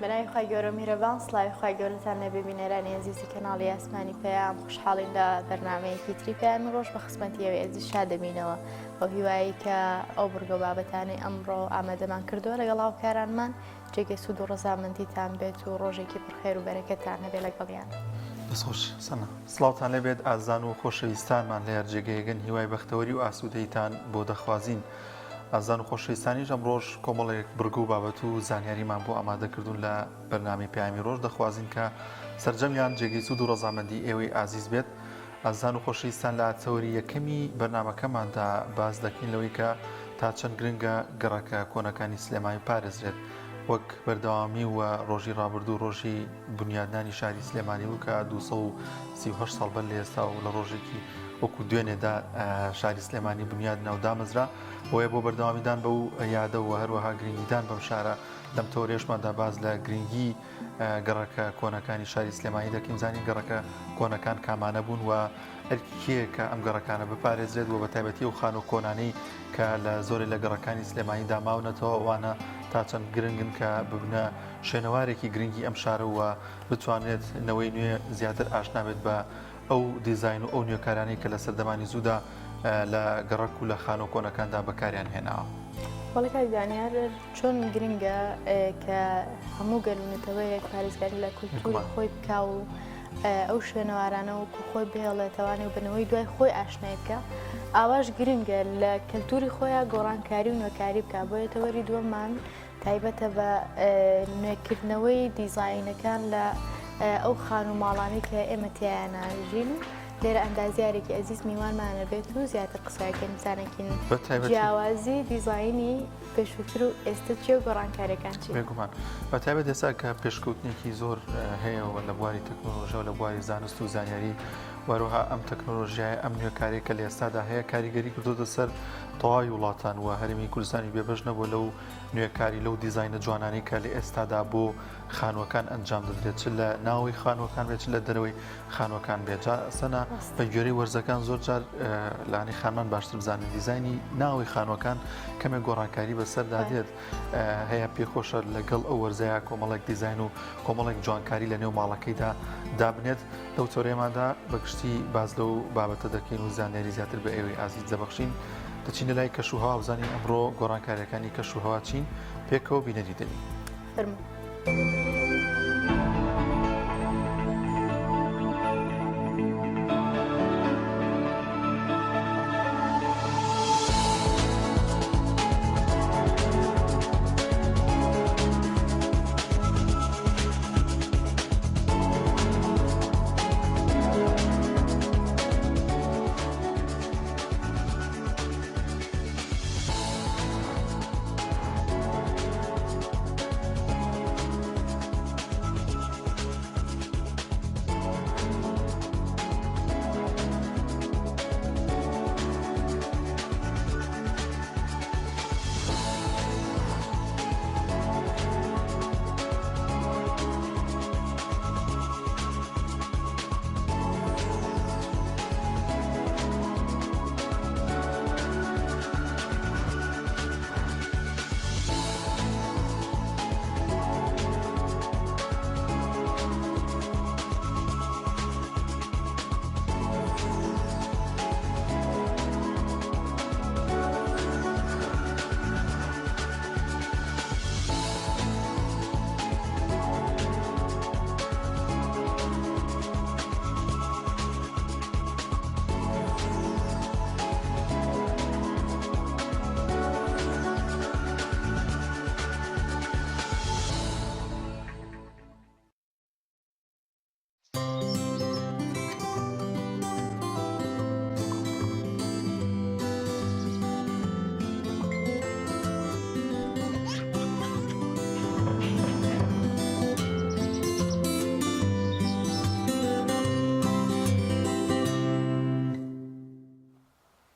بەناوی خی گەورە میهرەبان سڵاوی خی گەورەتان لە ببینەرانی عزیزی کەناڵی ئاسمانی پێیان خوشحاڵین لە بەرنمەیەکی تری پێیان ڕۆژ بە خزمەتیەوەی عزیز شادەبینەوە بۆ هیوایی کە ئەو بڕگە بابەتانی ئەمڕۆ ئامادەمان کردووە لەگەڵ هاوکارانمان جێگە سوود و ڕەزامەندیتان بێت و ڕۆژێکی پڕخێر و بەرەکەتان هەبێ لەگەڵیان. بەخۆش سەنا سڵاوتان لێبێت ئازان و خۆشەویستانمان لە هەرجێگەیەگەن هیوای بەختەوەری و ئاسوودەیتان بۆ دەخوازین. ئازان و خۆشەویستانیش ئەم ڕۆژ کۆمەڵێک بڕگە و بابەت و زانیاریمان بۆ ئامادەکردوون لە بەرنامەی پەیامی ڕۆژ دەخوازین کە سەرجەمیان جێگەی سوود و ڕەزامەندی ئێوەی ئازیز بێت. ئازان و خۆشەویستان لە تەوری یەکەمی بەرنمەکەماندا باز دەکەین لەوەی کە تا چەند گرنگە گەڕەکە کۆنەکانی سلێمانی پارێزرێت وەک بەردەوامی وە ڕۆژی ڕابردوو ڕۆژی بنیادنانی شاری سلێمانی و کە 238 ساڵ بەر لە ئێستا و لە ڕۆژێکی وەکو دوێنێدا شاری سلێمانی بنیاد ناودامەزرا بۆیە بۆ بەردەوامیدان بە و یادە و هەروەها گرنگیدان بەم شارە لەم تەورێشماندا باز لە گرنگی گەڕەکە کۆنەکانی شاری سلێمانی دەکەین زانین گەڕەکە کۆنەکان کامانە بوون و ئەرکیەیە کە ئەم گەڕەکانە بپارێزرێت و بە تایبەتی و خان و کۆنانەی کە لە زۆرێک لە گەڕەکانی سلێمانی داماونەتەوە ئەوانە تا چەند گرنگن کە ببنە شوێنەوارێکی گرنگی ئەم شارە و بتوانێت نەوەی نوێ زیاتر ئاشنا بێت بە ئەو دیزاین و ئەو نوێکارانی کە لە سەردەمانی زوودا لە گەڕەک و لە خانۆ کۆنەکاندا بەکاریان هێناوە. وەڵی دانیار چۆن گرنگە کە هەموو گەلوونەتەوەیەک پارێزگاری لە کولتوری خۆی بکا و ئەو شوێنەوارانە وکو خۆی بهێڵێتەوانێ و بنەوەی دوای خۆی ئاشنای بکە ئاواش گرنگە لە کەلتوری خۆیان گۆڕانکاری و نوێکاری بکە بۆیە تەوەری دووەمان تایبەتە بە نوێکردنەوەی دیزاینەکان لە ئەو خان و ماڵانی کە ئێمە تیایان ناژین و لێرە ئەندازیارێکی ئەزیز میوانمانە بێت و زیاتر قسەکەین زانێکین جیاوازی دیزاینی پێشووتر و ئێستا چی و گۆڕانکاریەکان چی بێگومان بە تایبەت ئێستا کە پێشکەوتنێکی زۆر هەیەەوە لە بواری تەکنۆلۆژیا و لە بواری زانست و زانیاری وەروها ئەم تەکنۆلۆژیای ئەم نوێکاری کە لە ئێستادا هەیە کاریگەری کردوتە سەر تەواوی وڵاتان و هەرمی کوردستانی بێبەش نەبووە لەو نوێکاری لەو دیزاینە جوانانی کە لە ئێستادا بۆ خانوەکان ئەنجام دەدرێت چ لە ناوی خانوەکان بێت لە دەرەوەی خانوەکان بێت سەنا بە گوێرەی وەرزەکان زۆر جار لانی خانمان باشتر بزانن دیزایانی ناوی خانوەکان کەمێک گۆڕانکاری بەسەردا دێت هەیە پێخۆشە لەگەڵ ئەو وەرزەیە کۆمەڵێک دیزاین و کۆمەڵێک جوانکاری لە نێو ماڵەکەیدا دابنێت لەو تۆرێمادا بەگشتی باز لەو بابەتە دەکەین و زانیاری زیاتر بە ئێوەی ئازیز دەبەخشین دەچینە لای کەشوهەوا بزانین ئەمڕۆ گۆڕانکاریەکانی کەشوهەوا چین پێکەوە بینەری دەبین.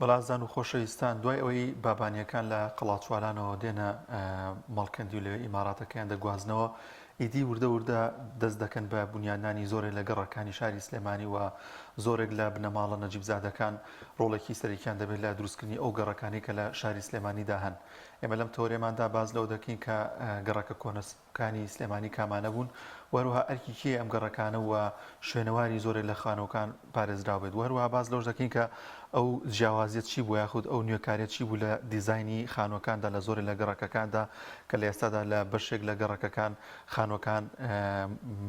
بەڵازان و خۆشەویستان دوای ئەوەی بابانیەکان لە قەڵاچوارانەوە دێنە مەڵکەندی و لەوێ ئیماراتەکەیان دەگوازنەوە ئیدی وردە وردە دەست دەکەن بە بنیادنانی زۆرێک لە گەڕەکانی شاری سلێمانی و زۆرێک لە بنەماڵە نەجیبزادەکان ڕۆڵێکی سەرێکیان دەبێت لە دروستکردنی ئەو گەڕەکانی کە لە شاری سلێمانیدا هەن. ئێمە لەم تۆرێماندا باز لەو دەکەین کە گەڕەکە کۆنەکانی سلێمانی کامانە بوون، وەروها ئەرکی کێ ئەم گەڕەکانە و شوێنەواری زۆرێک لە خانەکان پارێزرا بێت. وەروها باز لەوش دەکەین کە ئەو جیاوازیت چی بوو یاخود ئەو نوێکاریت چی بوو لە دیزایانی خانوەکاندا لە زۆرێک لە گەڕەکەکاندا کە لە ئێستادا لە بەشێک لە گەڕەکەکان خانوەکان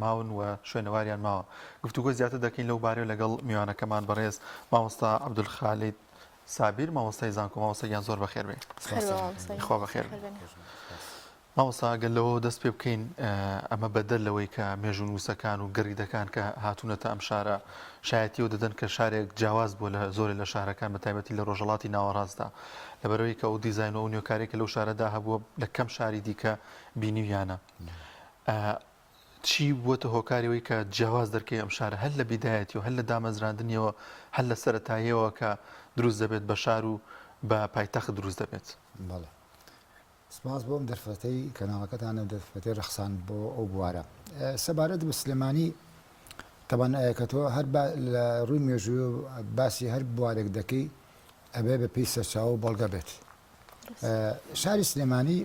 ماون و شوێنەواریان ماوە. گفتوگۆ زیاتر دەکەین لەو بارەیە لەگەڵ میوانەکەمان بەڕێز مامۆستا عەبدولخالید سابیر، مامۆستای زانکۆ. مامۆستایان زۆر بەخێر بێ. خوا بەخێر بێ. مامۆستا گەل لەوە دەست پێ بکەین ئەمە بەدەل لەوەی کە مێژوو نووسەکان و گەڕیدەکان کە هاتوونەتە ئەم شارە شایەتیەوە دەدەن کە شارێک جیاواز بووە لە زۆرێک لە شارەکان بە تایبەتی لە ڕۆژهەڵاتی ناوەڕاستدا، لەبەرەوەی کە ئەو دیزاین و نوێکارێکە لەو شارەدا هەبووە لە کەم شاری دیکە بینیویانە. چی بووەتە هۆکاریەوەی کە جیاواز دەرکەی ئەم شارە هەر لە بیدایەتی و هەر لە دامەزراندنیەوە هەر لە سەرەتاییەوە کە دروست دەبێت بە شار و بە پایتەخت دروست دەبێت؟ بەڵێ، سپاس بۆم دەرفەتەی کەناڵەکەتانە دەرفەتەی ڕەخسان بۆ ئەو بوارە. سەبارەت بە سلێمانی تەبەن کە تۆ هەر لە ڕووی مێژووی باسی هەر بوارێک دەکەی ئەبێ بە پێی سەرچاوە و بەڵگە بێت. شاری سلێمانی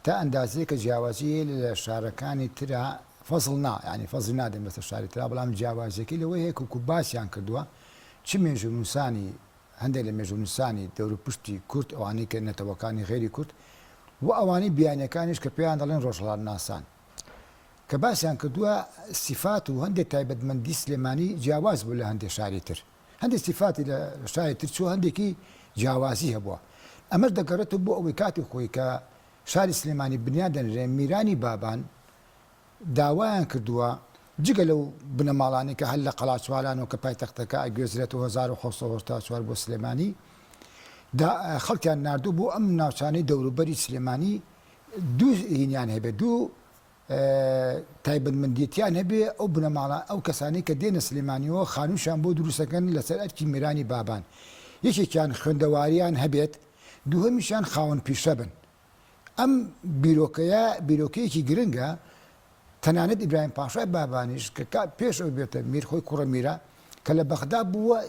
تا ئەندازەیە کە جیاوازی لە شارەکانی ترا فەزڵ ینی فەزڵ نادەن بەسەر شاری ترا، بەڵام جیاوازیەکەی لەوەی هەیە کە باسییان کردووە چ مێژوو نووسانی هەندێک لە مێژوو نووسانی دەوروپشتی کورد ئەوانەی کە نەتەوەکانی غێری کورد و ئەوانەی بیانیەکانیش کە پێیان دەڵێن ڕۆژهەڵات ناسان کە باسییان کردووە سیفات و هەندێک تایبەتمەندی سلێمانی جیاواز بوو لە هەندێک شاری تر، هەندێک سیفاتی لە شاری تر چوو هەندێکی جیاوازی هەبووە. ئەمەش دەگەڕێتەوە بۆ ئەوەی کاتی خۆی کە شاری سلێمانی بنیان دەنرێ میرانی بابان داوایان کردووە جگە لەو بنەماڵانی کە هەر لە قەڵاچوالان و کە پایتەختەکە ئەگوێزرێتەوە 1984 بۆ سلێمانی خەڵکیان نردوو بۆ ئەم ناوچانەی دەوروبەری سلێمانی دوو هینیان هەبێت، دوو تایبەتمەندیەتیان هەبێ ئەو بنەماڵە ئەو کەسانی کە دێنە سلێمانیەوە خانووشیان بۆ دروستەکەن لەسەر ئەرکی میرانی بابان، یەکێکیان خوێندەواریان هەبێت، دووهەمیشیان خاوەن پیشە بن. ئەم بیرۆکەیەکی گرنگە تەنانەت ئیبراهیم پاشای بابانیش کە پێش ئەو بێتە میر خۆی کوڕە میرە کە لە بەغدا بووە،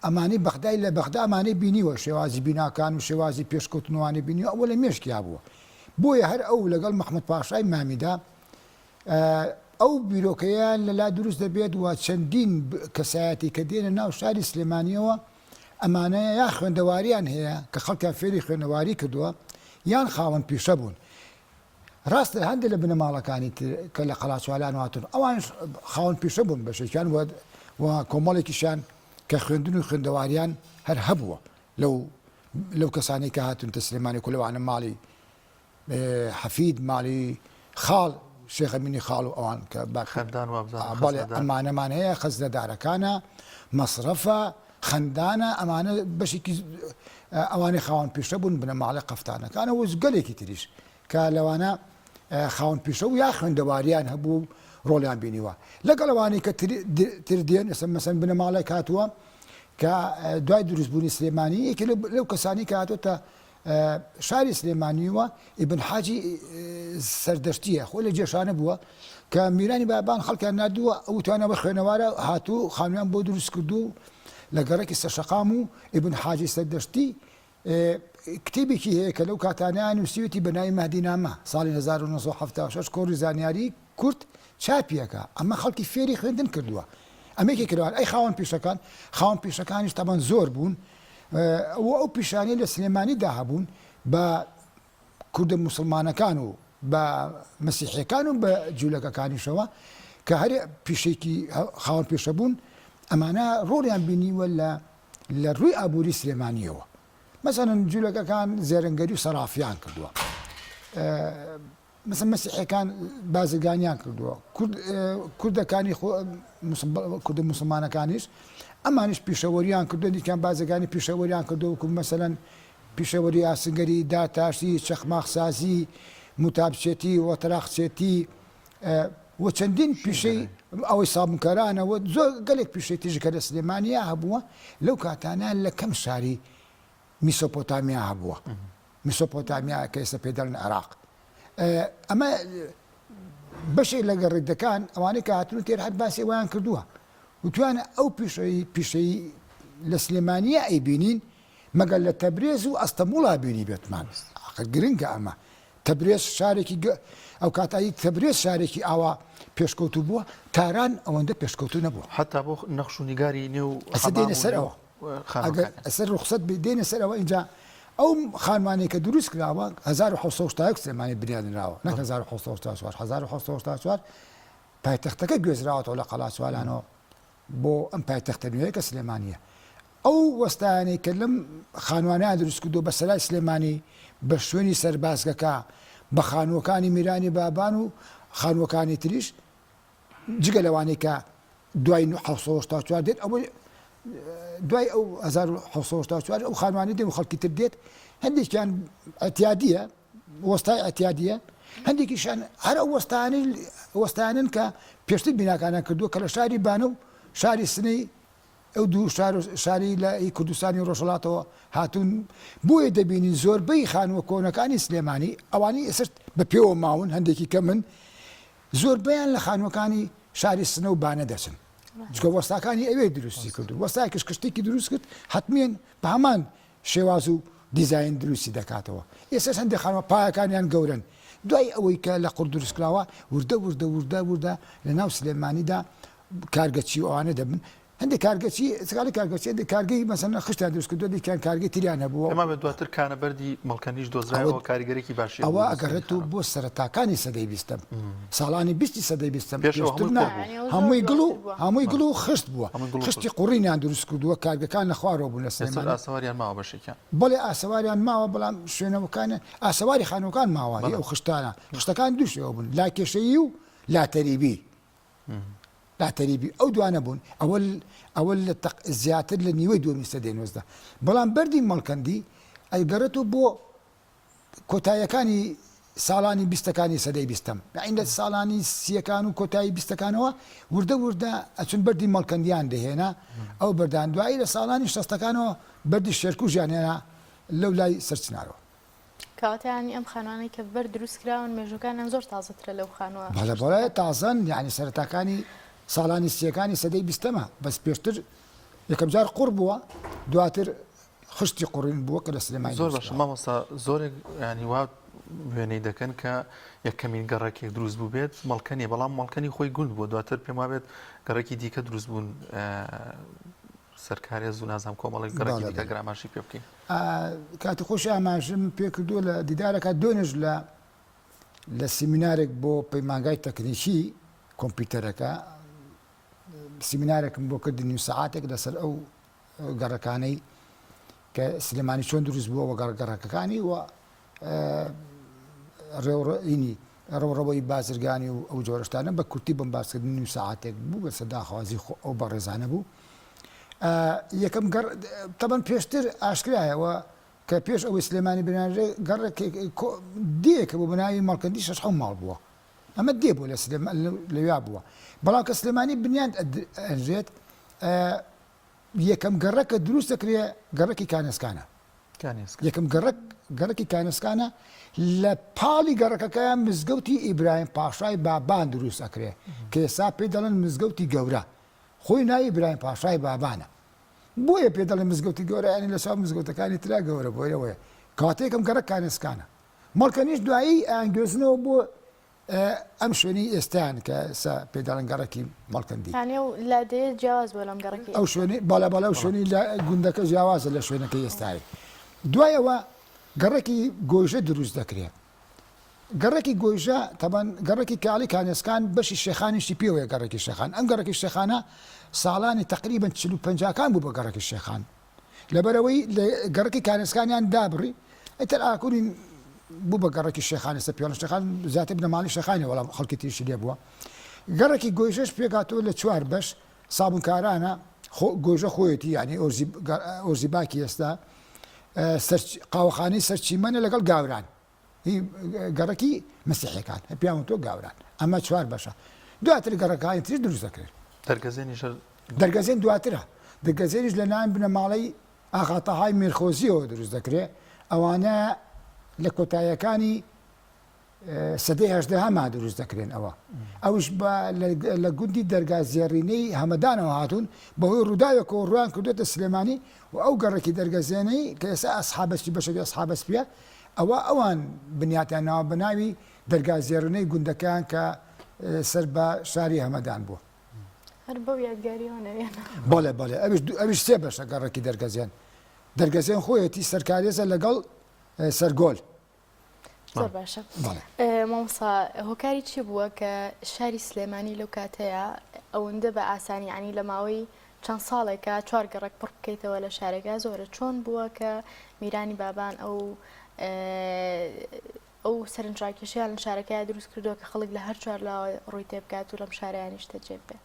ئەمانەی بەغدای لە بەغدا ئەمانەی بینیوە شێوازی بیناکان و شێوازی پێشکەوتنەوانی بینیوە، ئەوە لە مێشکیا بووە. بۆیە هەر ئەو لەگەڵ محەممەد پاشای مامیدا ئەو بیرۆکەیان لەلا دروست دەبێت و چەندین کەسایەتی کە دێنە ناو شاری سلێمانیەوە ئەمانەیە یا خوێندەواریان هەیە کە خەڵکیان فێری خوێندەواری کردووە یان خاوەن پیشە بوون. ڕاستە هەندێک لە بنەماڵەکانی کە لە قەڵاچوالان هاتون ئەوان خاوەن پیشە بوون بەشێکیان و کۆمەڵێکیشان کە خوێندن و خوێندەواریان هەر هەبووە لەو کەسانی کە هاتون تە سلێمانی کولەوانە ماڵی حەفید ماڵی خاڵ شێخ ئەمینی خاڵ و ئەوان کە ئەمانەمان هەیە خەزنەدارەکانە مەسرەفە خەندانە ئەمانە بەشێکی ئەوانەی خاوەن پیشە بوون بنەماڵی قەفتانەکانە و گەلێکی تریش کە لەوانە خاوەن پیشە و یا خوێندەواریان هەبوو ڕۆڵیان بینیوە لەگەڵ ئەوانەی کە تردێن مەسەن بنەماڵێک هاتووە کە دوای دروستبوونی سلێمانی یەکی لەو کەسانی کە هاتوۆتە شاری سلێمانیوە ئیبن حاجی سەردەشتیە خۆی لە جێشانە بووە کە میرانی بابان خەڵکیان نردووە ئەوتوانەوە خوێنەوارە هاتوو خانویان بۆ دروست کردو لە گەڕێکی سەرشەقام و ئیبن حاجی سەردەشتی کتێبێکی هەیە کە لەو کاتانیان نووسیوەتی بەناوی مەهدینامە ساڵی 1976 کۆڕی زانیاری کورد چاپیەکە ئەمە خەڵکی فێری خوێندن کردووە ئەمێکی کردوان ئەی خاوەن پیشەکانیش تەبەن زۆر بوون ئەو پیشانی لە سلێمانیدا هەبوون بە کوردە موسڵمانەکان و بە مەسیحیەکان و بە جوولەکەکانیشەوە کە هەر پیشێکی خاوەن پیشە بوون ئەمانە ڕۆڵیان بینیوە لە ڕووی ئابووری سلێمانیەوە مەسەڵەن جوولەکەکان زێرەنگەری و سەرافیان کردووە مەسەڵەن مەسیحیەکان بازرگانیان کردووە کوردەکانی کوردە موسڵمانەکانیش ئەمانش پیشەوەریان کردو دیکەیان بازرگانی پیشەوەریان کردو وەکو مەسەڵەن پیشەوەری ئاسنگەری داتاشی چەخماقسازی موتابچێتی وەتەراقچێتی و چەندین پیشەی ئەوەی سابونکەرانەوە زۆر گەلێک پیشەی تیژی کە لە سلێمانیا هەبووە لەو کاتانە لە کەم شاری میسۆپۆتامیا هەبووە میسۆپۆتامیا کە ئێستا پێ دەڵێن عێراق ئەمە بەشێک لە گەڕیدەکان ئەوانەی کە هاتوون تێر هەر باسی ئەویان کردووە وتوانە ئەو پیشەی لە سلێمانیە ئەیبینین مەگەل لە تەبرێز و ئەستەموڵا بینی بێتمان گرنگە ئەمە تەبرێز شارێکی ئەو کاتایی تەبرێز شارێکی ئاوا پێشکەوتو بووە تاران ئەوەندە پێشکەوتو نەبووە حتا بۆ نەخشونیگاری نێو ئەسە دێنە سەرەوە ئەگەر ئەسەر ڕوخسەت دێنە سەرەوە اینجا ئەو خانمانێک کە دروست کراوە 1970 سلێمانی بنیادنراوە نەک 1970 پایتەختەکە گوێزراوەتەوە لە قەڵا سوالانەوە بۆ ئەم پایتەختە نوێیە کە سلێمانیە ئەو وەستایانەی کە لەم خانوانیان دروست کردو بە سەرای سلێمانی بە شوێنی سەربازگەکە بە خانووەکانی میرانی بابان و خانووەکانی تریش جگە لەوانەی کە دوای 1970 دێت ئەوە دوای ئەو 1970 ئەو خانوانی دێ و خەڵکی تر دێت هەندێکیان ئەتیادیە وەستای ئەتیادیە هەندێکیشان هەر ئەو وەستانن کە پێشتر بیناکانە کردووە کە لە شاری بانە و شاری سنەی ئەو دوو شاری لە کوردستانی ڕۆژهەڵاتەوە هاتوون بۆیە دەبینین زۆربەی خانووە کۆنەکانی سلێمانی ئەوانی ئێستا بە پێوە ماون هەندێکی کە من زۆربیان لە خانووەکانی شاری سنە و بانە دەچن چکە وەستاکانی ئەوێ دروستی کردو وەستایکش کشتێکی دروست کرد حتمێن بە هەمان شێواز و دیزاین دروستی دەکاتەوە ئێستا هەندێک خانووە پایەکانیان گەورن دوای ئەوەی کە لە قوڕ دروستکراوە وردە لە ناو سلێمانیدا کارگەچی ئەوانە دەبن هەندێک کارگەچی کارگەچی کارگەی مەسەن خشتیان دروست کردو دیکان کارگەی تریان هەبووە ئەمە بە دواتر کانەبەردی مەڵکەنیش دۆزرایەوە کاریگەرێکی باشی ئەوە ئەگەڕێت و بۆ سەرەتاکانی سەدەی بیستم ساڵانی 20 سەدەی بیستم هەمووی گڵ و خشت بووە خشتی قوڕینیان دروست کردووە کارگەکان لە خوارەوە بوون لە سلێمانی ئاسەواریان ماوە بەشێکیان بەڵێ ئاسەواریان ماوە بەڵام شوێنەوەکانە ئاسەواری خانووەکان ماوە ئەو خشتانە خشتەکان دوو شێوە بوون لا کێشەیی و لا تەریبی ئەو دوانە بوون ئەوە زیاتر لە نیوەی دووەمی سەدەی نۆزدە بەڵام بەردی مەڵکەندی ئەیگەڕێتەوە بۆ کۆتاییەکانی ساڵانی بیستەکانی سەدەی بیستم عینە ساڵانی سیەکان و کۆتایی بیستەکانەوە وردە ئەچون بەردی مەڵکەندیان دەهێنا ئەو بەردان دوایی لە ساڵانی شەستەکانەوە بەردی شێرک و ژیانێنە لەو لای سەرچنارەوە کاتیانی ئەم خانوانەی کە بەر دروستکراون مێژوەکانیان زۆر تازەترە لەو خانووە بەڵێ تازەن یعنی سەرەتاکانی ساڵانی سیەکانی سەدەی بیستەمە بەس پێشتر یەکەم جار قوڕ بووە دواتر خشتی قوڕین بووە کە لە سلێمانی زۆر باشە مامۆستا زۆرێک ینی وا وێنەی دەکەن کە یەکەمین گەڕێکێک دروست بوو بێت مەڵکەنی بەڵام مەڵکەنی خۆی گوند بووە دواتر پێم وابێت گەڕێکی دیکە دروست بوون سەرکارێز و نازام کۆمەڵی گەڕێکی دیکە گراماشی پێ بکەین کاتی خۆشی ئاماژم پێ کردووە لە دیدارەکە دۆنش لە سیمینارێک بۆ پەیمانگای تەکنیکی کۆمپیوتەرەکە سیمینارێکم بۆ کردی نیو سەعاتێک لەسەر ئەو گەڕەکانەی کە سلێمانی چۆن دروست بووەوە گەڕەکەەکانی و ڕێوڕینی ڕەوڕەوەی بازرگانی و ئەو جۆرەشتانە بە کورتی بم باسکردن نیو سەعاتێک بوو بە سەداخوازی ئەو بە ڕێزانە بوو یەکەم تەبەن پێشتر ئاشکرایەوە کە پێش ئەوەی سلێمانی بناژێ گەڕێک دێکە بۆ بناوی مەڵکەندی 6 ماڵ بووە ئەمە دێ بوو لەویا بووە بەڵام کە سلێمانی بنیان ئەژێت یەکەم گەڕەکە دروست دەکرێ گەڕێکی کانسکانە یەکەم گەڕێکی کانسکانە لە پاڵی گەڕەکەکەیان مزگەوتی ئیبراهیم پاشای بابان دروست ئەکرێ کە ئێستا پێ دەڵێن مزگەوتی گەورە خۆی ناوی ئیبراهیم پاشای بابانە بۆیە پێ دەڵێن مزگەوتی گەورە ینی لە ساو مزگەوتەکانی ترا گەورە بۆیەوەیە کاتێکم گەڕەک کانسکانە مەڵکەنیش دوایی ئەنگێزنەوە بۆ ئەم شوێنی ئێستان کە پێداڵن گەڕێکی مەڵکەندی لادەیە جیاواز بۆ لەم گەڕێکی ئەو شوێنی بالا و شوێنی لە گوندەکە جیاوازە لە شوێنەکەی ئێستایی دوایەوە گەڕێکی گۆژە دروست دەکرێت گەڕێکی گۆژە تەبەن گەڕێکی کاڵی کانێسکان بەشی شێخانیشتی پێوەیە گەڕێکی شێخان ئەم گەڕێکی شێخانە ساڵانی تقریبن 45 بوو بە گەڕێکی شێخان لەبەرەوەی گەڕێکی کانێسکانیان دابڕی ئەتر ئاکوورین بوو بە گەڕێکی شێخانی سە پیاڵە شێخان زیاتر بنەماڵی شێخانی وەڵام خەڵکی تریشی لێ بووە گەڕێکی گۆژەش پێکاتەوە لە 4 بەش سابونکارانە گۆژە خۆیەتی یعنی ئۆرزی باکی ئێستا قاوەخانەی سەرچیمەنە لەگەڵ گاوران گەڕێکی مەسیحیەکان پیاوە تۆ گاوران ئەمە 4 بەشە دواتر گەڕەکانی تریش دروست دەکرێت دەرگەزێن دواترە دەرگەزێنیش لە ناوی بنەماڵەی ئاغاتەهای میرخۆزیەوە دروست دەکرێت ئەوانە لە کۆتاییەکانی سەدەی هەژدە هەما دروست دەکرێن ئەوش لە گوندی دەرگا زێڕینەی هەمەدانەوە هاتوون بەهۆی ڕووداوێکەوە ڕوان کردوێتە سلێمانی و ئەو گەڕێکی دەرگەزێنەی کە ئێستا ئەسحابەستی بەشەوی ئەسحابەسپیە ئەوان بنیاتیان ناوە بەناوی دەرگا زێڕینەی گوندەکان کە سەر بە شاری هەمەدان بووە. هەر بەو یادگاریوانەوێن بەڵێ ئەوش سێ بەشە گەڕێکی دەرگەزێن. دەرگەزێن خۆیەتی سەرکارێزە لەگەڵ سەرگۆل. زۆر باشە. مامۆستا هۆکاری چی بووە کە شاری سلێمانی لەو کاتەیە ئەوەندە بە ئاسانی عنی لە ماوەی چەند ساڵێکە 4 گەڕێک پڕ بکەیتەوە لە شارێکە زۆرە چۆن بووە کە میرانی بابان ئەو سەرنجڕاکێشیان لە شارەکەی دروست کردووە کە خەڵک لە هەر چوار لاوە ڕووی تێ بکات و لەم شارەیانیشتە جێب بێ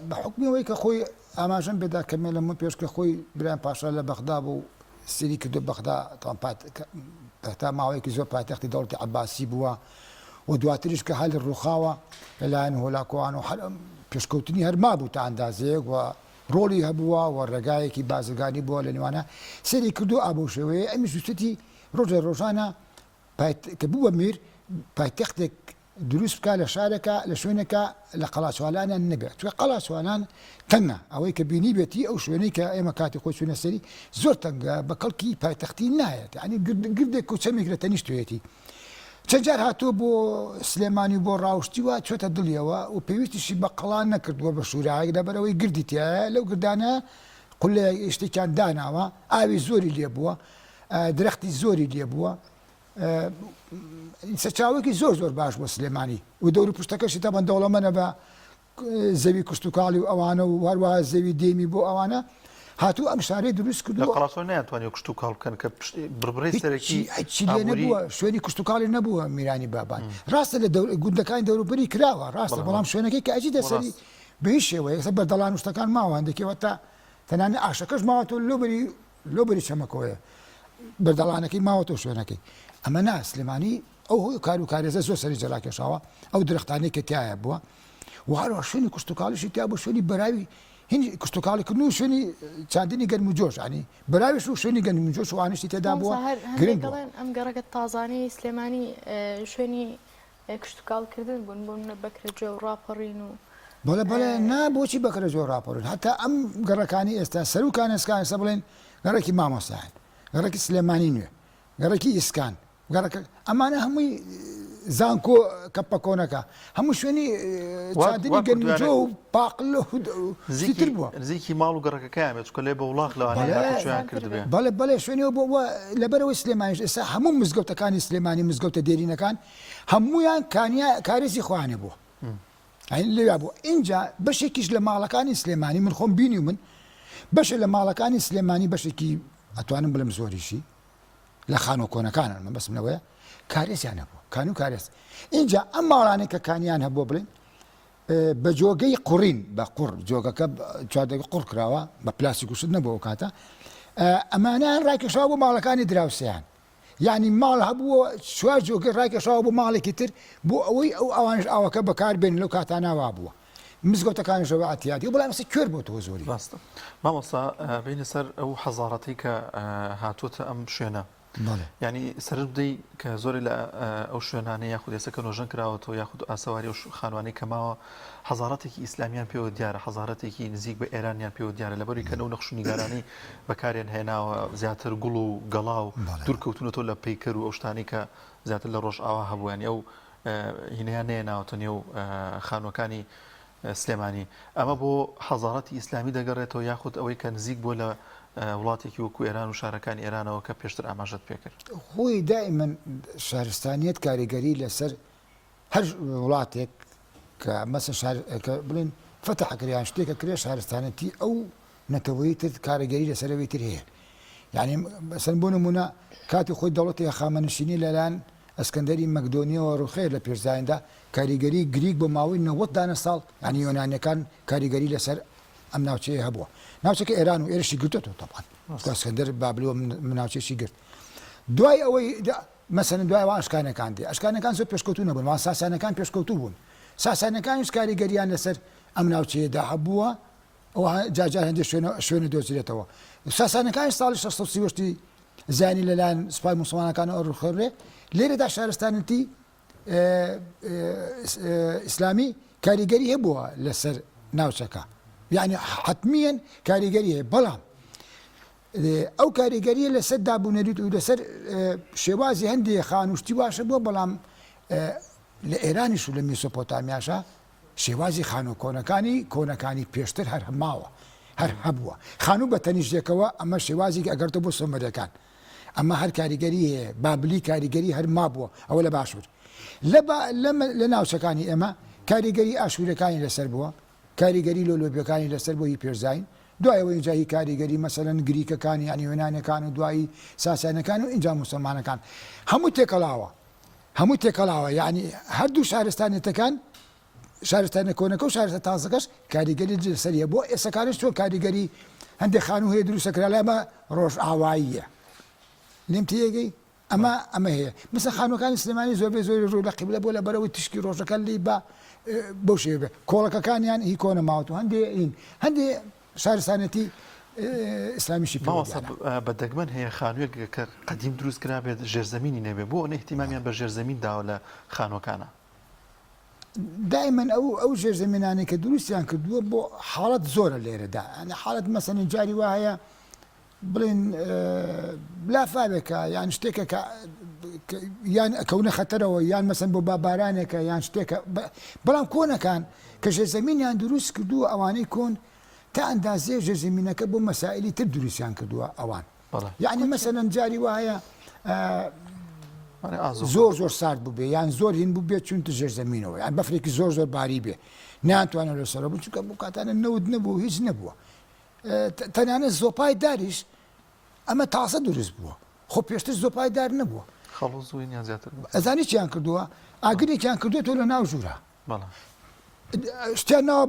بە حکمیەوەی کە خۆی ئاماژەم بێدا کەمێ لەمە پێشکە خۆی برایان پاشا لە بەغدا بوو سری کردو بەغدا تا ماوەیەکی زۆر پایتەختی دەوڵەتی عەباسی بووە و دواتریش کە هەل ڕووخاوە لەلایەن هۆلاکۆوان و پێشکەوتنی هەرما بوو تا ئەندازەیەک و ڕۆڵی هەبووە و ڕێگایەکی بازرگانی بووە لە نێوانە سری کردو ئابوو شێوەیە ئەمیش وشتی ڕۆژە ڕۆژانە کە بووە میر پایتەختێک دروست بکە لە شارێکە لە شوێنێکە لە قەڵاچوالانیان نەبێت چونکە قەڵاچوالان تەنگە ئەوەی کە بینی بێتی ئەو شوێنەی کە ئێمە کاتی خۆی چوونە سەری زۆر تەنگە بە کەڵکی پایتەختی نایەت یعنی گردێک و چەمێک لە تەنیشتوێتی چەند جار هاتووە بۆ سلێمانی بۆ ڕاوشتیوە چۆتە دڵیەوە و پێویستیشی بە قەڵان نەکردووە بە شوورایەک لەبەرەوەی گردی تایە لەو گردانە قولە شتێکیان داناوە ئاوی زۆری لێ بووە درەختی زۆری لێ بووە سەرچاوێکی زۆر باش بۆ سلێمانی و دەور پشتەکەشی تا بەندەوڵەمەنە بە زەوی کشتتوکاڵی و ئەوانە و هەروە زەوی دێمی بۆ ئەوانە هاتوو ئەم شارەی دروست کردو قەڵاسۆ ناتوانێت کشتتوکاڵ بکەن کە بڕبڕی سەرەکی نەبووە شوێنی کشتتوکاڵی نەبووە میرانی بابان ڕاستە لە گوندەکانی دەوروبەری کراوە ڕاستە بەڵام شوێنەکەی کە ئەجی دەسەری بەهیچ شێوەیە بەردەڵان وشتەکان ماوە هەندێکەوە تا تەنانە ئاشەکەش ماوەتەوە لۆبەری چەمەکەوەیە بەردەڵانەکەی ماوەتەوە شوێنەکەی ئەمە نا سلێمانی ئەو کار و کارێزە زۆر سەری جەراکێشاوە ئەو درەختانەی کە تایە بووە و هەروە شوێنی کشتتوکاڵیشی تیا بوو شوێنی بەراوی هینی کشتتوکاڵیکردن و شوێنی چاندنی گەرم و جۆش ینی بەراویش و شوێنی گەرم و جۆش و وانشتی تێدا بووە گرنگ ئەم گەڕەکە تازانەی سلێمانی شوێنی کشتتوکاڵکردن بوون بۆ بەکرێجێ و ڕاپەڕین و بەڵێ نا بۆچی بەکرێجێ و ڕاپەڕین هەتا ئەم گەڕەکانی ئێستا سەرروکان ئێسکان سە بڵێن گەڕێکی مامۆستاین گەڕێکی سلێمانی نوێ گەڕێکی ئیسکان ئەمانە هەمووی زانکۆ کەپەکۆنەکە هەموو شوێنی چاندنی گەرمجۆ و پاقل زیتر بووە نزیکی ماڵ و گەڕەکەکەیان چکە لێ بە وڵاق لەوانیان کردبێ بەڵێ شوێنەوە بۆ لەبەرەوەی سلێمانیش ئێستا هەموو مزگەوتەکانی سلێمانی مزگەوتە دێرینەکان هەمویان کارێزی خوانێ بووە لێوا بوو اینجا بەشێکیش لە ماڵەکانی سلێمانی من خۆم بینی و من بەشە لە ماڵەکانی سلێمانی بەشێکی ئەتوانم بڵم زۆریشی لە خانۆ کۆنەکانن من بەسم لەوەیە کارێزیان هەبووە کان و کارێز اینجا ئەم ماڵانێک کە کانیان هەبووە بڵێن بە جۆگەی قوڕین بە قوڕ جۆگەکە چواردەگە قوڕ کراوە بە پلاستیک وشت نەبووە کاتە ئەمانیان ڕاکێشاوە بۆ ماڵەکانی دراوسیان یعنی ماڵ هەبووە چوار جۆگە ڕاکێشاوە بۆ ماڵێکی تر بۆ ئەوەی ئەو ئەوانش ئاوەکە بەکاربێن لەو کاتاناوا بووە مزگەوتەکانیشەوە ئەتیاتی بەڵام ئێستا کوێر بۆ تۆ زۆری ڕاستە مامۆستا بینە سەر ئەو حەزارەتی کە هاتووەتە ئەم شوێنە ینی سەر بدەی کە زۆری لە ئەو شوێنانەی یاخود ئێستا کە نۆژەن کراوەتەوە یاخود ئاسەواری و خانوانی کەماوە حەزارەتێکی ئیسلامیان پێوە دیارە حەزارەتێکی نزیک بە ئێرانیان پێوە دیارە لەبەری کە ئەو نەخشونیگارانی بەکارێن هێناوە زیاتر گوڵ و گەڵا و دوورکەوتونەوە لە پەیکەر و ئەو شتانی کە زیاتر لە ڕۆژ ئاوا هەبوویان ئەو هینیان نێناوەتە نێو خانوەکانی سلێمانی ئەمە بۆ حەزارەتی ئیسلامی دەگەڕێتەوە یاخود ئەوەی کە نزیک بۆ لە وڵاتێکی وەکو ئێران و شارەکانی ئێرانەوە کە پێشتر ئاماژەت پێکرد خۆی دائما شارستانیت کاریگەری لەسەر هەر وڵاتێک کە مەسەن بڵێن فتحکریان شتێکە کرێ شارستانەتی ئەو نەتەوەی تر کاریگەری لەسەرەوەی تر هەیە یعنی مەسەن بۆ نمونە کاتی خۆی دەوڵەتی خامەنشینی لەلایەن ئەسکەندەری مەکدۆنیەوە ڕوخێر لە پێشدایندا کاریگەری گریک بۆ ماوەی 90 دانە ساڵ ینی یۆنانیەکان کاریگەری لەسەر ئەم ناوچەیە هەبووە ناوچەکە ئێران و ئێرشی گرتەوە تەبان ئەسکەندەر بابلووە ناوچێکی گرت دوای ئەوەی مەسەن دوای ئەشکانەکان دێ ئەشکانەکان زۆر پێشکەوتو نەبوون وان ساسانەکان پێشکەوتو بوون ساسانەکانیش کاریگەریان لەسەر ئەم ناوچەیەدا هەبووە ئەوە جاجار هەندێک شوێنە دۆزرێتەوە ساسانەکانی ساڵی 1630 زانی لەلایەن سوپای موسڵمانەکان ئەو ڕوخێڕێ لێرەدا شارستانەتی ئیسلامی کاریگەری هەبووە لەسەر ناوچەکە یعنی حتمیان کاریگەری هەیە بەڵام ئەو کاریگەریە لەسەر دابوونەریت و لەسەر شێوازی هەندێک خانوشتی باشە بووە بەڵام لە ئێرانیش و لە میسۆپۆتامیاشە شێوازی خانوو کۆنەکانی پێشتر هەر هەماوە هەر هەبووە خانوو بە تەنیشتێکەوە ئەمە شێوازی ئەگەرتە بۆ سۆمەریەکان ئەمە هەر کاریگەری هەیە بابلی کاریگەری هەر مابووە ئەوە لە باشوور لە ناوچەکانی ئێمە کاریگەری ئاشوورەکانی لەسەر بووە کاریگەری لۆلۆبیەکانی لەسەر بۆ هی پێرزین دوایەوە اینجایی کاریگەری مەسەلەن گریکەکانی ینی وێنانەکان و دوایی ساسانەکان و اینجا موسڵمانەکان هەموو تێکەڵاوە یعنی هەردوو شارستانێتەکان شارستانە کۆنەکە و شارستە تازەکەش کاریگەری لەسەریە بۆ ئێسەکانش چۆن کاریگەری هەندێک خانوو هەیە دروستەکرا لە ئەمە ڕۆژ ئاواییە لێم تێگەی ئەمە هەیە مثل خانوەکانی سلێمانی زۆربەی زۆری ڕوو لە قیبلە بۆ لە بەرەوەی تشکی ڕۆژەکە لی بەو شێوێ کۆڵەکەکانیان هی کۆنە ماوەت و هەندێ شارستانەتی ئیسلامیشی بە دەگمەن هەیە خانوویەک کە قەدیم دروست کرا بێت ژێرزەمینی نەبێ بۆ ئەهتیمامیان بە ژێرزەمین داوە لە خانوەکانە دائما ئەو ژێرزەمینانێک کە دروستیان کردووە بۆ حاڵەت زۆرە لێرەدا حاڵەت مەسەن جاری وایە بڵێن لافاوێکە یان شتێکە یان ئەکەونە خەتەرەوە یان مەسەن بۆ بابارانێکە یان شتێکە بەڵام کۆنەکان کە ژێرزەمینیان دروست کردووە ئەوانەی کۆن تا ئەندازێ ژێرزەمینەکە بۆ مەسائلی تر دروستیان کردووە ئەوان یعنی مەسەن جاری وایە زۆر سارد بوو بێ یان زۆر هین بوو بێت چونتە ژێرزەمینەوە یان بەفرێکی زۆر باری بێ ناتوانە لەسەر بوو چونکە بوو کاتانە نەود نەبوو هیچ نەبووە تەنانەت زۆپای داریش ئەمە تاسە دروست بووە خۆ پێشتر زۆپای دار نەبووە ئەزانی چیان کردووە ئاگرێکیان کردووە تۆ لە ناو ژوورە شتیان ناوە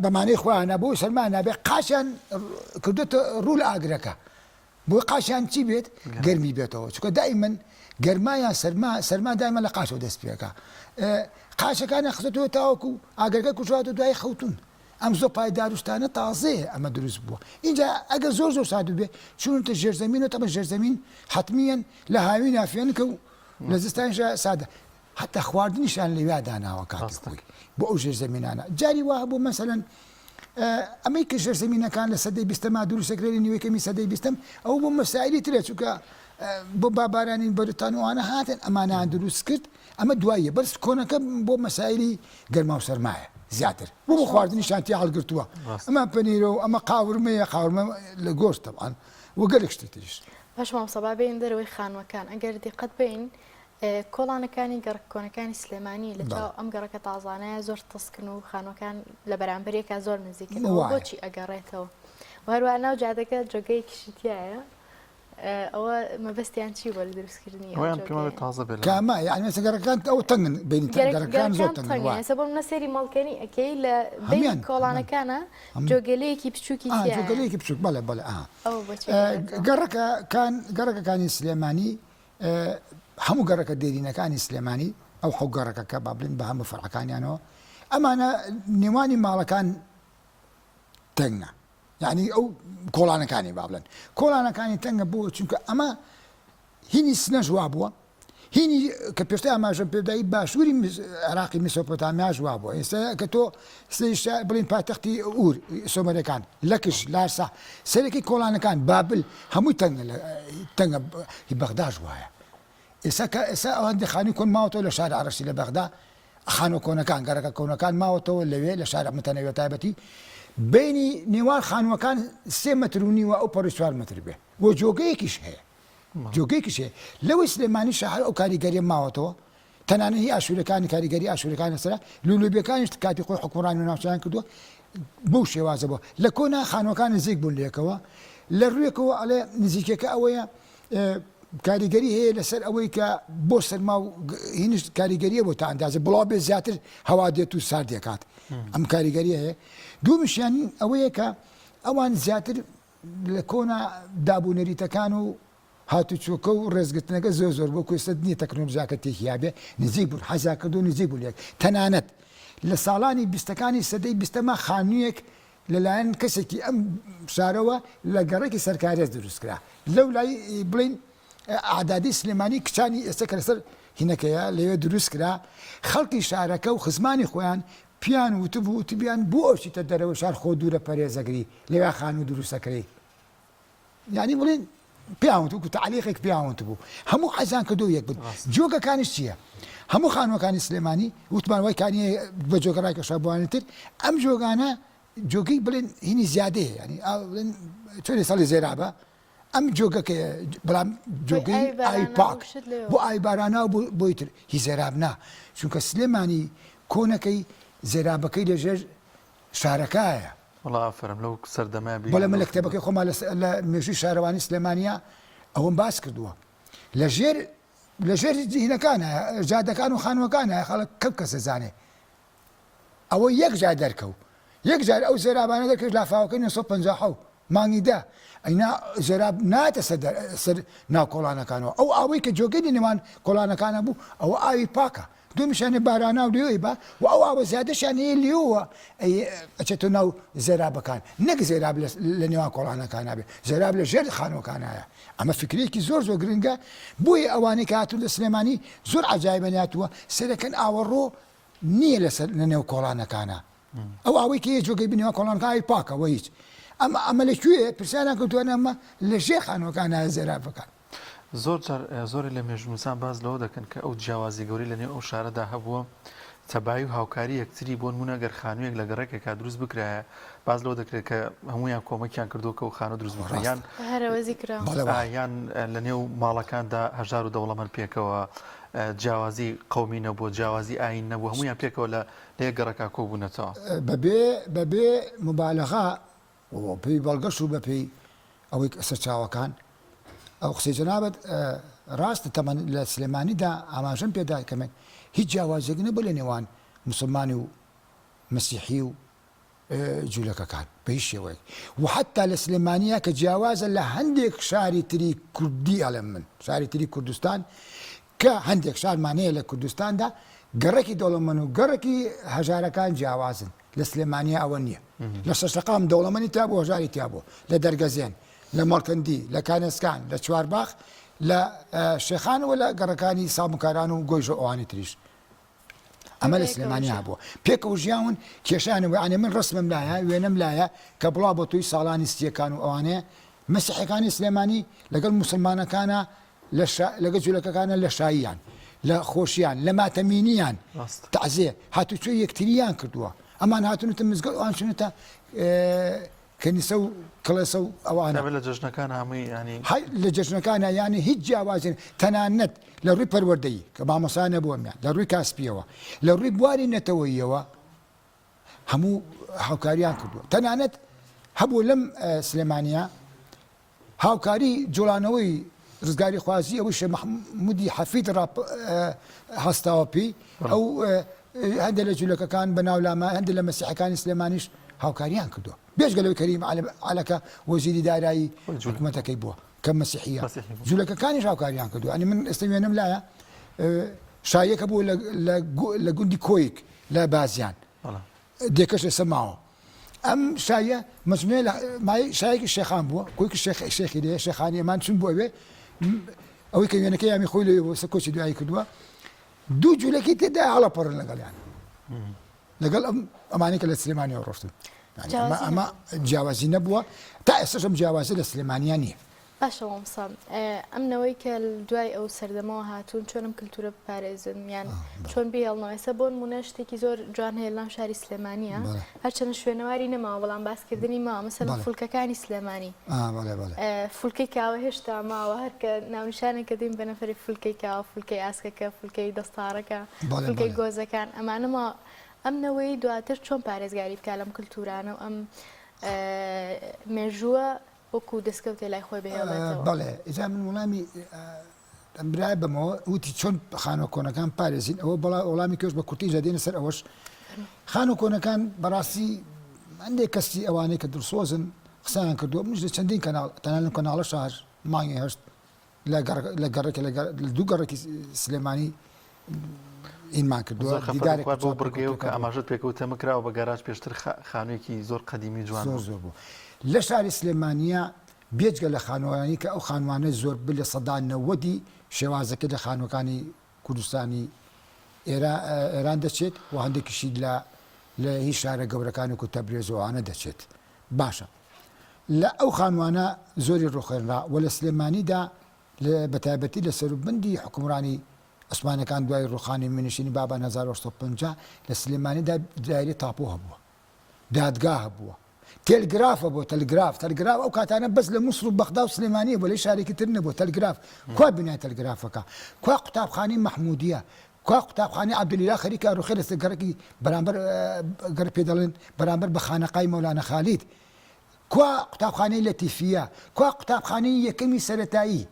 بەمانەی خۆیان نەبوو سەرمان نابێ قاشیان کردوێتە ڕوو لە ئاگرەکە بۆی قاشیان چی بێت گەرمی بێتەوە چکە دائیمەن گەرمایان سەرما دائیمەن لە قاشەوە دەست پێەکە قاشەکانە خزێتەوە تاوەکو ئاگەرەکە کوژاتە دوای خەوتون ئەم زۆر پایداروشتانە تازەیە ئەمە دروست بووە اینجا ئەگەر زۆر سادو بێ چونتە ژێرزەمین و تەمە ژێرزەمین حتمیان لە هاوی نافێنکە و لە زستانیشە سادە حتى خواردنیشان لەوێ داناوە کاتی خۆی بۆ ئەو ژێرزەمینانە جاری وا بوو مەسەلەن ئەمەی کە ژێرزەمینەکان لە سەدەی بیستەما دروستەکرێنی نیوەکەمی سەدەی بیستەم ئەو بۆ مەسائلی ترێ چونکە بۆ بابارانی بەریتانوانە هاتن ئەمانیان دروست کرد ئەمە دواییە بەرز کۆنەکە بۆ مەسائلی گەرما و سەرمایە زیاتر بۆ خواردنیشان تێ هەڵگرتووە ئەمە پەنیرە و ئەمە قاورمەیە قاورمە لە گۆشت طبعاً وەگەلێک شتی تریش باش مامسەبا بێن دەرەوەی خانوەکان ئەگەر دیقەت بین کۆڵانەکانی گەڕکۆنەکانی سلێمانی لە چاو ئەم گەڕەکە تازانەیە زۆر تەسکن و خانوەکان لە بەرامبەرێکە زۆر نزیکەوە بۆچی ئەگەڕێتەوە وهروە ناو جادەکە جۆگەی کشتیایە ئەوە مەبەستیان چی بۆ لە دروستکردنی کامە یعنی گەڕەکان ئەو تەنگن بین گەڕەکان زۆر تەنگ سەبەب نەسەری مەڵکەنی ئەکەی لە بین کۆڵانەکانە جۆگەلەیەکی بچووکی جۆگەلەیەکی بچووک بەڵێ گەڕەکەکانی سلێمانی هەموو گەڕەکە دێرینەکانی سلێمانی ئەو حەو گەڕەکەکە با بڵین بە هەموو فەرعەکانیانەوە ئەمانە نێوانی ماڵەکان تەنگە یعنی ئەو کۆڵانەکانی با بڵێن کۆڵانەکانی تەنگە بووە چونکە ئەمە هینی سنە ژوا بووە هینی کە پێشتر ئاماژە پێدایی باشووری عێراقی میسۆپۆتامیا ژوا بووە ئێستا کە تۆ بڵین پایتەختی ئور سۆمەرەکان لەکش لارسا سەرەکی کۆڵانەکان بابل هەمووی تەنگە بەغدا ژوایە ئێستا ئەوەندە خانی کۆن ماوەتەوە لە شارە عەرەشی لە بەغدا خانۆ کۆنەکان گەڕەکە کۆنەکان ماوەتەوە لەوێ لە شارە متەنەوێ تایبەتی بینی نێوان خانوەکان 3 مەتر و نیوە ئەو پەڕی 4 مەتر بێ بۆ جۆگەیەکیش هەیە جۆگەیەکیش هەیە لەوەی سلێمانی شەهر ئەو کاریگەریە ماوەتەوە تەنانەت هی ئاشوورەکانی کاریگەری ئاشوورەکان لەسەرە لولوبیەکانیش کاتی خۆی حکوڕانی و ناوچەیان کردووە بەو شێوازە بووە لە کۆنا خانوەکان نزیک بوون لێکەوە لە ڕوویەکەوە ئەڵێ نزیکەکە ئەوەیە کاریگەری هەیە لەسەر ئەوەی کە بۆ سەرما و هینش کاریگەریە بۆ تا ئەندازە بڵاو بێ زیاتر هەوا دێت و سارد دێکات ئەم کاریگەریە هەیە دوومیشیان ئەوەیە کە ئەوان زیاتر لە کۆنا دابوونەریتەکان و هاتوچۆکە و ڕێزگرتنەکە زۆر بۆ کوێستە نییە تەکنۆلۆژیاکە تێکیا بێ نزیک بوون حەزا کردو نزیک بوو لێک تەنانەت لە ساڵانی بیستەکانی سەدەی بیستەما خانوویەک لەلایەن کەسێکی ئەم شارەوە لە گەڕێکی سەرکارێز دروستکرا لەو لای بڵین ئاعدادی سلێمانی کچانی ئێستا کە لەسەر هینەکەیە لەوێ دروست کرا خەڵکی شارەکە و خزمانی خۆیان پیان وتبوو وتبیان بۆ ئەوچیتە دەرەوە شار خۆ دوورە پەرێزەگری لەوێ خان و دروستەکەی یعنی بڵێن پیاوت وکو تعلیقێک پیاوت بوو هەموو حەزان کردو یەک بوو جۆگەکانیش چییە هەموو خانوەکانی سلێمانی وتمان وای کانی بە جۆگەڕای کەشابوانێتتر ئەم جۆگانە جۆگەی بڵێن هینی زیادەیە ینی چۆنی ساڵی زێرابە ئەم جۆگەکە بەڵام جۆگەی ئای پاک بۆ ئای بارانە و بۆی تر هی زێراب نا چونکە سلێمانی کۆنەکەی زێرابەکەی لەژێر شارەکایە وڵا ئافرم لەو سەردەمای بەڵێ من لە کتێبەکەی خۆمان لە مێژووی شارەوانی سلێمانیا ئەوم باس کردووە لەژێر هینەکانە جادەکان و خانوەکانە خەڵک کەم کەسە زانێ ئەوە یەک جار دەرکەوت یەک جار ئەو زێرابانە دەکرد لافاوەکەی 1950 مانگیدا ئەینا زێراب ناتە سەر ناو کۆڵانەکانەوە ئەو ئاوەی کە جۆگەی نێوان کۆڵانەکانە بوو ئەوە ئاوی پاکە دومیشانێ بارانە و لێوەی بە و ئەو ئاوە زیادەشان هەیە لێوە ئەچێتە ناو زێرابەکان نەک زێراب لە نێوان کۆڵانەکانە بێ زێراب لە ژێر خانوەکانایە ئەمە فکرێکی زۆر گرنگە بۆیە ئەوانەی کە هاتوون لە سلێمانی زۆر عەجایبەنیاتووە سەرەکەن ئاوەڕۆ نییە لە نێو کۆڵانەکانە ئەو ئاوەی کە جۆگەی بنێوە کۆڵانەکە ئاوی پاکەوە هیچ ئەمە لەکوێ پرسیانە کەوتوانە ئەمە لە ژێر خانوەکانە زێرابەکان زۆری لە مێژووسان باز لەوە دەکەن کە ئەو جیاوازی گەوری لە نێو ئەو شارەدا هەبووە تەبایی و هاوکاری یەکتری بۆ نمونە گەر خانوویەک لە گەڕێکێکا دروست بکرایە باز لەوە دەکرێت کە هەمویان کۆمەکیان کردو کە و خانە دروست بکرایان یان لە نێو ماڵەکاندا هەژار و دەوڵەمەند پێکەوە جیاوازی قەومی نەبووە جیاوازی ئاین نەبوو هەمویان پێکەوە لە گەڕەکە کۆبوونەتەوە بەبێ مبالغا پێی بەڵگەش و بەپێی ئەوەی سەرچاوەکان ئەو قسەی جەنابەت ڕاستە تەمەن لە سلێمانیدا ئاماژەم پێدا کەمێک هیچ جیاوازێک نەبوو لە نێوان موسڵمانی و مەسیحی و جوولەکەکان بە هیچ شێوەیەک و حتا لە سلێمانیە کە جیاوازە لە هەندێک شاری تری کوردی ئەڵێم من شاری تری کوردستان کە هەندێک شارمانەیە لە کوردستاندا گەڕێکی دەوڵەمەند و گەڕێکی هەژارەکان جیاوازن لە سلێمانیا ئەوە نییە لە شەشقام دەوڵەمەندی تا بۆ هەژاری تیا بوو لە دەرگەزێن لە مەڵکەندی لە کانسکان لە چوارباخ لە شێخانەوە لە گەڕەکانی ساموکاران و گۆیژە ئەوانی تریش ئەمە لە سلێمانیا بووە پێکەوە ژیاون کێشانەوە ئەنێ من ڕسمم لایە وێنەم لایە کە بڵا بۆ توی ساڵانی سیەکان و ئەوانەیە مەسیحەکانی سلێمانی لەگەڵ موسڵمانەکانە لەگەڵ جوولەکەکانە لە شاییان لە خۆشییان لە ماتەمینیان تەعزیە هاتوچۆ یەکتریان کردووە ئەمان هاتونتە مزگەڵ ئەوان چونەتە کەنیسە و کڵێسە و ئەوانە لە جەژنەکان هەمووی ینی لە جەژنەکانە یانی هیچ جیاوازن تەنانەت لە ڕووی پەروەردەی کە مامۆسا نەبووەمیان لە ڕووی کاسپیەوە لە ڕووی بواری نەتەوەییەوە هەموو هاوکاریان کردووە تەنانەت هەبوو لەم سلێمانیا هاوکاری جوڵانەوەی ڕزگاری خوازی ئەوەی شێخ محمودی حەفید هەستاوە پێی ئەو هەندێک لە جوولەکەکان بەناولاما هەندێک لە مەسیحەکانی سلێمانیش هاوکاریان کردووە بێژگەلەوەی کەریم عەلەکە وەزیری دارایی حکوومەتەکەی بووە کە مەسیحیە جوولەکەکانیش هاوکاریان کردووە ئەنی من ئێستا وێنەم لایە شایەکە بوو لە گوندی کۆیک لە بازیان دێکەش ئێستا ماوە ئەم شایە مەجموعە مای شایەکی شێخان بووە کۆیکی شێخی لێ شێخانی ئەمان چون بووە بێ ئەوەی کە وێنەکەی یامی خۆی لێ بۆ کۆچی دوایی کردووە دوو جوولەکەی تێدا هەڵەپەڕن لەگەڵیان لەگەڵ ئەمانی کە لە سلێمانیەوە ڕۆشتن ئەمە جیاوازی نەبووە تا ئێستاش ئەم جیاوازی لە سلێمانیا نییە باشەوە مسام ئەمنەوەی کە دوای ئەو سەردەمەوە هاتوون چۆنم کللتورە بپارێزن یان چۆن بێڵنەوە ئێستا بۆ نمونە شتێکی زۆر جوان هەیە لەم شاری سلێمانیە هەرچەند شوێنەواری نەماوە بەڵام باسکردنی ماوە مەسەڵەن فولکەکانی سلێمانی فولکەی کاوە هێشتا ماوە هەر کە ناونیشانێکە دێن بە نەفەری فولکەی کاوە فولکەی ئاسکەکە فولکەی دەستارەکە فولکەی گۆزەکان ئەمانەمە ئەمنەوەی دواتر چۆن پارێزگاری بکە لەم کللتورانە و ئەم مێژووە وەکو دەستکەوتێ لای خۆی بهێڵێتەوە بەڵێ ئێجا من وەڵامی برای بمەوە وتی چۆن خانە کۆنەکان پارێزین ئەوە بەڵا وەڵامی کەش بە کورتی جادێنە سەر ئەوەش خانە کۆنەکان بەڕاستی هەندێک کەسی ئەوانەی کە دڵسۆزن قسەیان کردووە منش لە چەندین کەناڵ تەنانەت لەم کەناڵە شار مانگی هەشت لە گەڕێکی لە دوو گەڕێکی سلێمانی ئینمان کردووە دیدارێک بۆ بڕگەیەوە کە ئاماژەت پێکەوتەمە کراوە بە گەراج پێشتر خانوویەکی زۆر قەدیمی جوان زۆر بوو لە شاری سلێمانیە بێجگە لە خانووانی کە ئەو خانوانە زۆر لە سەدا 90 شێوازەکە لە خانوەکانی کوردستانی ئێران دەچێت و هەندێکیشی لە هیچ شارە گەورەکانی و تەبرێزەوەوانە دەچێت باشە لە ئەو خانوانە زۆری ڕوخێنرا و لە سلێمانیدا بەتایبەتی لە سەروبەندی حکومڕانی عوسمانەکان دوای ڕوخانی منیشتنی بابان 1950 لە سلێمانیدا دایری تاپۆ هەبووە دادگا هەبووە تێلگرافە بۆ تەلگراف ئەو کاتانە بەس لە مووسڵ و بەغدا و سلێمانیە بۆ لەی شارێکی تر نەبوو تەلگراف کوا بنای تەلگرافەکە کوا قوتابخانەی مەحموودیە کوا قوتابخانەی عەبدولیلا خەریکە ڕوخێ لە گەڕێکی بەرامبەر گەر پێ دەڵێن بەرامبەر بە خانەقای مەولانە خالید کوا قوتابخانەی لەتیفیە کوا قوتابخانەی یەکەمی سەرەتایی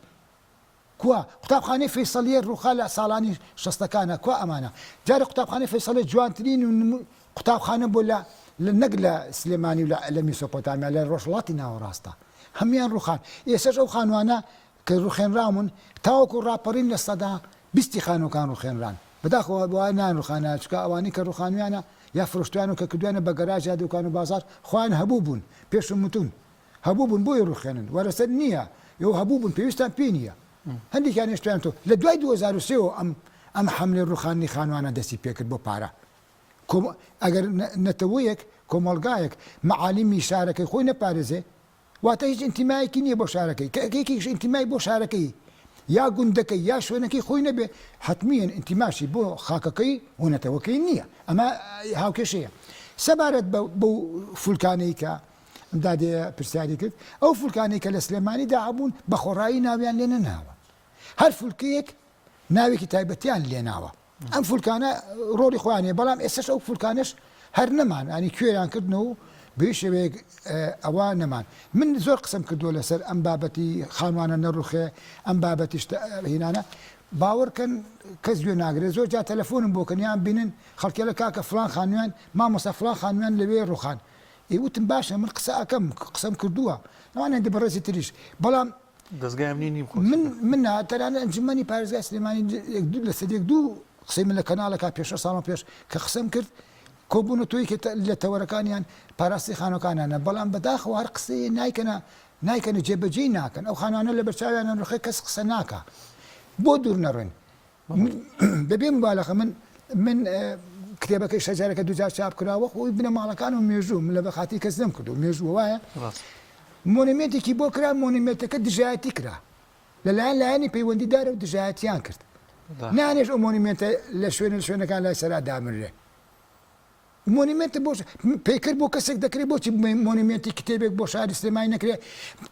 کوا قوتابخانەی فەیسەڵیە ڕووخا لە ساڵانی 60ەکانە کوا ئەمانە جارە قوتابخانەی فەیسەڵی جوانترین و قوتابخانە بۆ لە نەک لە سلێمانی و لە میسۆپۆتامیا لە ڕۆژهەڵاتی ناوەڕاستە هەمویان ڕووخان ئێسەش ئەو خانوانە کە ڕوخێنراون تاوەکو ڕاپەڕین لە سەدا 20 خانووکان ڕوخێنران بەداخەوە بۆ نانڕوخانە چکە ئەوانی کە ڕوخانویانە یا فرۆشتوان و کە کردوانە بە گەراژ یا دوکان و بازار خۆیان هەبوو بوون پێشم متون هەبوو بوون بۆی ڕوخێنن وەرەسەر نییە ئێوە هەبوو بوون پێویستان پێ نییە هەندێکیان هێشتیان تۆ لە دوای 2023 ئەم حملەی ڕوخانی خانوانە دەستی پێکرد بۆ پارە ئەگەر نەتەوەیەک کۆمەڵگایەک مەعالیمی شارەکەی خۆی نەپارێزێ واتە هیچ ئینتیمایەکی نییە بۆ شارەکەی کە ئەگەیەکیش ئینتیمای بۆ شارەکەی یا گوندەکەی یا شوێنەکەی خۆی نەبێ حتمیان ئینتیماشی بۆ خاکەکەی و نەتەوەکەی نییە ئەمە هاوکێشەیە سەبارەت بەو فولکانەی کە ئەمدادێ پرسیاری کرد ئەو فولکانەی کە لە سلێمانی داهبوون بە خۆڕایی ناویان لێ نەناوە هەر فولکەیەک ناوێکی تایبەتیان لێناوە ئەم فولکانە ڕۆڵی خۆیانێ بەڵام ئێستش ئەو فولکانش هەر نەمان ئەنی کوێران کردنەوە بێ شێوەیەک ئەوە نەمان من زۆر قسەم کردووە لەسەر ئەم بابەتی خانوانە نەڕوخێ ئەم بابەتی هینانە باوەڕکەن کەس گوێ ناگرێت زۆر جا تەلەفۆنم بۆکەنیان بینن خەڵکێ لە کاکە فڵان خانویان مامۆستا فڵان خانویان لەوێ ڕوخان ئێوتم باشە من قسە ئەەکەم قسەم کردووە ئەوان هەندێ بەڕێزی تریش بەڵام من تەرانە ئەنجومەنی پارێزگای سلێمانی لە سەدێک دوو قسەی من لە کەناڵەکە پێش ساڵە پێش کە قسەم کرد کۆبوون توی لە تەوەرەکانیان پاراستی خانەکانانە بەڵام بەداخەوە هەر قسەیە نایکەنە جێبەجێی ناکەن ئەو خانانە لە بەرچاویانە ڕخی کەس قسە ناکە بۆ دوور نەڕێن بەبێ مبالەخە من کتێبەکەی شەجارەکە دوجار چاپ کراوە خۆی بنە ماڵەکان و مێژوو من لە بەخاتی کەس دەم کردو مێژووە وایە مۆنیمێتێکی بۆ کرا مۆنیمێتەکە دژایەتی کرا لەلایەن لایەنی پەیوەندیدارە و دژایەتیان کرد نانێش ئەو مۆنیمێتە لە شوێنەکان لای سەرا دامرێ مۆنیمێتە بۆ پێکرد بۆ کەسێک دەکرێت بۆچی مۆنیمێتی کتێبێک بۆ شاری سلێمانی نەکرێت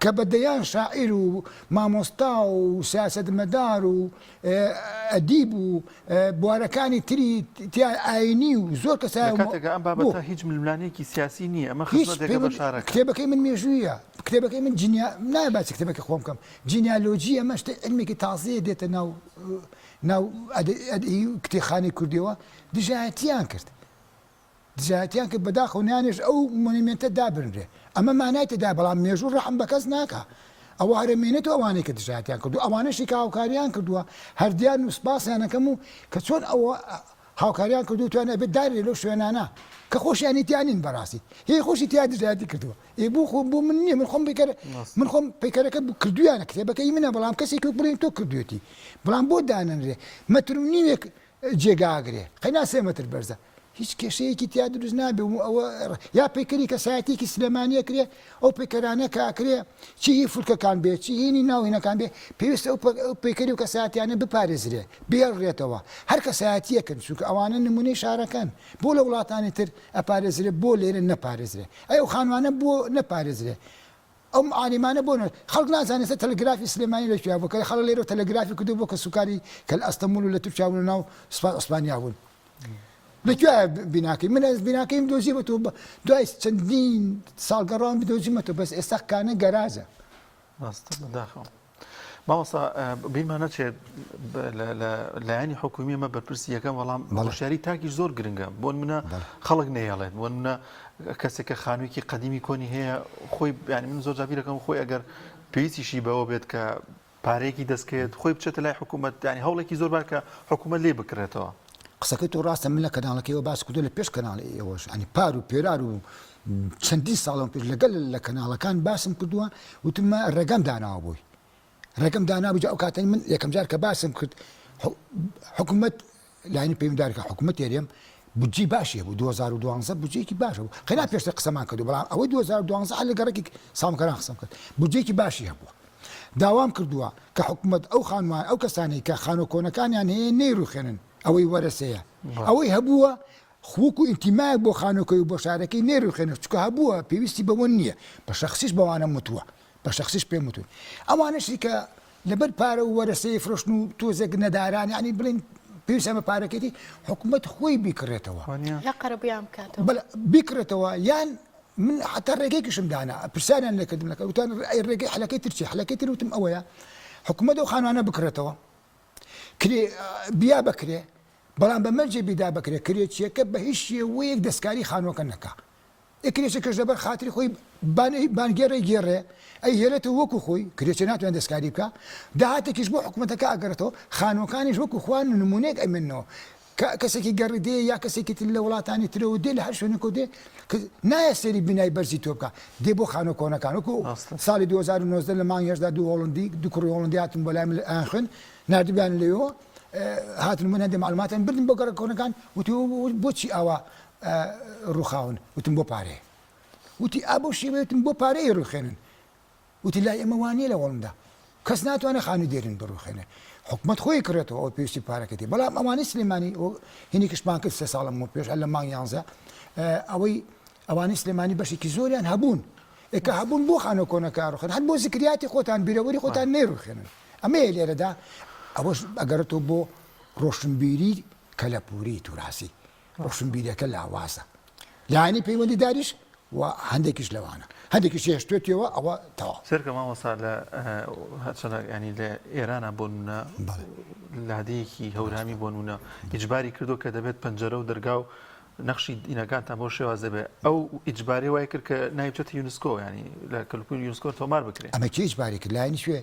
کە بەدەیان شاعیر و مامۆستا و سیاسەتمەدار و ئەدیب و بوارەکانی تری ئاینی و زۆر کەسەکە ئەم بابەتە هیچ ململانەیەکی سیاسی نییە ئەمە خزمەتێکە بە شارەکە کتێبەکەی من مێژوویە کتێبەکەی من نایباچ کتێبەکە خۆم بکەم جینیالۆجی ئەمە شتە علمێکی تازەیە دێتە ناو کتێبخانەی کوردیەوە دژایەتیان کرد دژایەتیان کرد بەداخەوە نیانێش ئەو مۆنیمێنتە دابرنرێ ئەمە مانای تێدا بەڵام مێژوو ڕەحم بە کەس ناکە ئەوە هەرێمێنێت و ئەوانەی کە دژایەتیان کردو ئەوانەشی کە هاوکاریان کردووە هەردیان و سپاسیانەکەم و کە چۆن ئەوە هاوکاریان کردو توانە بێت دارێ لەو شوێنانە کە خۆشیانی تیانین بەڕاستی هی خۆشی تیا دژایەتی کردووە بۆ من نییە من خۆم پەیکەرەکە کردویانە کتێبەکەی منە بەڵام کەسێکی بڵێن تۆ کردوێتی بەڵام بۆ دانەنرێ مەتر و نیوێک جێگاگرێ قەینا 3 مەتر بەرزە هیچ کێشەیەکی تیا دروست نابێ ئەوە یا پێکەری کە سایەتێکی سلێمانیە کرێ ئەو پێکەرانە کاکرێ چی هی فولکەکان بێ چی هینی ناوهینەکان بێ پێویستە ئەو پێکەری و کەسایەتیانە بپارێزرێ بێڕێتەوە هەر کەسایەتیەکەن چونکە ئەوانە نمونەی شارەکەن بۆ لە وڵاتانی تر ئەپارێزرێ بۆ لێرە نەپارێزرێ ئەو خانوانە بۆ نەپارێزرێ ئەم عالیمانە بۆ خەڵک نازانێت تەلگرافی سلێمانی لەکوێ بۆ کە خەڵک لێرە تەلگرافی کردو بۆ کە سوکاری کە لە ئەستەمبول و لە تورکیا و ناو ئەسپانیا بوون لەکوێ بیناکەی من ئەس بیناکەیم دۆزیبەوە دوای چەندین ساڵگەڕان بدۆزیمەوە بەس ئێستا کانە گەرازە مامۆستا بیرمان نەچێت لایەنی حکومی ئەمە بەرپرسی یەکەم وەڵام هۆشیاری تاکیش زۆر گرنگە بۆ منە خەڵک نەیەڵێت بۆ منە کەسێکە خانوویەکی قەدیمی کۆنی هەیە خۆی ینی من زۆر جابیرەکەم خۆی ئەگەر پێویستیشی بەوە بێت کە پارەیەکی دەستکەوێت خۆی بچێتە لای حکوومەت ینی هەوڵێکی زۆر بار کە حکوومەت لێ بکرێتەوە قسەکەی تۆ ڕاستە من لە کەناڵەکەیەوە باس کردو لە پێش کەناڵ ئێوەش ئەنی پار و پێرار و چەندی ساڵم پێش لەگەل لە کەناڵەکان باسم کردووە وتممە ڕێگەم داناوە بووی ڕێگەم دانابووجا ئەو کاتەی من یەکەم جار کە باسم کرد حکومت لاینی پەیوەندداری کە حکوومەت یاریێم بودجی باشیە بوو 2012 بودجێکی باشە بوو خێنا پێشتر قسەمان کردو بەڵام ئەوەی 2012 هەر لە گەڕێکی سامکاران قسەم کرد بودجێکی باشی هەبووە داوام کردووە کە حکوومەت ئەو خانوان ئەو کەسانی کە خانۆ کۆنەکانیان هەیە نەیڕوخێنن ئەوەی وەرەسەیە ئەوەی هەبووە خوک و ئینتیمای بۆ خانۆکەی و بۆ شارەکەی نێڕوخێنە چکە هەبووە پێویستی بەوە نییە بە شەخصیش بەوانە متووە بە شەخصیش پێم وتون ئەوانەشی کە لەبەر پارە و وەرەسەی فرۆشن و تۆزێک نەداران ینی بڵین پێویستە ئەمە پارەکەیتی حکوومەت خۆی بیکڕێتەوە یا قەرەبیان بکاتەوە بیکڕێتەوە یان من حتا ڕێگەیەکیشم دانا پرسیاریان لێکردم لەکە وتان ڕێگەی حەلەکەی ترچی حەلەکەی تر وتم ئەوەیە حکوومەت ئەو خانوانە بکڕێتەوە بیا بکرێ بەڵام بە مەرجێ بیدا بکرێ کرێچیەکە بە هیچ شێوەیەک دەستکاری خانووەکە نەکا کرێچەکەش لەبەر خاتری خۆی بانگێڕی گێڕێ ئەی هێرێتە وەکو خۆی کرێچە ناتوان دەستکاری بکە داهاتێکیش بۆ حکوومەتەکە ئەگەڕێتەوە خانوەکانیش وەکو خوان نمونەیەک ئەمێنەوە کەسێکی گەڕی دێ یا کەسێکی تر لە وڵاتانی ترەوە دێ لە هەر شوێنێکەوە دێ نایە سێری بینای بەرزی تۆ بکە دێ بۆ خانۆ کۆنەکان وەکو ساڵی 2019 لە مانگ هێشتا دوو هۆڵندی دوو کوڕی هۆڵندی هاتن بۆ لای ئاخن نردبیان لێەوە هاتن من هەندێک معلوماتیان بردن بۆ گەڕە کۆنەکان وتی بۆچی ئاوا ڕووخاون وتم بۆ پارەیە وتی ئابۆ شێوەیەتم بۆ پارەی ڕووخێنن وتی لای ئێمە وانە لە وەڵمدا کەس ناتوانێت خانووی دێرن بڕووخێنێ حکوومەت خۆی کڕێتەوە ئەو پێویستی پارەکەتی بەڵام ئەوانەی سلێمانی هینی کشمان کرد 3 ساڵم پێش هەر لە مانگ 11 ئەوەی ئەوانەی سلێمانی بەشێکی زۆریان هەبوون ئێکە هەبوون بۆ خانۆ کۆنەکە ڕووخێن هەر بۆ زیکریاتی خۆتان بیرەوەری خۆتان نەیڕووخێنن ئەمەیە لێرەدا ئەوەش ئەگەرێتەوە بۆ ڕۆشنبیری کەلەپوری توراسی ڕۆشنبیریەکە لاوازە لایەنی پەیوەندی داریش و هەندێکیش لەوانە هەندێکیش هێشتێتەوە ئەوە تەواو سەرکە مامۆستا لە ینی لە ئێرانە بۆ نمونە لادەیەکی هەورامی بۆ نمونە ئیجباری کردو کە دەبێت پەنجەرە و دەرگا و نەخشی دینەکانتان بۆ شێوازە بێ ئەو ئیجباری وای کرد کە نایبچێتە یونسکۆ ینی لە کەلپوری یونسکۆ تۆمار بکرێت ئەمە کێ ئیجباری کرد لایەنی شوێ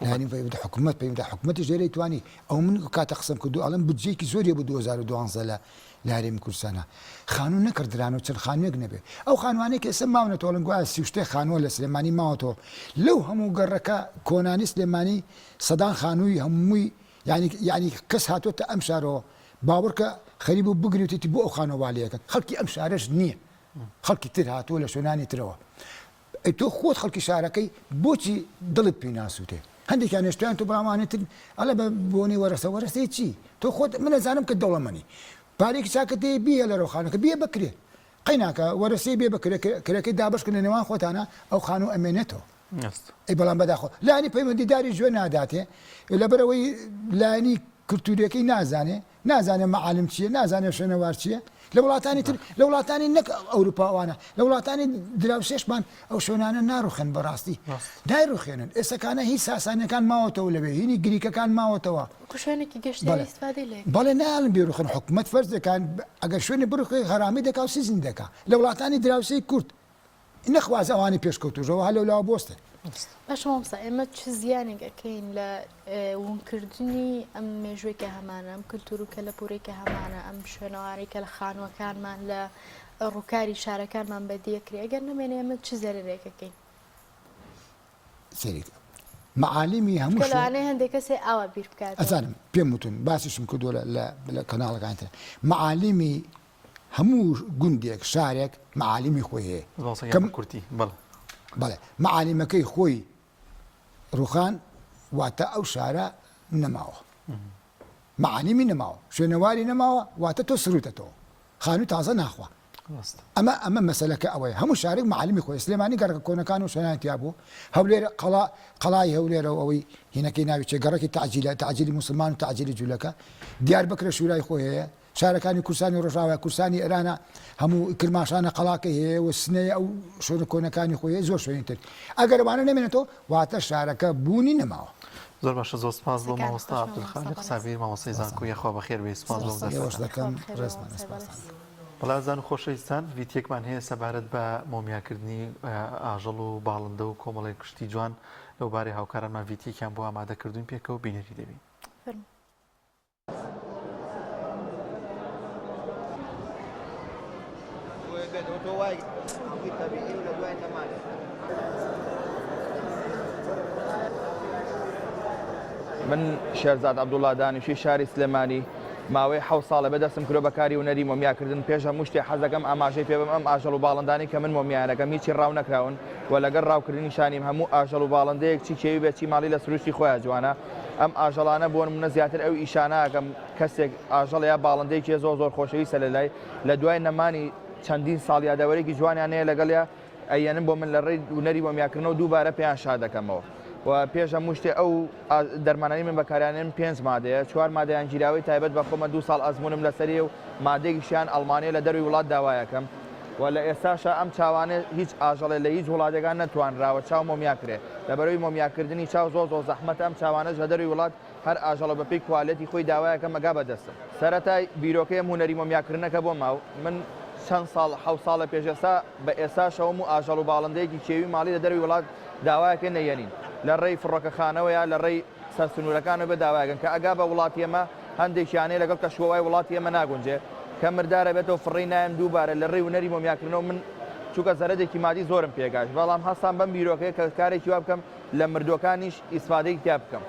لایەنی حکوومەت پێویستە حکوومەتی ژێرەی توانی ئەو من کاتە قسەم کردو ئەڵم بودجێکی زۆریە بۆ 2012 لە لارێمی کوردستانە خانوو نەکردران و چەند خانوویەک نەبێ ئەو خانوانەی کە ئێستا ماونەتەوە لەنگوایە 36 خانووە لە سلێمانی ماوەتەوە لەو هەموو گەڕەکە کۆنانی سلێمانی سەدان خانووی هەمووی یعنی کەس هاتوۆتە ئەم شارەوە باوەڕکە خەریب و بگریوتێتی بۆ ئەو خانەوالیەکە خەڵکی ئەم شارەش نییە خەڵکی تر هاتووە لە شوێنانی ترەوە تۆ خۆت خەڵکی شارەکەی بۆچی دڵت پێی ناسووتێ هەندێکیان هێشتیان تۆ بڕامانێت ئەلە بە بۆنی وەرەسەی چی تۆ خۆت من نەزانم کە دەوڵەمەنی پارێکی چاکە دێ بیە لە ڕۆخانەکە بێ بکرێ قەیناکە وەرەسەی بێ بکرێ کرەکەی دابشکن لە نێوان خۆتانە ئەو خانوو ئەمێنێتەوە ئەی بەڵام بەداخۆ لایەنی پەیوەندی داری گوێ ناداتێ لەبەرەوەی لایەنی کولتوریەکەی نازانێ مەعالم چییە نازانێ شوێنەوار چییە لە وڵاتانی تر لە وڵاتانی نەک ئەوروپاوانە لە وڵاتانی دراوسێشمان ئەو شوێنانە ناڕوخێن بەڕاستی دایڕوخێنن ئێستاکانە هیچ ساسانەکان ماوەتەوە لەوێ هینی گریکەکان ماوەتەوە شوێنێکی گەشتی استفادەی لێ بەڵێ ناڵم بیرروخن حکوومەت فەرز دەکەن ئەگەر شوێنی بڕخی هەرامی دەکا و سیزن دەکا لە وڵاتانی دراوسەی کورد نەخواز ئەوانی پێشکەوتوژەوە هەلەولاوە بۆستە باش مامۆستا ئێمە چ زیانێک ئەەکەین لە ونکردنی ئەم مێژوێکە هەمانە ئەم کللتور و کەلەپورێکە هەمانە ئەم شوێنەوارێکە لە خانووەکانمان لە ڕووکاری شارەکانمان بەدیەکری ئەگەر نمێنێ ئەمە چ زەرێکەکەین سەری معالیمی هەموو لەوانەیە هەندێک کەسێ ئاوا بیر بکات ئەزانم پێم وتون باسیشم کردووە لە کەناڵەکان تر معالیمی هەموو گوندێک شارێک معالیمی خۆی هەیە کورتی بەڵێ معالیمەکەی خۆی ڕوخان واتە ئەو شارە نەماوە معالیمی نەماوە شوێنەواری نەماوە واتە تۆ سروتەتەوە خانووی تازە ناخوا ئەمە مەسەلەکە ئەوەیە هەموو شارێک معالیمی خۆی سلێمانی گەڕەکە کۆنەکان و شوێنانتیا بوو هەولێرە قەڵای هەولێرە ئەوەی هینەکەی ناوی چێ گەڕەکی تعجیلی موسڵمان و تعجیلی جوولەکە دیار بکرە شورای خۆی هەیە شارەکانی کورسانی ڕۆژاوای کورسانی ئێرانە هەموو کرماشانە قەڵاکە هەیە و سنەیە ئەو شوێنە کۆنەکانی خۆی زۆر شوێنی تر ئەگەر ئەوانە نەمێنێتەوە واتە شارەکە بوونی نەماوە زۆر باشە زۆر سپاس بۆ مامۆستا عەبدولخالق سابیر مامۆستای زانکۆیی خوا بەخێر بێ سپاس بۆ دەکەم ڕێزمان بەڵازان و خۆشەویستان ڤیدیۆکمان هەیە سەبارەت بە مۆمیاکردنی ئاژەڵ و باڵندە و کۆمەڵێک کشتی جوان لەو بارەی هاوکارانمان ڤیدیۆکیان بۆ ئامادەکردوین پێکەوە بینەری دەبین. من شێرزاد عەبدوڵڵا دانیشتووی شاری سلێمانی ماوەی 7 ساڵە بەدەستم کردو بەکاری هونەری مۆمیاکردن پێش هەموو شتێ حەزەکەم ئاماژەی پێ بم ئەم ئاژەڵ و باڵندانی کە من مۆمیایەکەم هیچی ڕاو نەکراون و لەگەڵ ڕاوکردنی شانیم هەموو ئاژەڵ و باڵندەیەک چی کێوی بێت چی ماڵی لە سروشتی خۆیان جوانە ئەم ئاژەڵانە بۆ نمونە زیاتر ئەو ئیشانەکەم کەسێک ئاژەڵ یا باڵندەیەکی زۆر خۆشەویستە لەلای لە دوای نەمانی چەندین ساڵ یادەوەرێکی جوانیان هەیە لەگەڵیا ئەیەنم بۆ من لە ڕێی هونەری مۆمیاکردنەوە دووبارە پێیان شا دەکەمەوە و پێش هەموو شتێ ئەو دەرمانانی من بەکارانێن 5 مادەیە 4 مادەیان گیراوی تایبەت بە خۆمە 2 ساڵ ئەزمونم لەسەری و مادەیەکیشیان ئەڵمانیا لە دەروی وڵات داوایەکەم و لە ئێستاشە ئەم چاوانە هیچ ئاژەڵێ لە هیچ وڵاتێکان نەتوانراوە چاو مۆمیاکرێ لەبەرەوەی مۆمیاکردنی چاو زۆر زەحمەتە ئەم چاوانەش لە دەروی وڵات هەر ئاژەڵە بەپێی کوالەتی خۆی داوایەکە مەگا بەدەستم سەرەتای بیرۆکەیەم هونەری مۆمیاکردنەکە بۆ ماو من چەند ساڵ 7 ساڵە پێش ئێستا بە ئێستاشەوە و ئاژەڵ و باڵندەیەکی کێوی ماڵی لە دەروی وڵات داوایەکە نەیەنین لە ڕێی فڕۆکەخانەوەیە لە ڕێی سەرسنوورەکانە بە داواگەن کە ئەگا بە وڵاتی ئەمە هەندێکیانەیە لەگەڵ کە شووای وڵاتی ئەمە ناگونجێ کە مردارە بێتەوە فڕی نایم دووبارە لە ڕێی هونەری مۆمیاکردنەوە من چووکە زەرەدێکی مادی زۆرم پێگاش بەڵام هەستان بەم بیرۆکەیە کە کارێکی وا بکەم لە مردوەکانیش ئیسفادەی تیا بکەم.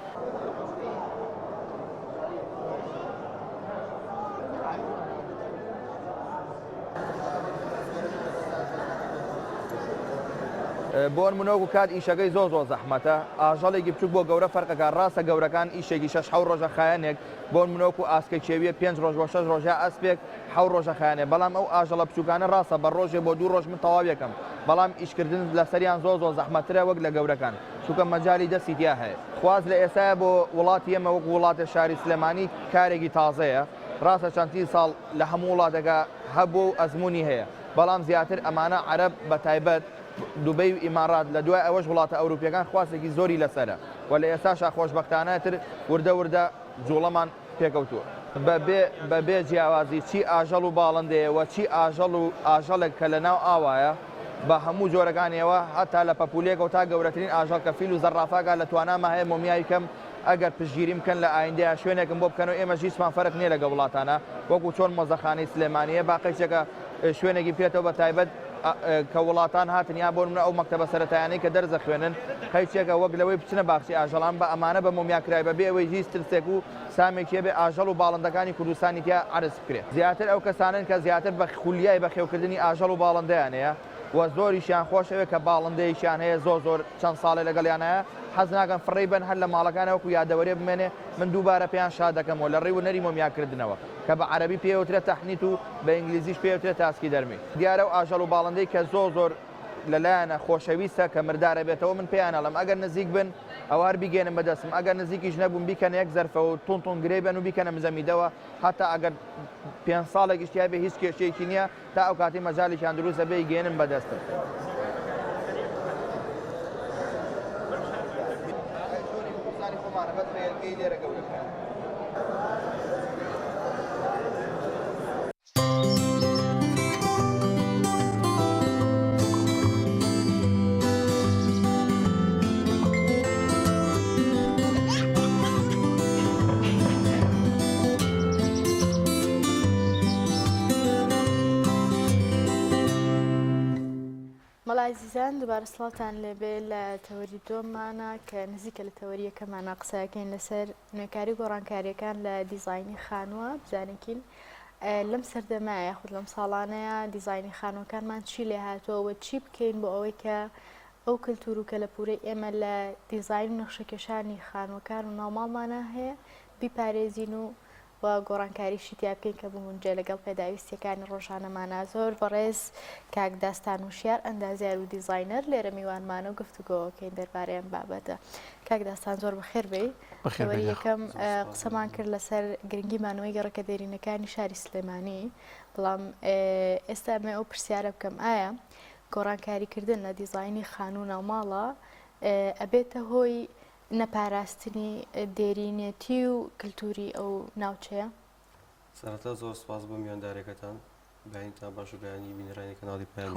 بۆ نمونەوەکو کات ئیشەکەی زۆر زەحمەتە ئاژەڵێکی بچووک بۆ گەورە فەرقەکە ڕاستە گەورەکان ئیشێکی 6 ڕۆژە خایەنێک بۆ نمونەوەکو ئاسکە کێویە 5 ڕۆژ بۆ 6 ڕۆژە ئەسپێک 7 ڕۆژە خایەنێ بەڵام ئەو ئاژەڵە بچووکانە ڕاستە بە ڕۆژێ بۆ 2 ڕۆژ من تەواویەکەم بەڵام ئیشکردن لەسەریان زۆر زەحمەترە وەک لە گەورەکان چونکە مەجای دەستی تیا هەیە خواز لە ئێستاە بۆ وڵاتی ئێمە وەک وڵاتە شاری سلێمانی کارێکی تازەیە ڕاستە چەندین ساڵ لە هەموو وڵاتەکە هەبوو ئەزمموی هەیە بەڵام زیاتر ئەمانە عەرەب بە تایبەت دوبەی و ئیمارات لە دوای ئەوەش وڵاتە ئەوروپیەکان خواستێکی زۆری لەسەرە و لە ئێستاشا خۆشبەختانەتر وردە جوڵەمان پێکەوتووە بەبێ جیاوازی چی ئاژەڵ و باڵندەیەوە چی ئاژەڵ و ئاژەڵێک کە لە ناو ئاوایە بە هەموو جۆرەکانیەوە هەتا لە پەپولێک و تا گەورەترین ئاژەڵ کە فیل و زەرافاگا لە توانامە هەیە مۆمیای کەم ئەگەر پشگیری بکەن لە ئایندەیە شوێنێکم بۆ بکەنەوە ئێمە هیچمان فەرق نییە لەگە وڵاتانە وەکو چۆن مۆزەخانەی سلێمانیە باقیچێکە شوێنێکی پێێتەوە بە تایبەت کە وڵاتان هاتن یا بۆ منە ئەو مەکتەبە سەرەتایانەی کە دەرزە خوێنن قەیچێکە وەک لەوەی بچنە باخچی ئاژەڵان بە ئەمانە بە مۆمیاکرای بەبێ ئەوەی هیچ ترسێک و سامێکیە بێ ئاژەڵ و باڵندەکانی کوردستانی تیا عرض بکرێت زیاتر ئەو کەسانن کە زیاتر بە خولیای بەخێوکردنی ئاژەڵ و باڵندەیانەیە و زۆریشیان خۆشەوێت کە باڵندەیەکیان هەیە زۆر چەند ساڵێ لەگەڵیانەیە حەز ناکەن فڕێ بن هەر لە ماڵەکانە وەکو یادەوەرێ بمێنێ من دووبارە پێیان شا دەکەمەوە لە ڕێی هونەری مۆمیاکردنەوە کە بە عەرەبی پێوترێت تەحنیت و بە ئینگلیزیش پێوترێت تاسکی دەرمی دیارە و ئاژەڵ و باڵندەی کە زۆر لەلایەنە خۆشەویستە کە مردارە بێتەوە من پێیان ئەڵم ئەگەر نزیک بن ئەوار بیگەێنم بەدەستم ئەگەر نزیکیش نەبوون بیکەن یەک زەرفە و تونتون گرێ بن و بیکەنە زەمیدەوە هەتا ئەگەر 5 ساڵێکیشتیا بێ هیچ کێشەیەکی نییە تا ئەو کاتی مەجاالیشان دروستە بێ گێنم بەدەستم. عزیزان دووبارە سڵاتان لێبێ لە تەوەری دۆمانە کە نزیکە لە تەوەریەکەمانە قساکەین لەسەر نوێکاری گۆڕانکاریەکان لە دیزاینی خانووە بزانێکین لەم سەردەمایە یاخود لەم ساڵانەیە دیزاینی خانووەکانمان چی لێ هاتووەوە چی بکەین بۆ ئەوەی کە ئەو کللتور و کەلەپورەی ئێمە لە دیزاین و نەخشەکێشانی خانووەکان و ناوماڵمانە هەیە بیپارێزین و گۆڕانکاریشی تیا بکەین کە بمونجێ لەگەڵ پێداویستیەکانی ڕۆژانەمانە زۆر بەڕێز کاک داستان وشیار ئەندازیار و دیزاینەر لێرە میوانمانە و گفتوگۆکەین دەربارەیان بابەتە کاک داستان زۆر بەخێر بێ یەکەم قسەمان کرد لەسەر گرنگی مانەوەی گەڕەکە دێرینەکانی شاری سلێمانی بەڵام ئێستا ئەمێ ئەو پرسیارە بکەم ئایا گۆڕانکاریکردن لە دیزاینی خانوو ناوماڵە ئەبێتە هۆی نەپاراستنی دێرینێتی و کللتوری ئەو ناوچەیە؟ سەرەتا زۆر سپاس بۆ میواندارێکەکان باینتان باش و بەیانی بینەرانی کەناڵی پایان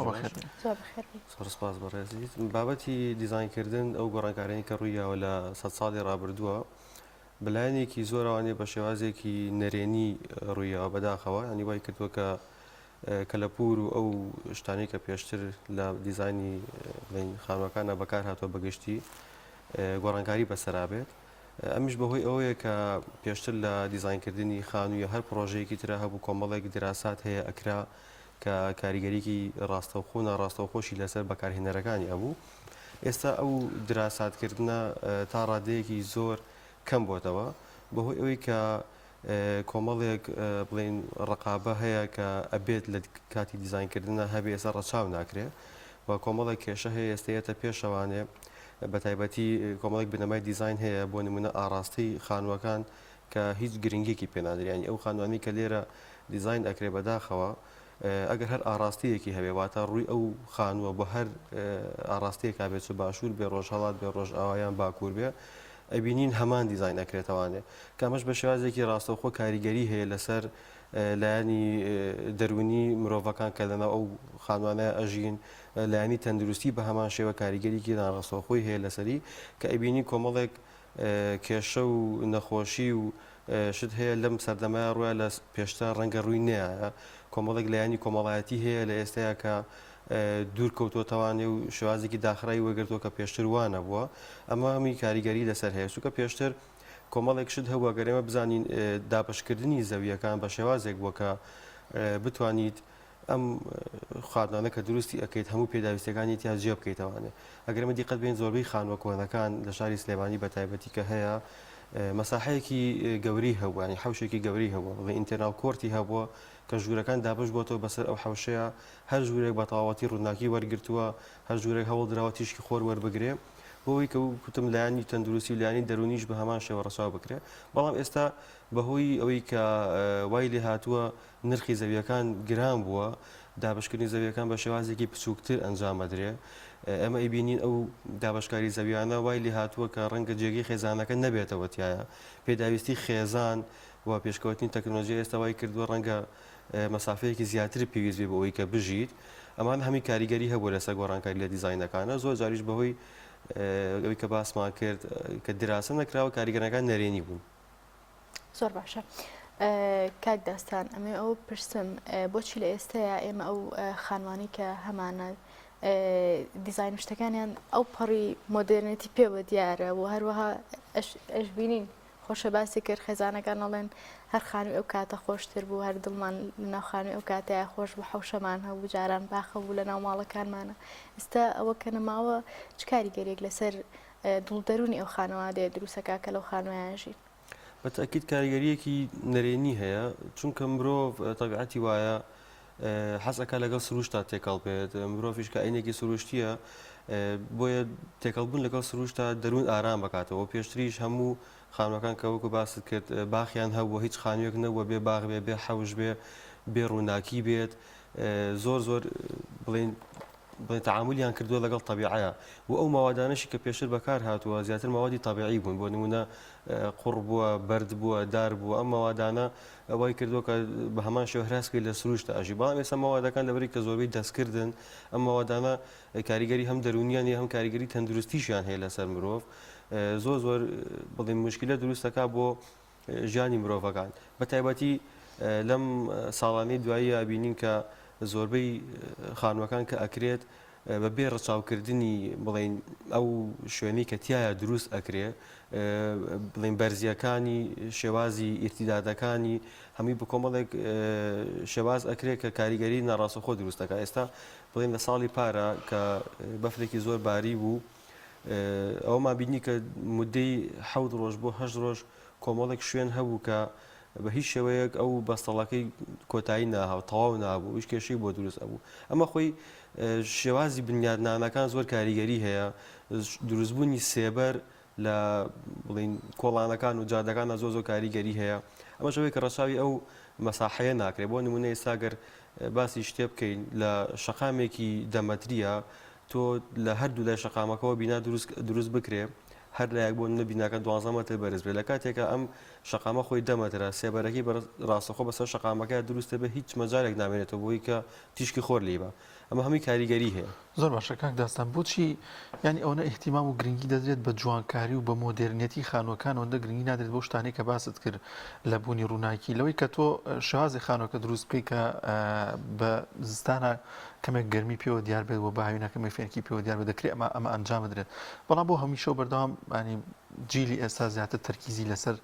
زۆر سپاس بەڕێزیت بابەتی دیزاینکردن ئەو گۆڕانکاریانی کە ڕوویاوە لە 100 ساڵی ڕابردووە بەلایەنێکی زۆر ئەوانێ بە شێوازێکی نەرێنی ڕوویاوە بەداخەوە ینی وای کردووە کە کەلەپور و ئەو شتانەی کە پێشتر لە دیزاینی خانووەکانە بەکار هاتووە بەگشتی گۆڕانکاری بەسەرابێت ئەمیش بەهۆی ئەوەیە کە پێشتر لە دیزاینکردنی خانوویە هەر پرۆژەیەکی ترە هەبوو کۆمەڵێک دراسات هەیە ئەکرا کە کاریگەریکی ڕاستەوخۆ ناڕاستەوخۆشی لەسەر بەکارهێنەرەکانی هەبوو. ئێستا ئەو دراساتکردنە تا ڕادەیەکی زۆر کەم بۆتەوە بەهۆی ئەوەی کە کۆمەڵێک بڵێن ڕقابە هەیە کە ئەبێت لە کاتی دیزاینکردنە هەبێ ئێستا ڕەچاو ناکرێ و کۆمەڵێک کێشە هەیە ئێستەیەتە پێشەوانێ بە تایبەتی کۆمەڵێک بنەمای دیزاین هەیە بۆ نمونە ئاڕاستی خانووەکان کە هیچ گرنگێکی پێنادرێنی ئەو خانوانی کە لێرە دیزاین ئەکرێ بەداخەوە ئەگەر هەر ئاڕاستەیەکی هەبێ واتە ڕووی ئەو خانووە بۆ هەر ئاڕاستەیەکا بێت و باشوور بێ ڕۆژهەڵات بێ ڕۆژ ئاوایان باکوور بێ ئەبینین هەمان دیزاین ئەکرێتەوانێ کامەش بە شێوازێکی ڕاستەوخۆ کاریگەری هەیە لەسەر لایانی دەرونی مرۆڤەکان کە لەناو ئەو خانوانە ئەژین لایانی تەندروستی بە هەمان شێوە کاریگەریکی ناڕاستەوخۆی هەیە لەسەری کە ئەبینی کۆمەڵێک کێشە و نەخۆشی و شت هەیە لەم سەردەمای ڕووە لە پێشتا ڕەنگە ڕووی نییە کۆمەڵێک لایانی کۆمەڵایەتی هەیە لە ئێستەیە کە دوور کەوتۆتەوانێ و شێوازێکی داخرای وەگرتووە کە پێشتر وانە بووە ئەمە هەمی کاریگەری لەسەر هەیە سوکە پێشتر کۆمەڵێک شت هەبووە گەرێمە بزانین دابشکردنی زەویەکان بە شێوازێک بووە کە بتوانیت ئەم خانوانە کە دروستی ئەەکەیت هەموو پێداویستەکانی تیا جێ بکەیتەوانێ ئەگەرمە دیقەت بین زۆربەی خانووە کۆنەکان لە شاری سلێمانی بە تایبەتی کە هەیە مەساحەیەکی گەوری هەبووانی حوشێکی گەوری هەبووە بڵێ ئینتەرناڵ کۆرتی هەبووە کە ژوورەکان دابش بۆتەوە بەسەر ئەو حوشەیە هەر ژوورێک بە تەواوەتی ڕووناکی وەرگرتووە هەر ژوورێک هەوڵ درراوە تیشکی خۆر وەربگرێ بۆی کە کوتم لایانی تەندروستی و لایانی دەرونیش بە هەمان شێوە ڕەچاو بکرێ بەڵام ئێستا بەهۆی ئەوەی کە وای لێ هاتووە نرخی زەویەکان گران بووە دابشکردنی زەویەکان بە شێوازێکی بچووکتر ئەنجامەدرێ ئەمە ئەیبینین ئەو دابشکاری زەویانە وای لێ هاتووە کە ڕەنگە جێگەی خێزانەکە نەبێتەوە تایە پێداویستی خێزان و پێشکەوتنی تەکنۆلۆژی ئێستا وای کردووە ڕەنگە مەسافەیەکی زیاتر پێویست بێ بە ئەوەی کە بژیت ئەمان هەمی کاریگەری هەبوو لەسەر گۆڕانکاری لە دیزاینەکانە زۆر جاریش بەهۆی ئەوەی کە باسمان کرد کە دراسە نەکراوە کاریگەرەکان نەرێنی بوون. زۆر باشە. کاک داستان ئەمێ ئەو پرسم بۆچی لە ئێستایا ئێمە ئەو خانوانی کە هەمانە دیزاین شتەکانیان ئەو پەڕی مۆدرنێتی پێوە دیارە و هەروەها ئەشبینین خۆشە باسی کرد خێزانەکان ئەڵێن هەر خانووی ئەو کاتە خۆشتر بوو هەر دڵمان لەناو خانووی ئەو کاتەیە خۆش بوو حەوشەمان هەبوو جاران باخە بوو لەناو ماڵەکانمانە ئێستا ئەوە کە نەماوە چ کاریگەریەک لەسەر دڵدەرونی ئەو خانەوە دێ دروستەکە کە لەو خانوویان ژین. بەتاکید کاریگەریەکی نەرێنی هەیە چونکە مرۆڤ تەبیعەتی وایە حەزەکە لەگەڵ سروشتا تێکەڵ بێت مرۆڤیش کە عینێکی سروشتیە بۆیە تێکەڵبوون لەگەڵ سروشتا دەروون ئارام بکاتەوە پێشتریش هەموو خانووەکان کە وەکو باست کرد باخیان هەبووە هیچ خانوویەک نەبووە بێ باغ بێ بێ حەوش بێ بێ ڕووناکی بێت زۆر زۆر بڵێن تعاملیان کردووە لەگەڵ تەبیعەیە و ئەو ماوادانشی کە پێشتر بەکار هاتووە زیاتر ماوادی تەبیعی بوون بۆ نمونە قوڕ بووە بەرد بووە دار بووە ئەم ماوادانە ئەوەی کردووە کە بە هەمان شێوە هراسکەی لە سروشتە ئەژی بەڵام ئێستا ماوادەکان لەبەری کە زۆربەی دەستکردن ئەم ماوادانە کاریگەری هەم دەرونیانی هەم کاریگەری تەندروستیشیان هەیە لەسەر مرۆڤ زۆر زۆر بڵێن موشکیلە دروستەکە بۆ ژیانی مرۆڤەکان بە تایبەتی لەم ساڵانەی دوایی ئابینین کە زۆربەی خانووەکان کە ئەکرێت بەبێ ڕەچاوکردنی بڵێن ئەو شوێنەی کە تایە دروست ئەکرێ بڵێن بەرزیەکانی شێوازی ئیرتیدادەکانی هەمی بە کۆمەڵێک شێواز ئەکرێت کە کاریگەری ناڕاستەوخۆ دروستەکە ئێستا بڵێن لە ساڵی پارە کە بەفرێکی زۆر باری بوو ئەومان بینی کە مودەی 7 ڕۆژ بۆ 8 ڕۆژ کۆمەڵێک شوێن هەبوو کە بە هیچ شێوەیەک ئەو بەستەڵەکەی کۆتایی ناهاو تەواو نابوو هیچ کێشەی بۆ دروست ئەبوو ئەمە خۆی شێوازی بنیادنانەکان زۆر کاریگەری هەیە دروستبوونی سێبەر لە بڵین کۆڵانەکان و جادەکانە زۆر زۆر کاریگەری هەیە ئەمە شەوەی کە ڕەچاوی ئەو مەساحەیە ناکرێت بۆ نمونە ئێستاگەر باسی شتێ بکەین لە شەقامێکی دەمەتریە تۆ لە هەردوو لای شەقامەکەەوە بینا دروست بکرێ هەر لایەک بۆ نەبیناکە 12 مەتر بەرز بێت لە کاتێکە ئەم شەقامە خۆی دەمەترە سێبەرەکەی ڕاستەخۆ بەسەر شەقامەکە دروستە بە هیچ مەجارێک نامێنێتەوە بۆی کە تیشکی خۆر لێبە ئەمە هەمی کاریگەری هەیە زۆر باشە کاک داستان بۆچی ینی ئەوە ئیحتیمام و گرنگی دەدرێت بە جوانکاری و بە مۆدرنێتی خانووەکان ئەوەندە گرنگی نادرێت بۆ شتانەی کە باست کرد لە بوونی ڕووناکی لەوەی کە تۆ شازی خانووەکە دروست بکەی کە بە زستانە کەمێک گەرمی پێوە دیار بێت و باوینەکەمی فێنکی پێوە دیار بێت دەکرێت ئەمە ئەنجام بدرێت بەڵام بۆ هەمیشە بەردەوام ینی جیلی ئێستا زیاتر تەرکیزی لەسەر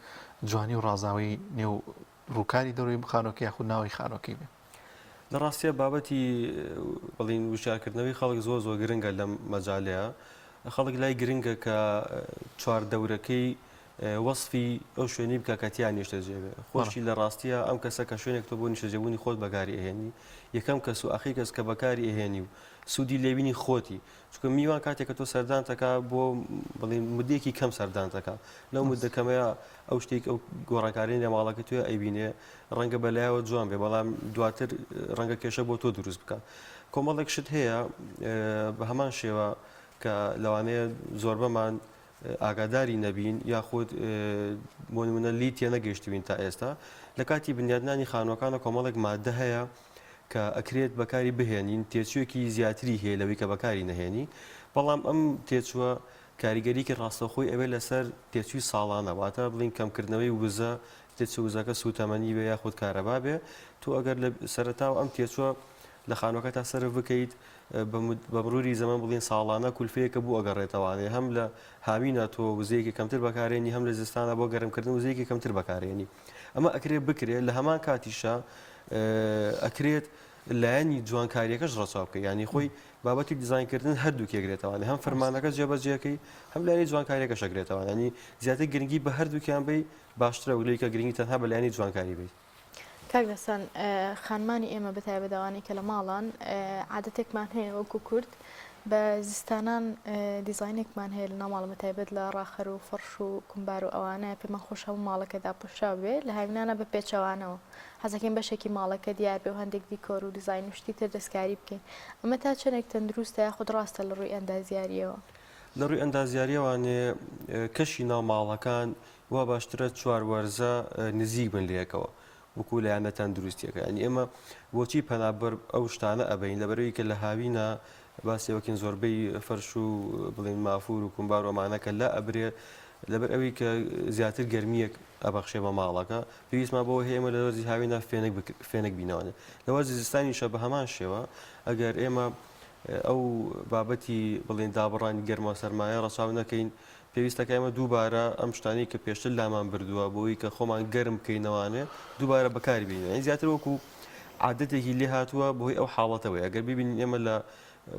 جوانی و ڕازاوی نێو ڕووکاری دەوری خانۆکی یاخود ناوی خانۆکی بێ. لە ڕاستیە بابەتی بڵین وشارکردنەوەی خەڵک زۆر گرنگە لەم مەجالەیە. خەڵک لای گرنگە کە چواردەورەکەی وەصفی ئەو شوێنی بکە کەتیان نیشتەجێبێ. خۆشی لە ڕاستیە ئەم کەسە کە شوێنێک تۆ بۆ نیشتەجێبوونی خۆت بەکاری ئەهێنی، یەکەم کەس و ئەخی کەس کە بەکاری ئەهێنی و سوودی لێبینی خۆتی. چونکە میوان کاتێک کە تۆ سەردان تەکا بۆ بڵین مدەیەکی کەم سەردان تەکا، لەو مدە کەمەیە ئەو شتێک ئەو گۆڕانکارین لە ماڵەکە توێ ئەیبینێ ڕەنگە بەلایەوە جوان بێ، بەڵام دواتر ڕەنگە کێشە بۆ تۆ دروست بکە. کۆمەڵێک شت هەیە بە هەمان شێوە کە لەوانەیە زۆر بەمان ئاگاداری نەبین یاخود بۆ نمونە لی تێ نەگەیشتوین تا ئێستا. لە کاتی بنیادنانی خانووەکانە کۆمەڵێک مادە هەیە کە ئەکرێت بەکاری بهێنین، تێچوویەکی زیاتری هەیە لەوەی کە بەکاری نەهێنی، بەڵام ئەم تێچووە کاریگەریکە ڕاستەخۆی ئەوێ لەسەر تێچووی ساڵانە، واتە بڵین کەمکردنەوەی وزە تێچوو وزەکە سوتەمەنی بێ یاخود کارەبا بێ. تۆ ئەگەر لە سەرەتاوە ئەم تێچووە لە خانووەکە تا سەرف بکەیت بە مروری زەمان بڵین ساڵانە کولفەیەکە بوو ئەگەڕێتەوانێ، هەم لە هاوینە تۆ وزەیەکی کەمتر بەکارێنی، هەم لە زستانە بۆ گەرمکردن وزەیەکی کەمتر بەکارێنی. ئەمە ئەکرێت بکرێت لە هەمان کاتیشە ئەکرێت لایەنی جوانکاریەکەش ڕەچاو بکە، ینی خۆی بابەتی دیزاینکردن هەردوو کێگرێتەوانێ، هەم فەرمانەکە جێبەجێەکەی هەم لایەنی جوانکاریەکە شەگرێتەوە، ینی زیاتر گرنگی بە هەردووکیان بی باشترە ولی کە گرنگی تەنها بە لایەنی جوانکاری بیت. کاک دەسان خانمانی ئێمە بەتایبەتەوانی کە لە ماڵان عادەتێکمان هەیە وەکو کورد بە زستانان دیزاینێکمان هەیە لە ناوماڵ بەتایبەت لە ڕاخەر و فەرش و کومبار و ئەوانە پێمان خۆش هەموو ماڵەکەدا پوشاو بێ، لە هاوینانە بە پێچەوانەوە حەزەکەین بەشێکی ماڵەکە دیار بێ و هەندێک دیکۆر و دیزاین وشتی تر دەستکاری بکەین. ئەمە تا چەندێک تەندروستە یاخود ڕاستە لە ڕووی ئەندازیاریەوە؟ لە ڕووی ئەندازیاریەوانێ کەشی ناو ماڵەکان وا باشترە چوار وەرزە نزیک بن لێکەوە وەکو لایەنە تەندروستیەکە. ینی ئێمە بۆچی پەنابەر ئەو شتانە ئەبین لەبەرەوەی کە لە هاوینە باسیەوەکین زۆربەی فەرش و بڵین مافور و کومبار ومانەکە لە ئەبرێ لەبەر ئەوەی کە زیاتر گەرمیەک ئەبەخشێ بە ماڵەکە، پێویستمان بۆ هەیە ئێمە لە وەرزی هاوینە فێنک بینەوەنێ. لە وەرزی زستانیشە بە هەمان شێوە ئەگەر ئێمە ئەو بابەتی بڵین دابڕانی گەرمە سەرمایە ڕەچاو نەکەین، پێویستەکە ئێمە دووبارە ئەم شتانی کە پێشتر لامان بردووە بۆی کە خۆمان گەرم بکەینەوانێ دووبارە بەکاری بینین. زیاتر وەکو عادەتێکی لێ هاتووە بۆی ئەو حاڵەتەوەی ئەگەر ببینین ئێمە لە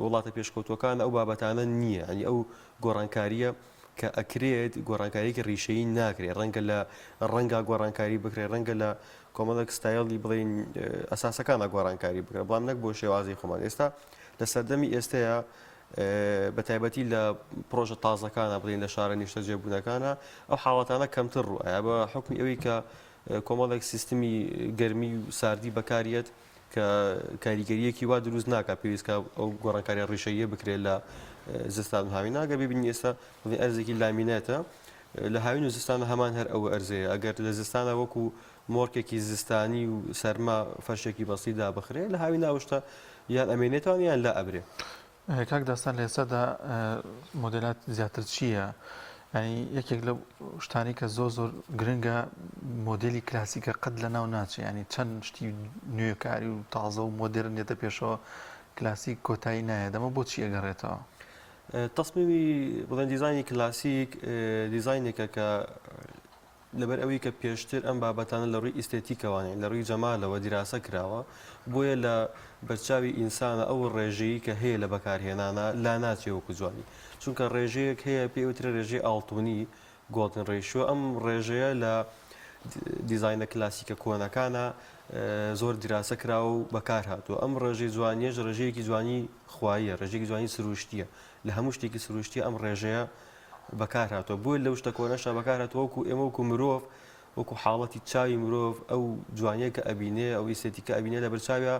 وڵاتە پێشکەوتوەکان ئەو بابەتانە نییە، ئەنی ئەو گۆڕانکاریە کە ئەکرێت گۆڕانکاریکە ڕیشەیی ناکرێت، ڕەنگە لە ڕەنگە گۆڕانکاری بکرێت، ڕەنگە لە کۆمەڵێک ستایلی بڵین ئەساسەکانە گۆڕانکاری بکرێت، بەڵام نەک بۆ شێوازی خۆمان. ئێستا لە سەردەمی ئێستەیە بە تایبەتی لە پرۆژە تازەکانە بڵین لە شارە نیشتە جێبوونەکانە ئەو حاڵەتانە کەمتر ڕوئە بە حکمی ئەوەی کە کۆمەڵێک سیستمی گەرمی و ساردی بەکارێت کە کاریگەریەکی وا دروست ناکە، پێویستکە ئەو گۆڕانکاری ڕیشەیە بکرێت لە زستان و هاوین. ئەگەر ببینی ئێستا بڵین ئەرزێکی لامینێتە لە هاوین و زستانە هەمان هەر ئەوە ئەرزەیە، ئەگەر لە زستانە وەکو مۆرکێکی زستانی و سەرما فەرشێکی بەسیدا بخرێت لە هاوین ناوشتە یان ئەمێنێتەوە یان لا ئەبرێ. کاک دەستان لە ئێستادا مۆدلات زیاتر چییە؟ ینی یەکێک لە شتانی کە زۆر گرنگە مۆدلی کلاسیکە قەت لە ناو ناچێ، ینی چەند شتی نوێکاری و تازە و مۆدرنێتە پێشەوە کلاسیک کۆتایی نایە، دەمە بۆچی ئەگەڕێتەوە؟ تەسمیمی بڵێن دیزایانی کلاسیک دیزاینێکە کە لەبەر ئەوەی کە پێشتر ئەم بابەتانە لە ڕووی ئیستێتیکەوانین لە ڕووی جەمالەوە دیراسە کراوە، بۆیە لە بەرچاوی ئینسانە ئەو ڕێژەیە کە هەیە لە بەکارهێنانە لا ناچێ وەکو جوانی، چونکە ڕێژەیەک هەیە پێوترە ڕێژەی ئاڵتونی گۆڵدن ڕێشۆ. ئەم ڕێژەیە لە دیزاینە کلاسیکە کۆنەکانە زۆر دیراسە کراوە و بەکار هاتووە. ئەم ڕێژەی جوانیەش ڕێژەیەکی جوانی خواییە، ڕێژەیەکی جوانی سروشتیە، لە هەموو شتێکی سروشتی ئەم ڕێژەیە بەکار هاتووە. بۆیە لەو شتە کۆنەشە بەکار هاتووە وەکو ئێمە وەکو مرۆڤ وەکو حاڵەتی چاوی مرۆڤ ئەو جوانیە کە ئەبینێ ئەو ئیستێتیکە ئەبینێ لە بەرچاویە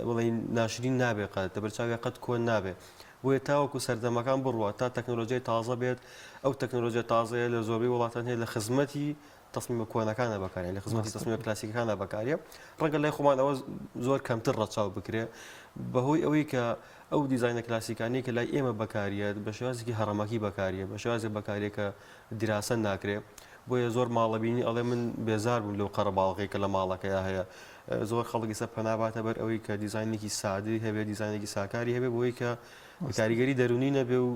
بڵین ناشرین نابێ قەت لە بەرچاویە قەت کۆن نابێ، بۆیە تاوەکو سەردەمەکان بڕوە تا تەکنۆلۆژیای تازە بێت. ئەو تەکنۆلۆژیا تازەیە لە زۆربەی وڵاتان هەیە لە خزمەتی تەسمیمە کۆنەکانە بەکارێن، لە خزمەتی تەسمیمە کلاسیکەکانە بەکارێ. ڕەنگە لای خۆمان ئەوە زۆر کەمتر ڕەچاو بکرێ بەهۆی ئەوەی کە ئەو دیزاینە کلاسیکانی کە لای ئێمە بەکارێت بە شێوازێکی هەڕەمەکی بەکارێ، بە شێوازێک بەکارێت کە دیراسە ناکرێ. بۆیە زۆر ماڵەبینی ئەڵێ من بێزار بووم لەو قەرەباڵغی کە لە ماڵەکەیە هەیە. زۆر خەڵکی سەر پەناباتە بەر ئەوەی کە دیزاینێکی سادی هەبێت، دیزاینێکی ساکاری هەبێت، بۆی کە کاریگەری دەرونی نەبێ و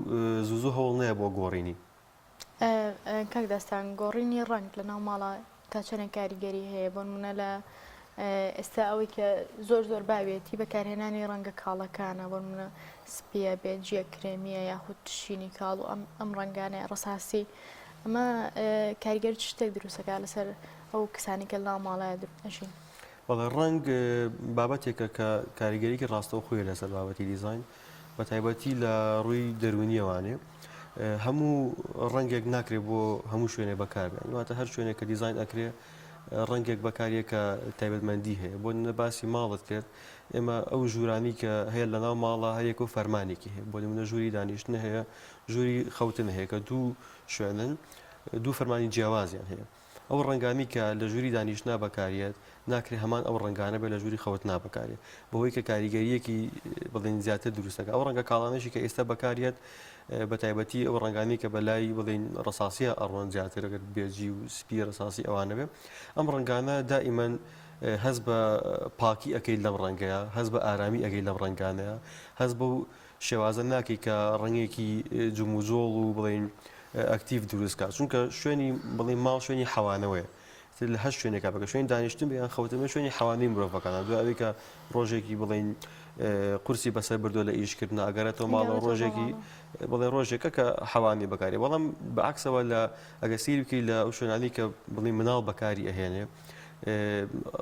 زوو هەوڵ نەیە بۆ گۆڕینی. کاک دەستان گۆڕینی ڕنگ لە ناو ماڵە تا چەنە کاریگەری هەیە بۆ نمونە لە ئێستا ئەوەی کە زۆر باوێتی بەکارهێنانی ڕەنگە کاڵەکانە بۆ نمونە سپیە بێت جیە کرێمیە یاخود شینی کاڵ و ئەم ڕەنگانەیە ڕساسی ئەمە کاریگەر چ شتێک دروستەکە لەسەر ئەو کەسانی کە لەناو ماڵایە دەژین. بەڵێ ڕنگ بابەتێکە کە کاریگەریکی ڕاستەوە خۆی لەسەر بابەتی دیزاین بە تایبەتی لە ڕووی دەرونیەوانێ هەموو ڕەنگێک ناکرێت بۆ هەموو شوێنێ بەکاربێن واتە هەر شوێنێک کە دیزاین ئەکرێ ڕەنگێک بەکاریە کە تایبەتمەندی هەیە بۆ باسی ماڵت کرد ئێمە ئەو ژوورانی کە هەیە لەناو ماڵە هەیەک و فەرمانێکی هەیە بۆ نمونە ژووری دانیشتن هەیە ژووری خەوتن هەیە کە دوو شوێنن دوو فەرمانی جیاوازیان هەیە ئەو ڕەنگامی کە لە ژووری دانیشتنا بەکارێت ناکرێت هەمان ئەو ڕەنگانە بێت لە ژووری خەوت نابکارێت بەهۆی کە کاریگەریەکی بڵێن زیاتر دروستەکە ئەو ڕەنگە کاڵانەشی کە ئێستا بەکارێت بە تایبەتی ئەو ڕەنگانی کە بەلای بڵین ڕساسیە ئەڕۆن زیاتر ئەگەر بێجی و سپی ڕساسی ئەوانە بێ ئەم ڕەنگانە دائیمەن هەست بە پاکی ئەەکەیت لەم ڕەنگەیە هەست بە ئارامی ئەگەی لەم ڕەنگانەیە هەست بە شێوازە ناکەی کە ڕەنگێکی جموجۆڵ و بڵین ئەکتیڤ دروستکات چونکە شوێنی بڵین ماڵ شوێنی حەوانەوەیە لە هەر شوێنێکا بکە شوێنی دانیشتن بێیان خەوتمە شوێنی حەوانی مرۆڤەکانە دو ئەوەی کە ڕۆژێکی بڵین قورسی بەسەر بردووە لە ئیشکردن ئەگەرێتەوە ماڵە ڕۆژێکی بڵێ ڕۆژێکە کە حەوانی بەکاری بەڵام بەعکسەوە لە ئەگە سیر بکەی لە ئەو شوێنانی کە بڵی مناڵ بەکاری ئەهێنێ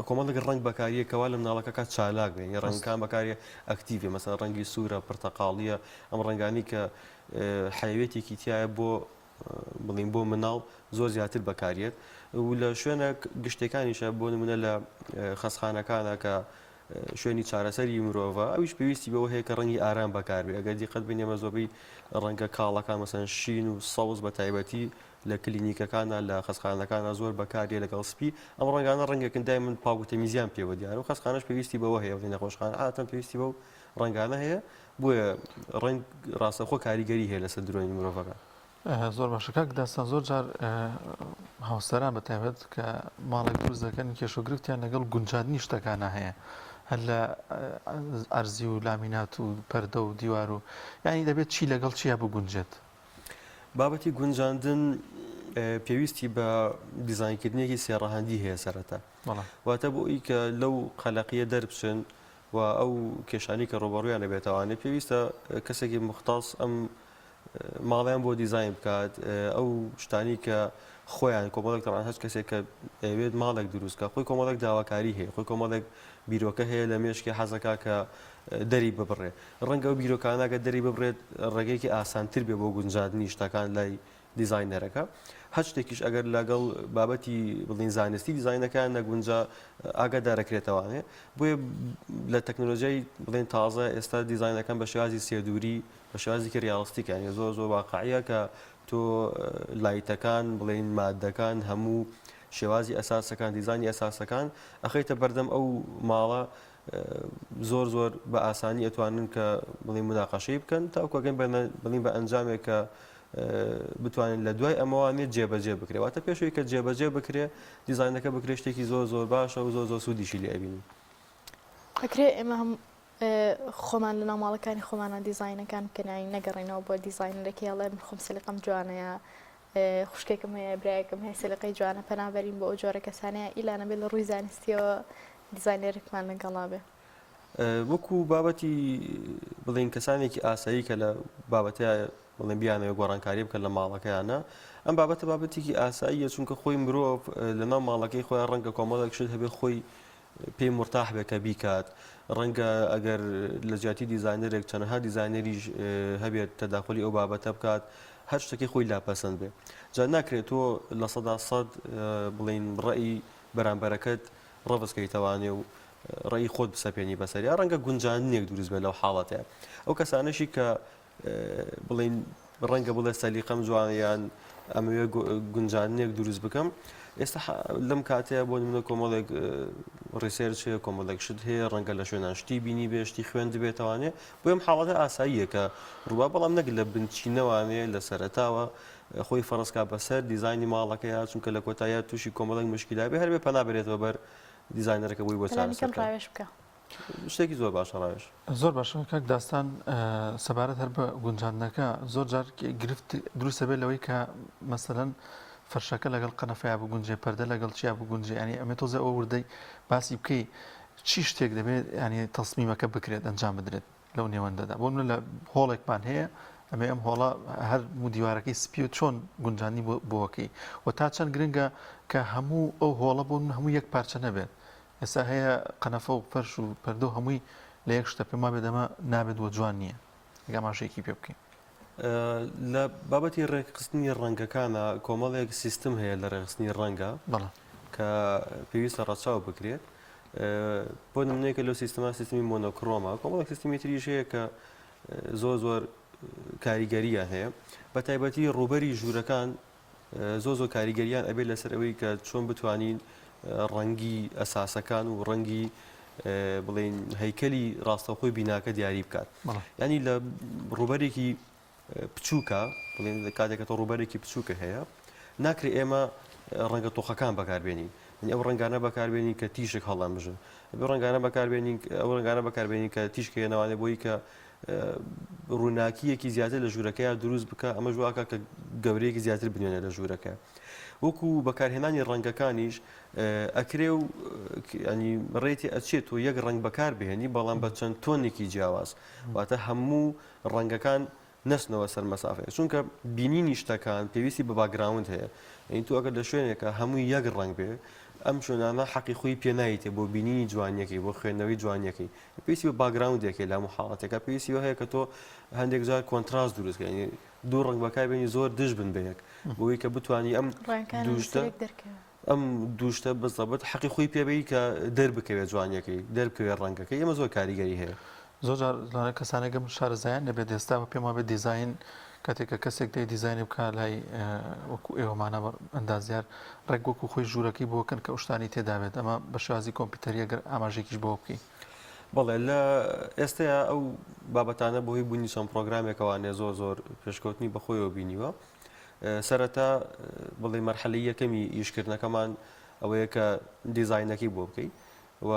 کۆمەڵێک ڕنگ بەکاریە کەوا لە مناڵەکە کات چالاک بێن ڕنگکان بەکاریە ئەکتیڤێ مەسەن ڕەنگی سوورە پرتەقاڵیە ئەم ڕەنگانی کە حەیوێتێکی تایە بۆ بڵین بۆ مناڵ زۆر زیاتر بەکارێت و لە شوێنە گشتەکانیشە بۆ نمونە لە خەسخانەکانە کە شوێنی چارەسەری مرۆڤە ئەویش پێویستی بەوە هەیە کە ڕەنگی ئارام بەکاربێ ئەگەر دیقەت بینێمە زۆربەی ڕەنگە کاڵەکان مەسەن شین و سەوز بە تایبەتی لە کلینیکەکانە لە خەسخانەکانە زۆر بەکارێ لەگەڵ سپی ئەم ڕەنگانە ڕەنگێکن دای من پاک و تەمیزیان پێوە دیارە و خەسخانەش پێویستی بەوە هەیە و نەخۆشخان عادەتەن پێویستی بەو ڕەنگانە هەیە بۆیە ڕەنگ ڕاستەخۆ کاریگەری هەیە لەسەر درۆنی مرۆڤەکان. زۆر باشە کاک داستان زۆر جار هاوسەران بە تایبەت کە ماڵێک دروست دەکەن کێشۆگرفتیان لەگەڵ گونجاندنی شتەکانە هەیە هەر لە ئەرزی و لامینات و پەردە و دیوار و یعنی دەبێت چی لەگەڵ چیا بگونجێت بابەتی گونجاندن پێویستی بە دیزاینکردنێکی سێڕەهەندی هەیە سەرەتا واتە بۆ ئەوی کە لەو قەلەقیە دەربچن و ئەو کێشانی کە ڕۆبەڕوویان نەبێتەوانێت پێویستە کەسێکی مختص ئەم ماڵیان بۆ دیزاین بکات ئەو شتانی کە خۆیان کۆمەڵێک تەڕان هەست کەسێک کە ئەوێت ماڵێک دروستکە خۆی کۆمەڵێک داواکاری هەیە خۆی کۆمەڵێک بیرۆکە هەیە لە مێشکی حەزەکە کە دەری ببڕێ ڕەنگە ئەو بیرۆکانەکە دەری ببڕێت ڕێگەیەکی ئاسانتر بێ بۆ گونجاندنی شتەکان لای دیزاینەرەکە هەر شتێکیش ئەگەر لەگەڵ بابەتی بڵین زانستی دیزاینەکان نەگونجا ئاگادارەکرێتەوانێ بۆیە لە تەکنۆلۆژیای بڵین تازە ئێستا دیزاینەکان بە شێوازی سێدووری بە شێوازێکی ریاڵستیکانی زۆر واقعیە کە تۆ لایتەکان بڵین مادەکان هەموو شێوازی ئەساسەکان دیزانی ئەساسەکان ئەخەیتە بەردەم ئەو ماڵە زۆر بە ئاسانی ئەتوانن کە بڵین مناقەشەی بکەن تاوکەگەن بڵین بە ئەنجامێک کە بتوانین لە دوای ئەمەوانێت جێبەجێ بکرێت واتە پێشەوەی کە جێبەجێ بکرێت دیزاینەکە بکرێت شتێکی زۆر باشە و زۆر سوودیشی لێ ئەبینین ئەکرێت ئێمە هەم خۆمان لە ناوماڵەکانی خۆمانە دیزاینەکان بکەنین نەگەڕێنەوە بۆ دیزاینەرێکی هەڵێ من خۆم سلیقەم جوانەیە خوشکێکم هەیە برایەکەم هەیە سلیقەی جوانە پەنابەرین بۆ ئەو جۆرە کەسانەیە ئیلانە بێت لە ڕووی زانستیەوە دیزاینەرێکمان لەگەڵا بێ وەکو بابەتی بڵین کەسانێکی ئاسایی کە لە بابەتە بڵێن بیانەوە گۆڕانکاری بکەن لە ماڵەکەیانە ئەم بابەتێکی ئاساییە چونکە خۆی مرۆڤ لەناو ماڵەکەی خۆیان ڕەنگە کۆمەڵێک شت هەبێ خۆی پێی مرتاح بێ کە بیکات ڕەنگە ئەگەر لە جیاتی دیزاینەرێک چەندەها دیزاینەریش هەبێت تەداخلی ئەو بابەتە بکات هەر شتێکی خۆی لاپەسەند بێ جا ناکرێت تۆ لە 100% بڵین ڕێی بەرامبەرەکەت ڕەوەسکەیتەوانێ و ڕێی خۆت بسەپێنی بەسەری ڕەنگە گونجاندنێک دروست بێت لەو حاڵەتەیە ئەو کەسانەشی کە بڵین ڕەنگە بڵێ سەلیقەم جوانیان ئەمەوێ گونجاندنێک دروست بکەم ئێستا لەم کاتەیە بۆ نمونە کۆمەڵێک ڕیسێرچ هەیە کۆمەڵێک شت هەیە ڕەنگە لە شوێنان شتی بینی بێ شتی خوێند بێتەوانێ بۆ ئەم حاڵەتە ئاساییە کە ڕووبا بەڵام نەک لە بنچینەوانێ لە سەرەتاوە خۆی فەرەسکا بەسەر دیزاینی ماڵەکەیە چونکە لە کۆتاییە تووشی کۆمەڵێک مشکیلا بێ هەر بێ پەنا بێتەوە بەر دیزاینەرەکە بووی بۆ چارەسەر ڕاوێش بکە شتێکی زۆر باشە ڕایش. زۆر باشە کاک داستان سەبارەت هەر بە گونجاندنەکە زۆر جار گرفت دروستە بێت لەوەی کە مەسەلەن فەرشەکە لەگەڵ قەنەفەیە بگونجێ پەردە لەگەڵ چیا بگونجێ ینی ئەمێ تۆزە ئەو وردەی باسی بکەی چی شتێک دەبێت ینی تەسمیمەکە بکرێت ئەنجام بدرێت لەو نێوەندەدا بۆ من لە هۆڵێکمان هەیە ئەمێ ئەم هۆڵە هەر دیوارەکەی سپی و چۆن گونجانی بۆەکەی و تا چەند گرنگە کە هەموو ئەو هۆڵە بۆ من هەموو یەک پارچە نەبێت ئێستا هەیە قەنەفە و فەرش و پەردە و هەمووی لە یەک شتە پێما بێت ئەمە نابێت وە جوان نییە ئەگەماشەیەکی پێ بکەین لە بابەتی ڕێکخستنی ڕەنگەکانە کۆمەڵێک سیستم هەیە لە ڕێخستنی ڕەنگە کە پێویستە ڕەچاو بکرێت بۆ نمونەیەکە لەو سیستەما سیستمی مۆنۆکرۆمە کۆمەڵێک سیستمی تریش هەیە کە زۆر کاریگەریە هەیە بە تایبەتی ڕوبەری ژوورەکان زۆر کاریگەریان ئەبێت لەسەر ئەوەی کە چۆن بتوانین ڕەنگی ئەساسەکان و ڕەنگی بڵێن هەیکەلی ڕاستەوخۆی بیناکە دیاری بکات ینی لە ڕوبەرێکی بچووکە بڵێن کاتێکە تۆ ڕوبەرێکی بچووکە هەیە ناکرێت ئێمە ڕەنگە تۆخەکان بەکاربێنین ئەو ڕنگانە بەکاربێنین کە تیشک هەڵام بژن ئەو ڕنگانە بەکاربێنین کە تیشکێنەوانێ بۆی کە ڕووناکیەکی زیاتر لە ژوورەکەیان دروست بکە ئەمە ژواکە کە گەورەیەکی زیاتر بنوێنە لە ژوورەکە وەکو بەکارهێنانی ڕەنگەکانیش ئەکرێ و ینی ڕێتی ئەچێت و یەک ڕنگ بەکار بهێنی بەڵام بە چەند تۆنێکی جیاواز واتە هەموو ڕەنگەکان نەچنەوە سەر مەسافەیە چونکە بینینی شتەکان پێویستی بە باگراوند هەیە ئەین تو ئەگەر لە شوێنێکە هەمووی یەک ڕنگ بێ ئەم شوێنانە حەقی خۆی پێنایێتێ بۆ بینینی جوانیەکەی بۆ خوێندنەوەی جوانیەکەی پێویستی بە باگراوندێکی لە محاڵاتێکە پێویستی هەیە کە تۆ هەندێک جار کۆنتراست دروستکەنی دوو ڕنگ بەکاربێنی زۆر دژ بن بەیەک بۆی کە بتوانی ئەم دووشتە بەزەبەت حەقی خۆی پێبی کە دەربکەوێت جوانیەکەی دەربکەوێت ڕەنگەکەی ئەمە زۆر کاریگەری هەیە زۆر کەسانێکم شارەزایان دەبێت ئێستا پێما بێت دیزین کاتێککە کەسێک دەی دیزینی بکە لای وەکو ئێوەمانە ئەندازیار ڕێک وەکو خۆی ژوورەکەی بۆکەن کە شتانی تێدابێت ئەمە بە شێوازی کۆمپیوتەری ئەگەر ئاماژێکیش بۆ بکەی بەڵێ لە ئێستایا ئەو بابەتانە بۆی بوونی چەند پرۆگرامێکەوانێ زۆر پێشکەوتنی بەخۆیەوە بینیوە سەرەتا بڵێ مەرحەلەی یەکەمی ئیشکردنەکەمان ئەوەیە کە دیزینەکەی بۆ بکەیت و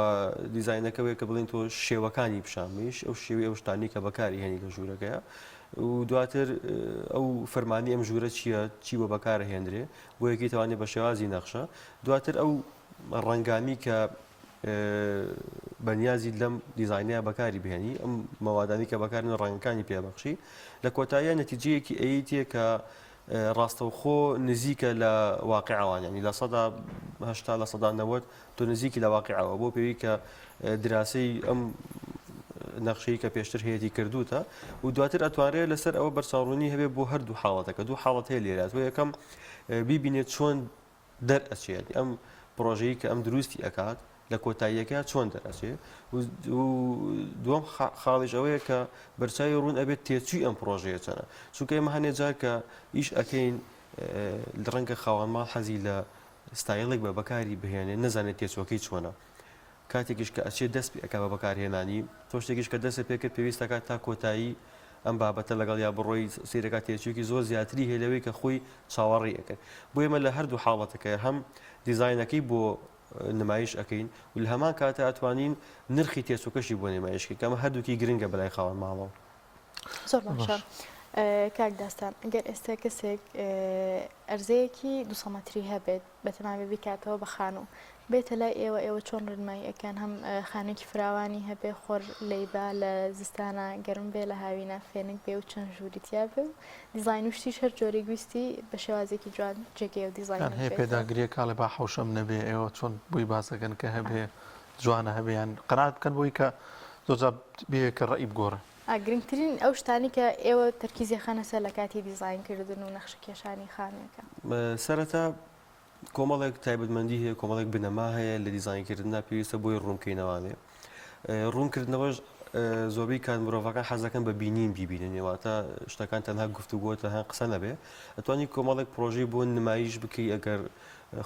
دیزینەکەوەیە کە بڵین تۆ شێوەکانی پیشامیش ئەو شێوی ئەو شتانی کە بەکاری هێنی لە ژوورەکەیە و دواتر ئەو فەرمانی ئەم ژوورە چییە چی بۆ بەکارهێنرێ بۆ یەکی توانێت بە شێوازی نەخشە دواتر ئەو ڕەنگامی کە بەنیازی لەم دیزینەیە بەکاری بهێنی ئەم مەوادانی کە بەکارن ڕەنگەکانی پێبەخشی لە کۆتاییە نەتیجەیەکی ئەیتێ کە ڕاستەوخۆ نزیکە لە واقعوانیانی لە 80 لە 90 تۆ نزیکی لە واقعەوە بۆ پێوی کە دراسی ئەم نەخشەی کە پێشتر هەیەی کردوتە و دواتر ئەتوانرێت لەسەر ئەوە بەرچاوڕوونی هەبێت بۆ هەردوو حاڵەتەکە دوو حاڵەت هەیە لێرات و یەکەم بیبینێت چۆن دەرئەچێت ئەم پرۆژەیە کە ئەم دروستی ئەکات لە کۆتاییەکە چۆن دەرەچێ و دووەم خاڵیش ئەوەیە کە بەرچاوی ڕوون ئەبێت تێچووی ئەم پرۆژەیە چەنە چونکە ئێمە هەنێ جار کە ئیش ئەەکەین ڕەنگە خاوەنماڵ حەزی لە ستایلێک بە بەکاری بهێنێ نەزانێت تێچوەکەی چۆنە کاتێکیش کە ئەچێت دەست پێ ئەکا بە بەکارهێنانی تۆ شتێکیش کە دەست پێکرد پێویستەکات تا کۆتایی ئەم بابەتە لەگەڵ یا بڕۆی سیرەکە تێچووکی زۆر زیاتری هێلەوەی کە خۆی چاوەڕی ئەەکەن بۆ ئێمە لە هەردوو حاڵەتەکە هەم دیزینەکەی بۆ نمایش ئەەکەین و لە هەمان کاتە ئەتوانین نرخی تێچووکەشی بۆ نمایشکی کەمە هەردووکی گرنگە بەلای خاوەن ماڵەوە زۆر باشە کاک داستان ئەگەر ئێستا کەسێک ئەرزەیەکی 200 مەتری هەبێت بەتەماوی بکاتەوە بە خانوو بێتە لای ئێوە چۆن ڕێنمایی ئەەکەن هەم خانێکی فراوانی هەبێ خۆر لەیبا لە زستانە گەرم بێ لە هاوینە فێنک بێ و چەند ژووریتیا بێ و دیزین وشتیش هەر جۆری گویستی بە شێوازێکی جوان جێگەی و دیزین هەیە پێداگریە کاڵێ با حوشەم نەبێ ئێوە چۆن بووی باسەکەن کە هەبێ جوانە هەبیان قەنات بکەن بۆی کە زۆر بێ کە ڕئی بگۆڕە گرنگترین ئەو شتانی کە ئێوە تەرکیزی خانەسەر لە کاتی دیزینکردن و نەخشە کێشانی خانەکە سەرەتا کۆمەڵێک تایبەتمەندی هەیە کۆمەڵێک بنەما هەیە لە دیزینکردندا پێویستە بۆی ڕوونکەینەوانێ ڕوونکردنەوەش زۆربەی کات مرۆڤەکان حەزەکەن بە بینین بیبینن واتە شتەکان تەنها گفتوگۆ تەنها قسە نەبێ ئەتوانی کۆمەڵێک پرۆژەی بۆ نمایش بکەی ئەگەر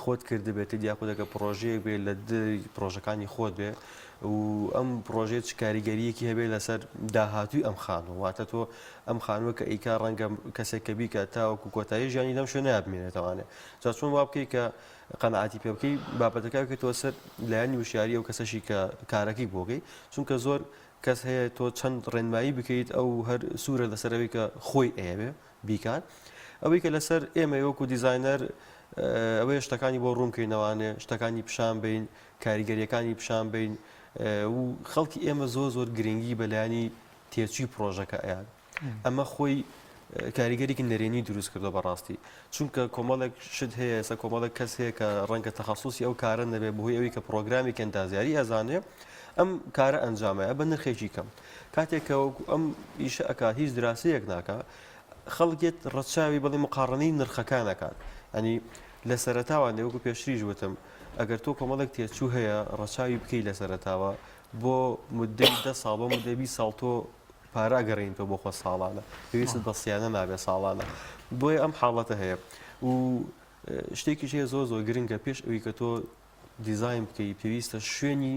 خۆت کردبێت دیاخودەکە پرۆژەیەک بێت لە پرۆژەکانی خۆت بێ و ئەم پرۆژێت کاریگەریەکی هەبێت لەسەر داهاتووی ئەم خانوو واتە تۆ ئەم خانووە کە ئیکا ڕەنگە کەسێک کە بیکە تاوەکو کۆتایی ژیانی لەم شوێنە بمێنێتەوانێت جا چۆن وا بکەی کە قەنەعاتی پێ بکەی بابەتەکە بکەیتەوە سەر لایەنی وشیاری ئەو کەسەشی کە کارەکەی بۆگەی چونکە زۆر کەس هەیە تۆ چەند ڕێنمایی بکەیت ئەو هەر سوورە لەسەرەوەی کە خۆی ئەیەوێ بیکات ئەوەی کە لەسەر ئێمە وەکو دیزاینەر ئەوەیە شتەکانی بۆ ڕوونکەینەوانێ شتەکانی پیشان بین کاریگەریەکانی پیشان بین و خەڵکی ئێمە زۆر گرنگی بەلایانی تێچووی پرۆژەکە ئەیان ئەمە خۆی کاریگەریکی نەرێنی دروست کردو بەڕاستی چونکە کۆمەڵێک شت هەیە ئێستا کۆمەڵێک کەس هەیە کە ڕەنگە تەخەسوسی ئەو کارە نەبێ بەهۆی ئەوەی کە پرۆگرامی کەندازیاری ئەزانێ ئەم کارە ئەنجامەیە بە نرخێکی کەم کاتێککە ئەم ئیشە ئەکات هیچ دراسەیەک ناکە خەڵکێت ڕەتچاوی بەڵێ مقارنەی نرخەکانەکان ئەنی لە سەرەتاوان وەکو پێشتریش وتم ئەگەر تۆ کۆمەڵێک تێچوو هەیە ڕەچاوی بکەی لە سەرەتاوە بۆ مدەی 10 ساڵ بۆ مدەی 20 ساڵ تۆ پارە ئەگەڕێنیتەوە بۆ خۆ ساڵانە پێویستت بەسییانە نابێ ساڵانە بۆیە ئەم حاڵەتە هەیە و شتێکیش هەیە زۆر گرنگە پێش ئەوی کە تۆ دیزاین بکەی پێویستە شوێنی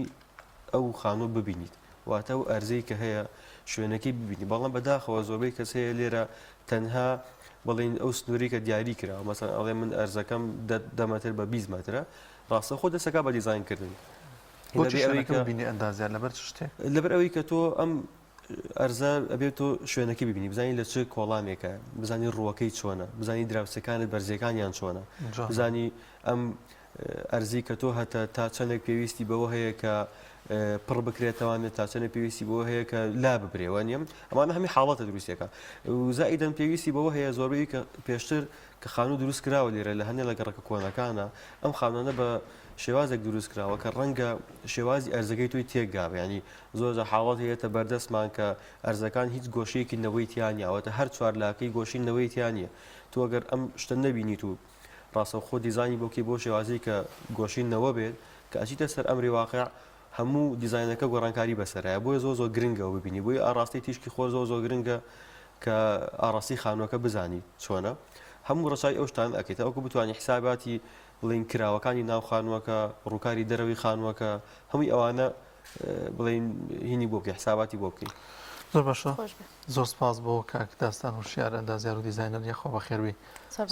ئەو خانوو ببینیت واتە و ئەرزەی کە هەیە شوێنەکەی ببینی بەڵام بەداخەوە زۆربەی کەس هەیە لێرە تەنها بڵین ئەو سنووری کە دیاری کرا مەسەن ئەڵێ من ئەرزەکەم 10 مەتر بە 20 مەترە ڕاستە خۆ دەسەکە بە دیزاینکردن بینی ئەندازیان لەبەر شتێک لەبەر ئەوەی کە تۆ ئەم ئەرزە ئەبێت تۆ شوێنەکەی ببینی بزانین لە چه کۆڵامێکە بزانی ڕووەکەی چۆنە بزانی دراوسەکانت بەرزەکانیان چۆنە بزانی ئەم ئەرزی کە تۆ هەتە تا چەندێک پێویستی بەوە هەیە کە پڕ بکرێتەوانێت تا چەندێک پێویستی بەوە هەیە کە لا ببرێوە نیەم ئەمانە هەمی حاڵەتە دروستەکە و زائیدەن پێویستی بەوە هەیە زۆربەی کە پێشتر کە خانوو دروست کراوە لێرە لە هەندێک لە گەڕەکە کۆنەکانە ئەم خانوانە بە شێوازێک دروست کراوە کە ڕەنگە شێوازی ئەرزەکەی توی تێکگابێ ینی زۆر حاڵەت هەیەتە بەردەستمان کە ئەرزەکان هیچ گۆشەیەکی نەوەی تیانیاوەتە هەر چوار لاکەی گۆشی نەوەی تیانە تو ئەگەر ئەم شتە نەبینیت و ڕاستە خۆ دیزانی بۆکی بۆ شێوازی کە گۆشی نەوە بێت کە ئەچیتە سەر ئەمری واقع هەموو دیزاینەکە گۆڕانکاری بەسەرایە بۆیە زۆر گرنگە و ببینی بۆی ئاڕاستی تیشکی خۆ زۆر گرنگە کە ئاڕاستی خانووەکە بزانی چۆنە هەموو ڕەچای ئەو شتان ئەکەیت ئەوکو بتوانانی حساباتی بڵین کراوەکانی ناو خانووەکە ڕووکاری دەرەوەی خانووەکە هەمووی ئەوانە بڵین هینی بۆ بکەی حساباتی بۆ بکەی زۆر باشە زۆر سپاس بۆ کاک داستان وشیار ئەندازیار و دیزاینەر یەخۆ بەخێروی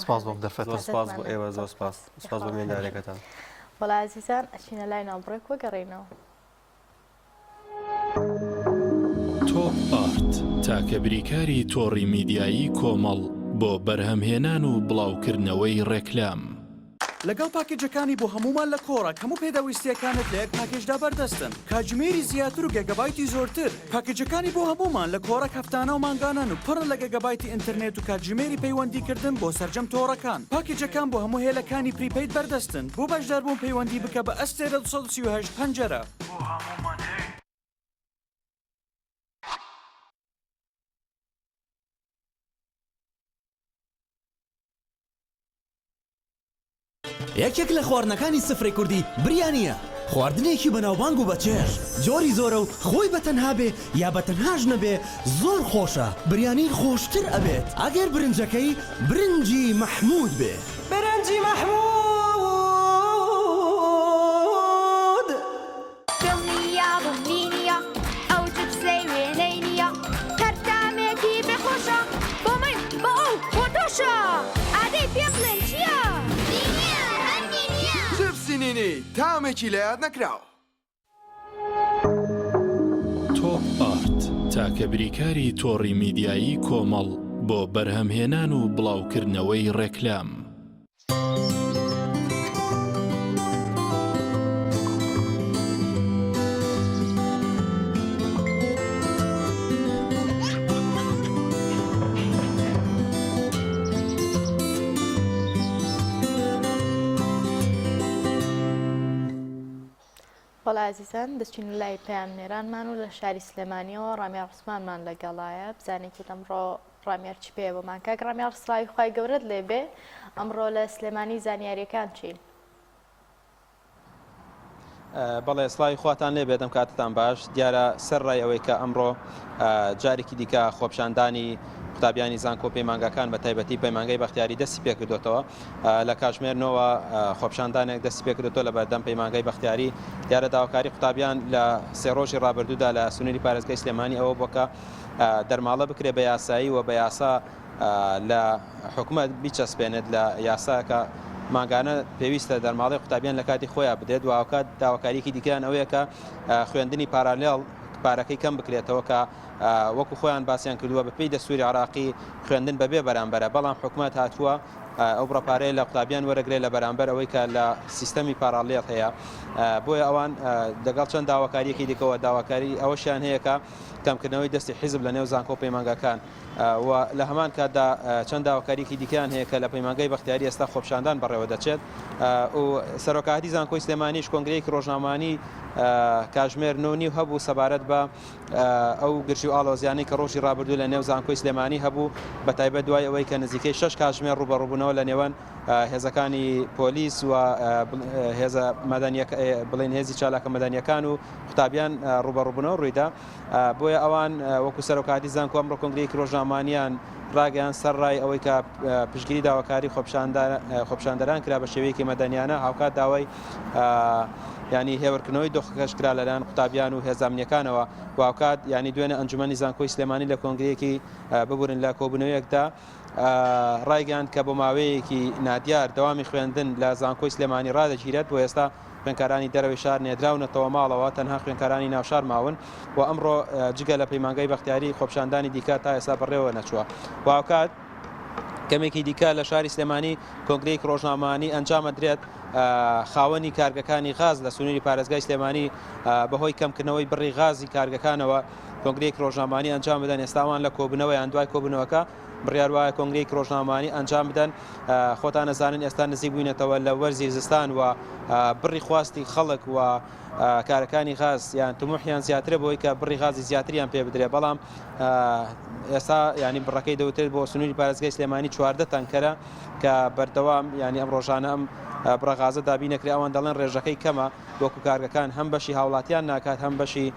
سپاس بۆ دەرفەتە سپاس بۆ ئێوە زۆر سپاس بۆ مێنارێکەکەتان وەڵا عەزیزان ئەچینە لای ناوبڕێک وەگەڕێنەوە تۆپ ئارت تاکە بریکاری تۆڕی میدیایی کۆمەڵ بۆ بەرهەمهێنان و بڵاوکردنەوەی ڕێکلام لەگەڵ پاکێجەکانی بۆ هەمومان لە کۆڕک هەموو پێداویستیەکانت لە یەک پاکێجدا بەردەستن کاتژمێری زیاتر و گەگەبایتی زۆرتر پاکێجەکانی بۆ هەمومان لە کۆڕک هەفتانە و مانگانن و پڕ لە گەگەبایتی ئینتەرنێت و کاتژمێری پەیوەندیکردن بۆ سەرجەم تۆڕەکان پاکێجەکان بۆ هەموو هێلەکانی پریپەید بەردەستن بۆ بەشداربوون پەیوەندی بکە بە ئەستێرە 238 پەنجەرە بۆ هەمومان یەکێک لە خواردنەکانی سفرەی کوردی بریانیە خواردنێکی بەناوبانگ و بەچێژ جۆری زۆرە و خۆی بەتەنها بێ یا بەتەنهاش نەبێ زۆر خۆشە بریانی خۆشتر ئەبێت ئەگەر برنجەکەی برنجی مەحموود بێ برنجی مەحموود دڵنیا بمبینیە ئەو جبسەی وێنەی نییە تەرتامێکی بێخۆشە بۆ من بۆ ئەو بۆ تۆشە ئادەی پێ بڵێن چییە؟ جبسینینی تامێکی لە یاد نەکراوە تۆپ ئارت تاکە بریکاری تۆڕی میدیایی کۆمەڵ بۆ بەرهەمهێنان و بڵاوکردنەوەی ڕێکلام وەڵا عەزیزان دەچین لای پەیامنێرانمان و لە شاری سلێمانیەوە ڕامیار عوسمانمان لەگەڵایە بزانێت ئەمڕۆ ڕامیار چی پێ بۆمان کاک ڕامیار سڵاوی خوای گەورەت لێبێ ئەمڕۆ لە سلێمانی زانیاریەکان چین بەڵێ سڵاوی خواتان لێ بێتم کاتتان باش دیارە سەر ڕای ئەوەی کە ئەمڕۆ جارێکی دیکە خۆپشاندانی قوتابیانی زانکۆ پەیمانگەکان بە تایبەتی پەیمانگەی بەختیاری دەستی پێ کردوتەوە لە کاتژمێرنەوە خۆپشاندانێک دەستی پێ کردوتەوە لە بەردەم پەیمانگەی بەختیاری دیارە داواکاری قوتابیان لە سێ ڕۆژی ڕابردوودا لە سنووری پارێزگای سلێمانی ئەوە بۆکە دەرماڵە بکرێ بە یاسایی و بە یاسا لە حکومەت بیچەسپێنێت لە یاساکە ماگانە پێویستە دەرماڵی قوتابیان لە کاتی خۆیان بدێت و ئاوکات داواکاریکی دیکەیان ئەوەیە کە خوێندنی پارالێڵ پارەکەی کەم بکرێتەوە کە وەکو خۆیان باسییان کردووە بەپێی دەستوری عراقی خوێندن بەبێ بەرامبەرە بەڵام حکومەت هاتووە ئەو بڕەپارەیە لە قوتابیان وەرەگرێت لە بەرامبەر ئەوەی کە لە سیستەمی پارالێڵ هەیە بۆیە ئەوان دەگەڵ چەند داواکاریەکی دیکەوە داواکاری ئەوەشیان هەیە کە کەمکردنەوەی دەستی حیزب لە نێو زانکۆ پەیمانگەکان و لە هەمان کاتدا چەند داواکاریکی دیکەیان هەیە کە لە پەیمانگەی بەختیاری ئێستا خۆپشاندان بەڕێوە دەچێت و سەرۆکاتی زانکۆی سلێمانیش کۆنگرەیەکی ڕۆژنامانی کاتژمێر 9 هەبوو سەبارەت بە ئەو گرژی و ئاڵۆزیانەی کە ڕۆژی ڕابردوو لە نێو زانکۆی سلێمانی هەبوو بە تایبەت دوای ئەوەی کە نزیکەی 6 کاتژمێر ڕوبەڕووبوونەوە لە نێوان هێزەکانی پۆلیس و هێزە بڵێن هێزی چالاکە مەدەنیەکان و قوتابیان ڕوبەڕووبوونەوە ڕوویدا بۆیە ئەوان وەکو سەرۆکاتی زانکۆ ئەمڕۆ کۆنگرەیەکی ڕۆژنامانیان ڕاگەیان سەرڕای ئەوەی کە پشتگیری داواکاری خۆپشاندەران کرا بە شێوەیەکی مەدەنیانە هاوکات داوای ینی هێورکردنەوەی دۆخەکەش کرا لەلایەن قوتابیان و هێزامنیەکانەوە واوکات ینی دوێنێ ئەنجومەنی زانکۆی سلێمانی لە کۆنگرەیەکی ببورن لە کۆبوونەوەیەکدا ڕایگەیاند کە بۆ ماوەیەکی نادیار دەوامی خوێندن لە زانکۆی سلێمانی ڕادەگیرێت بۆ ئێستا خوێنکارانی دەرەوەی شار نێدراونەتەوە ماڵەوە تەنها خوێنکارانی ناوشار ماون و ئەمڕۆ جگە لە پەیمانگەی بەختیاری خۆپشاندانی دیکە تا ئێستا بەڕێوە نەچووە واوکات کەمێکی دیکە لە شاری سلێمانی کۆنگرەیەکی ڕۆژنامانی ئەنجامە درێت خاوەنی کارگەکانی غاز لە سنووری پارێزگای سلێمانی بەهۆی کەمکردنەوەی بڕی غازی کارگەکانەوە کۆنگرەیەکی ڕۆژنامانی ئەنجام بدەن ئێستاوان لە کۆبوونەوەیان دوای کۆبوونەوەکە بڕیار وایە کۆنگرەیەکی ڕۆژنامانی ئەنجام بدەن خۆتان نەزانن ئێستا نزیک بووینەتەوە لە وەرزی زستان و بڕی خواستی خەڵک و کارەکانی غاز یان تموحیان زیاترە بۆی کە بڕی غازی زیاتریان پێ بدرێ بەڵام ئێستا ینی بڕەکەی دەوتێت بۆ سنووری پارێزگای سلێمانی 14 تانکەرە کە بەردەوام ینی ئەم ڕۆژانە ئەم بڕەغازە دابی نەکرێ ئەوان دەڵێن ڕێژەکەی کەمە وەکو کارگەکان هەم بەشی هاوڵاتیان ناکات هەم بەشی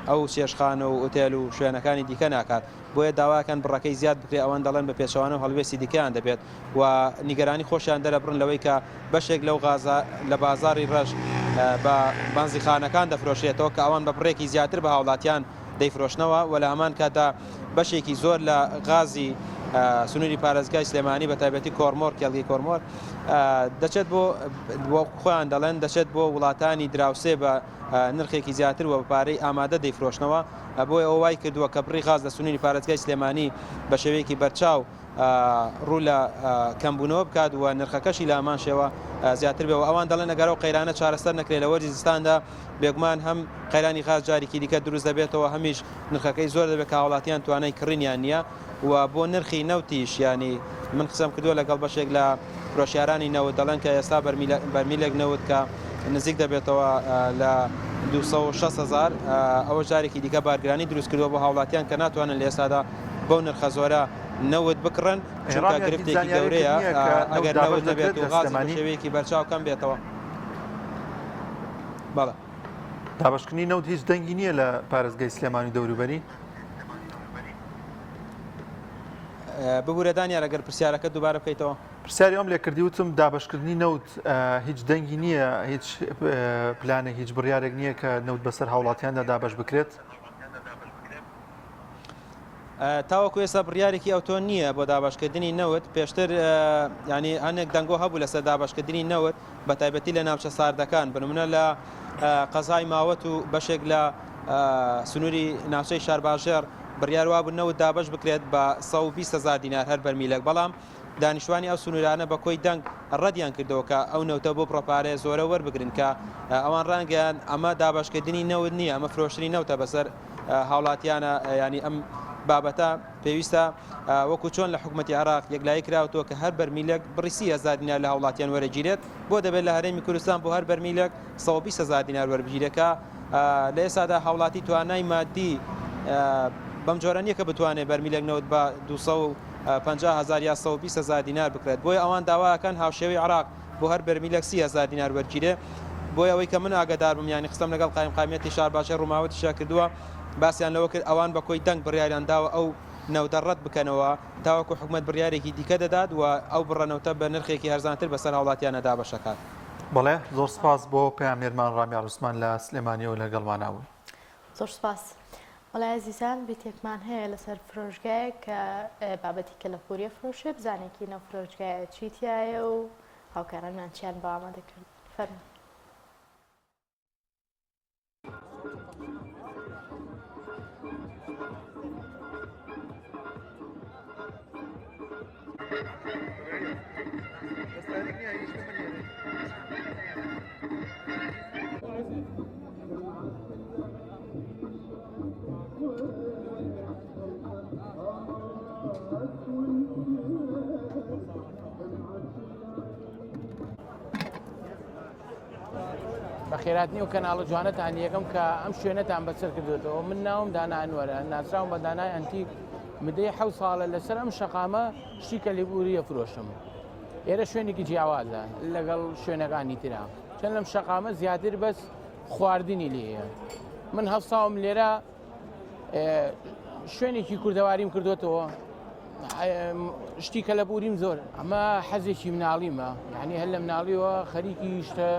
ئەو سێشخانە و ئوتێل و شوێنەکانی دیکە ناکات بۆیە داواکەن بڕەکەی زیاد بکرێ ئەوان دەڵێن بە پێچەوانە و هەڵوێستی دیکەیان دەبێت و نیگەرانی خۆشیان دەرەبڕن لەوەی کە بەشێک لەو غازە لە بازاری ڕەش بە بانزیخانەکان دەفرۆشێتەوە کە ئەوان بە بڕێکی زیاتر بە هاوڵاتیان دەیفرۆشنەوە و لە هەمان کاتا بەشێکی زۆر لە غازی سنووری پارێزگای سلێمانی بە تایبەتی کۆرمۆر کێڵگەی کۆرمۆر دەچێت بۆ خۆیان دەڵێن دەچێت بۆ وڵاتانی دراوسێ بە نرخێکی زیاتر و بەپارەی ئامادە دەیفرۆشنەوە بۆی ئەو وای کردووە کە بڕی غاز لە سنووری پارێزگای سلێمانی بە شێوەیەکی بەرچاو ڕوو لە کەمبوونەوە بکات و نرخەکەشی لە ئامان شێوە زیاتر بێەوە ئەوان دەڵێن ئەگەر و قەیرانە چارەسەر نەکرێت لە وەرزی زستاندا بێگومان هەم قەیرانی غاز جارێکی دیکە دروست دەبێتەوە هەمیش نرخەکەی زۆر دەبێت کە هاوڵاتیان توانای کڕینیان نییە و بۆ نرخی نەوتیش ینی من قسەم کردووە لەگەڵ بەشێک لە فرۆشیارانی نەوت دەڵێن کە ئێستا بەرمیلێک نەوت کە نزیک دەبێتەوە لە 260,000 ئەوە جارێکی دیکە بارگرانی دروست کردووە بۆ هاوڵاتیان کە ناتوانن لە ئێستادا بەو نرخە زۆرە نەوت بکڕن چونکە گرفتێکی گەورەیە ئەگەر نەوت نەبێت و غاز بە شێوەیەکی بەرچاو کەم بێتەوە بەڵێ دابشکردنی نەوت هیچ دەنگی نییە لە پارێزگای سلێمانی دەوروبەری ببوورەدانیان ئەگەر پرسیارەکە دووبارە بکەیتەوە پرسیاری ئەم لێ کردی وتم دابشکردنی نەوت هیچ دەنگی نییە هیچ پلانێک هیچ بڕیارێک نییە کە نەوت بەسەر هاوڵاتیاندا دابش بکرێت تاوەکو ئێستا بڕیارێکی ئەوتۆ نییە بۆ دابشکردنی نەوت پێشتر ینی هەنێک دەنگۆ هەبوو لەسەر دابشکردنی نەوت بە تایبەتی لە ناوچە ساردەکان بنمونە لە قەزای ماوەت و بەشێک لە سنووری ناوچەی شارباژێر بڕیار وا بوو نەوت دابش بکرێت بە 120,000 دینار هەر بەرمیلێک بەڵام دانیشتوانی ئەو سنوورانە بە کۆی دەنگ ڕەتیان کردەوە کە ئەو نەوتە بۆ پرۆپارەیە زۆرە وەربگرن کە ئەوان ڕانگەیان ئەمە دابشکردنی نەوت نییە ئەمە فرۆشتنی نەوتە بەسەر هاوڵاتیانە ینی ئەم بابەتە پێویستە وەکو چۆن لە حکوومەتی عراق یەکلایی کراوەوە کە هەر بەرمیلێک بڕی 30,000 دینار لە هاوڵاتیان وەرەگیرێت بۆ دەبێت لە هەرێمی کوردستان بۆ هەر بەرمیلێک 120,000 دینار وەربگیرەکە لە ئێستادا هاوڵاتی توانای مادی بەم جۆرە نییە کە بتوانێت بەرمیلێک نەوت بە 250,000 یا 120,000 دینار بکرێت بۆی ئەوان داواکەن هاوشێوەی عراق بۆ هەر بەرمیلێک 30,000 دینار وەرگیرێ بۆی ئەوەی کە من ئاگادار بم ینی قسەم لەگەڵ قایمقامەتی شارباژێر ڕووماوەتی شا کردووە باسییان لەوە کرد ئەوان بە کۆی دەنگ بڕیاریان داوە ئەو نەودەڕەت بکەنەوە تاوەکو حکوومەت بڕیارێکی دیکە دەدات و ئەو بڕەنەوتە بە نرخێکی هەرزانتر بەسەر هاوڵاتیانەدا بەشەکات. بەڵێ زۆر سپاس بۆ پەیامێرمان ڕامیار عوسمان لە سلێمانیەوە لەگەڵماناوە. زۆر سپاس. وڵای عزیزان بێتێکمان هەیە لەسەر فرۆژگایە کە بابەتی کەلەپوریە فرۆشێ بزانێکی نەو فرۆژگایە چیتیایە و هاوکارانمان چیان بە ئامادەکرد. فەرموو. بەخێراتنی و کەناڵە جوانەتان یەکەم کە ئەم شوێنەتان بەسەر کردوێتەوە. من ناوم دانا ئەنوەرە، ناسراوم بە دانای ئەنتیک. مدەی 7 ساڵە لەسەر ئەم شەقامە شتی کەلەپوریە فرۆشم. ئێرە شوێنێکی جیاوازە لەگەڵ شوێنەکانی ترا، چەند لەم شەقامە زیاتر بەس خواردنی لێیە. من 7 ساڵم لێرە شوێنێکی کوردەواریم کردوێتەوە، شتی کەلەپوریم زۆر، ئەمە حەزێکی مناڵیمە، یعنی هەر لە مناڵیەوە خەریکی شتە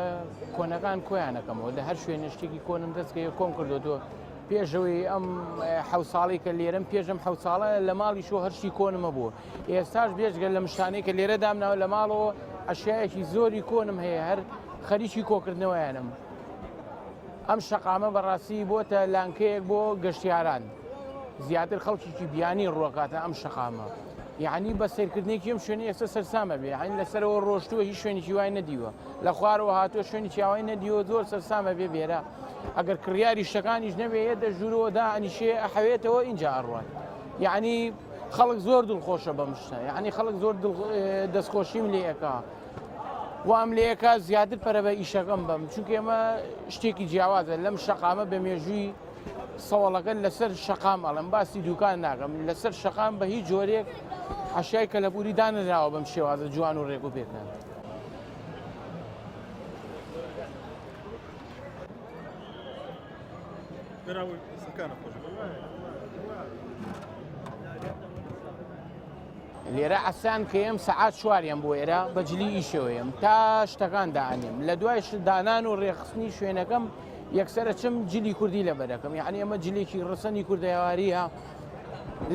کۆنەکان کۆیانەکەمەوە لە هەر شوێنە شتێکی کۆنم دەستکەوە کۆم کردوێتەوە. پێشەوەی ئەم 7 ساڵی کە لێرەم پێشم 7 ساڵە لە ماڵی شۆ هەرشی کۆنمە بوو. ئێستاش بێژگەل لە مشتانەی کە لێرە دامناوە لە ماڵەوە ئەشیایەکی زۆری کۆنم هەیە، هەر خەریکی کۆکردنەوەیانم. ئەم شەقامە بەڕاستی بۆتە لانکەیەک بۆ گەشتیاران، زیاتر خەڵکیی بیانی ڕۆکاتە ئەم شەقامە، یعنی بە سیرکردنێکی ئەم شوێنی ئێستا سەرسامە بێ، یعنی لەسەرەوە ڕۆشتووە هیچ شوێنێکی وای نەدیوە، لە خوارەوە هاتووە شوێنێکی وای نەدیوە، زۆر سەرسامە بێ بێرە. ئەگەر کڕیاری شتەکانیش نەبێ دەژوورەوە دائنیشێ ئەحەوێتەوە اینجا ئەڕوات. یعنی خەڵک زۆر دڵخۆشە بەم شتە، یعنی خەڵک زۆر دەستخۆشیم لێ ئەکا. وام لێەکە زیاتر پەرە بە ئیشەکەم بم، چونکە ئێمە شتێکی جیاوازە لەم شەقامە بە مێژووی سەوڵەکە لەسەر شەقام ئەڵم باسی دوکان ناکەم، لەسەر شەقام بە هیچ جۆرێک ئەشیای کەلەپوری دانراوە بەم شێوازە جوان و ڕێک و پێکەن. لێرە ئەسان کە ئێم سەعات 4یان بۆ ئێرە بەجلی ئیشەوەیم تا شتەکان داانیم، لە دوای دانان و ڕێخستنی شوێنەکەم یەکسرە چم جلی کوردی لە بەرەکەم، یعنی ئەمە جلێکی ڕسەنی کوردەواریە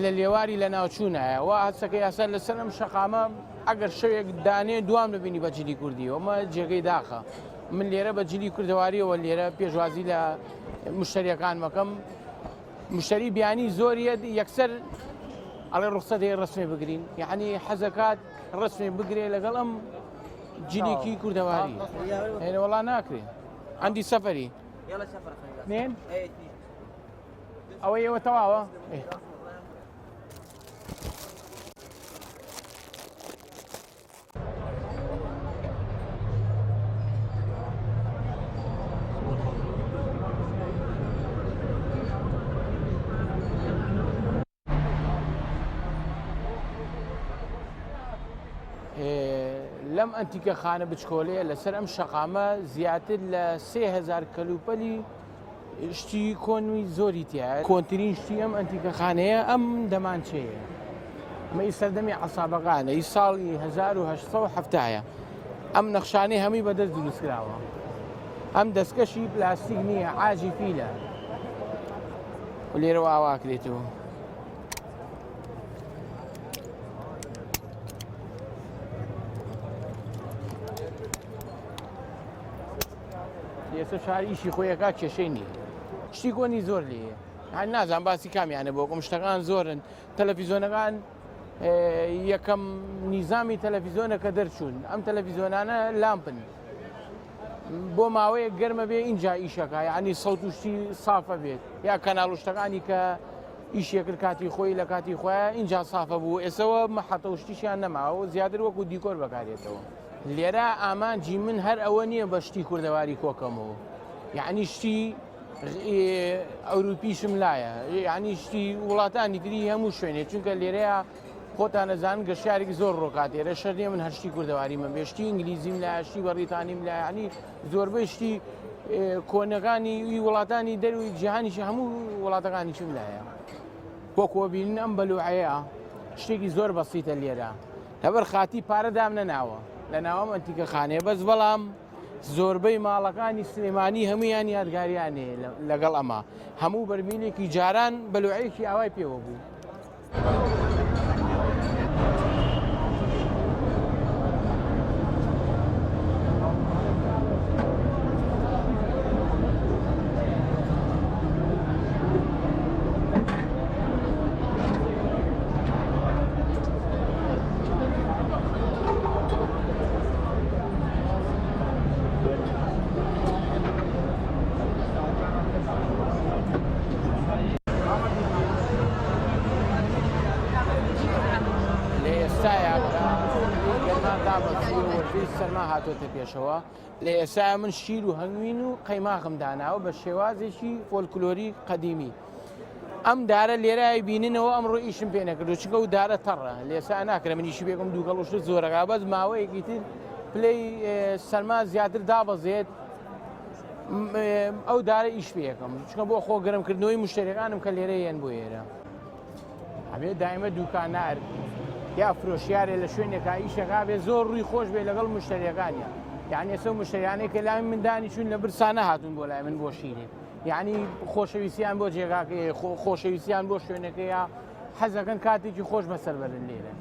لە لێواری لە ناوچوونایە و هەستەکە یاسا لەسەر ئەم شەقامە ئەگەر شەوێک دانێ دوام ببینی بە جلی کوردی، ئەمە جێگەی داخە. من لێرە بە جلی کوردەواریەوە لێرە پێشوازی لە مشتریەکان مەکەم، مشتری بیانی زۆریە یەکسەر ئەڵێ ڕوخسەت هەیە ڕسمێ بگرین، یعنی حەزەکات ڕسمێ بگرێ لەگەڵ ئەم جلێکی کوردەواری هێنە وەڵا ناکرێ. ئەندی سەفەری نێن ئەوە ئێوە تەواوە. لەم ئەنتیکە خانە بچکۆلەیە لەسەر ئەم شەقامە زیاتر لە 3000 کەلوپەلی شتی کۆنوی زۆری تایە. کۆنتترین شتی ئەم ئەنتیکە خانەیە ئەم دەمانچەیە، مەی سەردەمی عەسابەکانە هی ساڵی 1870ە. ئەم نەخشانەی هەمووی بەدەست دروستکراوە، ئەم دەستکەشی پلاستیک نییە، عاجی فیلە و لێرەوە ئاواکرێتەوە. ئێستا شار ئیشی خۆیەکە کێشەی نییە، شتی کۆنی زۆر لێیە، هەر نازان باسی کامیانە بۆ کۆم شتەکان زۆرن. تەلەڤیزۆنەکان یەکەم نیزامی تەلەڤیزۆنە کە دەرچوون، ئەم تەلەڤیزۆنانە لامپن بۆ ماوەیە گەرمە بێ اینجا ئیشەکە، یعنی سەوت و شتی سافە بێت، یا کەناڵ و شتەکانی کە ئیشێکرد کاتی خۆی لە کاتی خۆیان اینجا سافە بوو. ئێسەوە مەحەتە و شتیشیان نەماوە، زیاتر وەکو دیکۆر بەکارێتەوە. لێرە ئامانجی من هەر ئەوە نییە بە شتی کوردەواری کۆکەمەوە، یعنی شتی ئەوروپیشم لایە، یعنی شتی وڵاتانی تری هەموو شوێنێ، چونکە لێرەیە خۆتان نەزانن گەشتیارێکی زۆر ڕۆکات. ئێرە شەر نییە من هەشتی کوردەواریمە بێ، شتی ئینگلیزیم لایە، شتی بەڕیتانیم لایە، ینی زۆربەی شتی کۆنەکانی وڵاتانی دەروی جیهانیشی هەموو وڵاتەکانیشم لایە. وەکوە بینین ئەم بەلوعەیە شتێکی زۆر بەسیتە لێرە لەبەر خاتی پارەدام نەناوە لە ناوە ئەنتیکە خانەیە بەس بەڵام زۆربەی ماڵەکانی سلێمانی هەمویان یادگاریانێ لەگەڵ ئەمە هەموو بەرمیلێکی جاران بەلوعەیەکی ئاوای پێوە بوو. سەرما هاتۆتە پێشەوە لە ئێستا من شیر و هەنگوین و قەیماغم داناوە بە شێوازێکی فۆلکلۆری قەدیمی ئەم دارە لێرای بیننەوە ئەمڕۆ ئیشم پێ نەکردو چکە و دارە تەڕە لە ئێستا ناکرێ منیشی بێکم دووگەڵشت زۆرەکە بەس ماوەیەکی تر پلەی سەرما زیاتر دابەزێت ئەو دارە ئیش پێەکەم چکە بۆ خۆ گەرمکردنەوەی مشتریەکانم کە لێرە یەن بۆ ئێرە ئەبێ دایمە دوکانار یا فرۆشیارێ لە شوێنێکا ئیشەکە بێ زۆر ڕووی خۆش بێ لەگەڵ مشتریەکانیە یعنی ئێستا مشتریانەی کە لای مندانی چون لە برسانە هاتوون بۆ لای من بۆ شیرێ یعنی خۆشەویستیان بۆ جێگاکەیە خۆشەویستیان بۆ شوێنەکەیە حەزەکەن کاتێکی خۆش بەسەر بەرن لێرە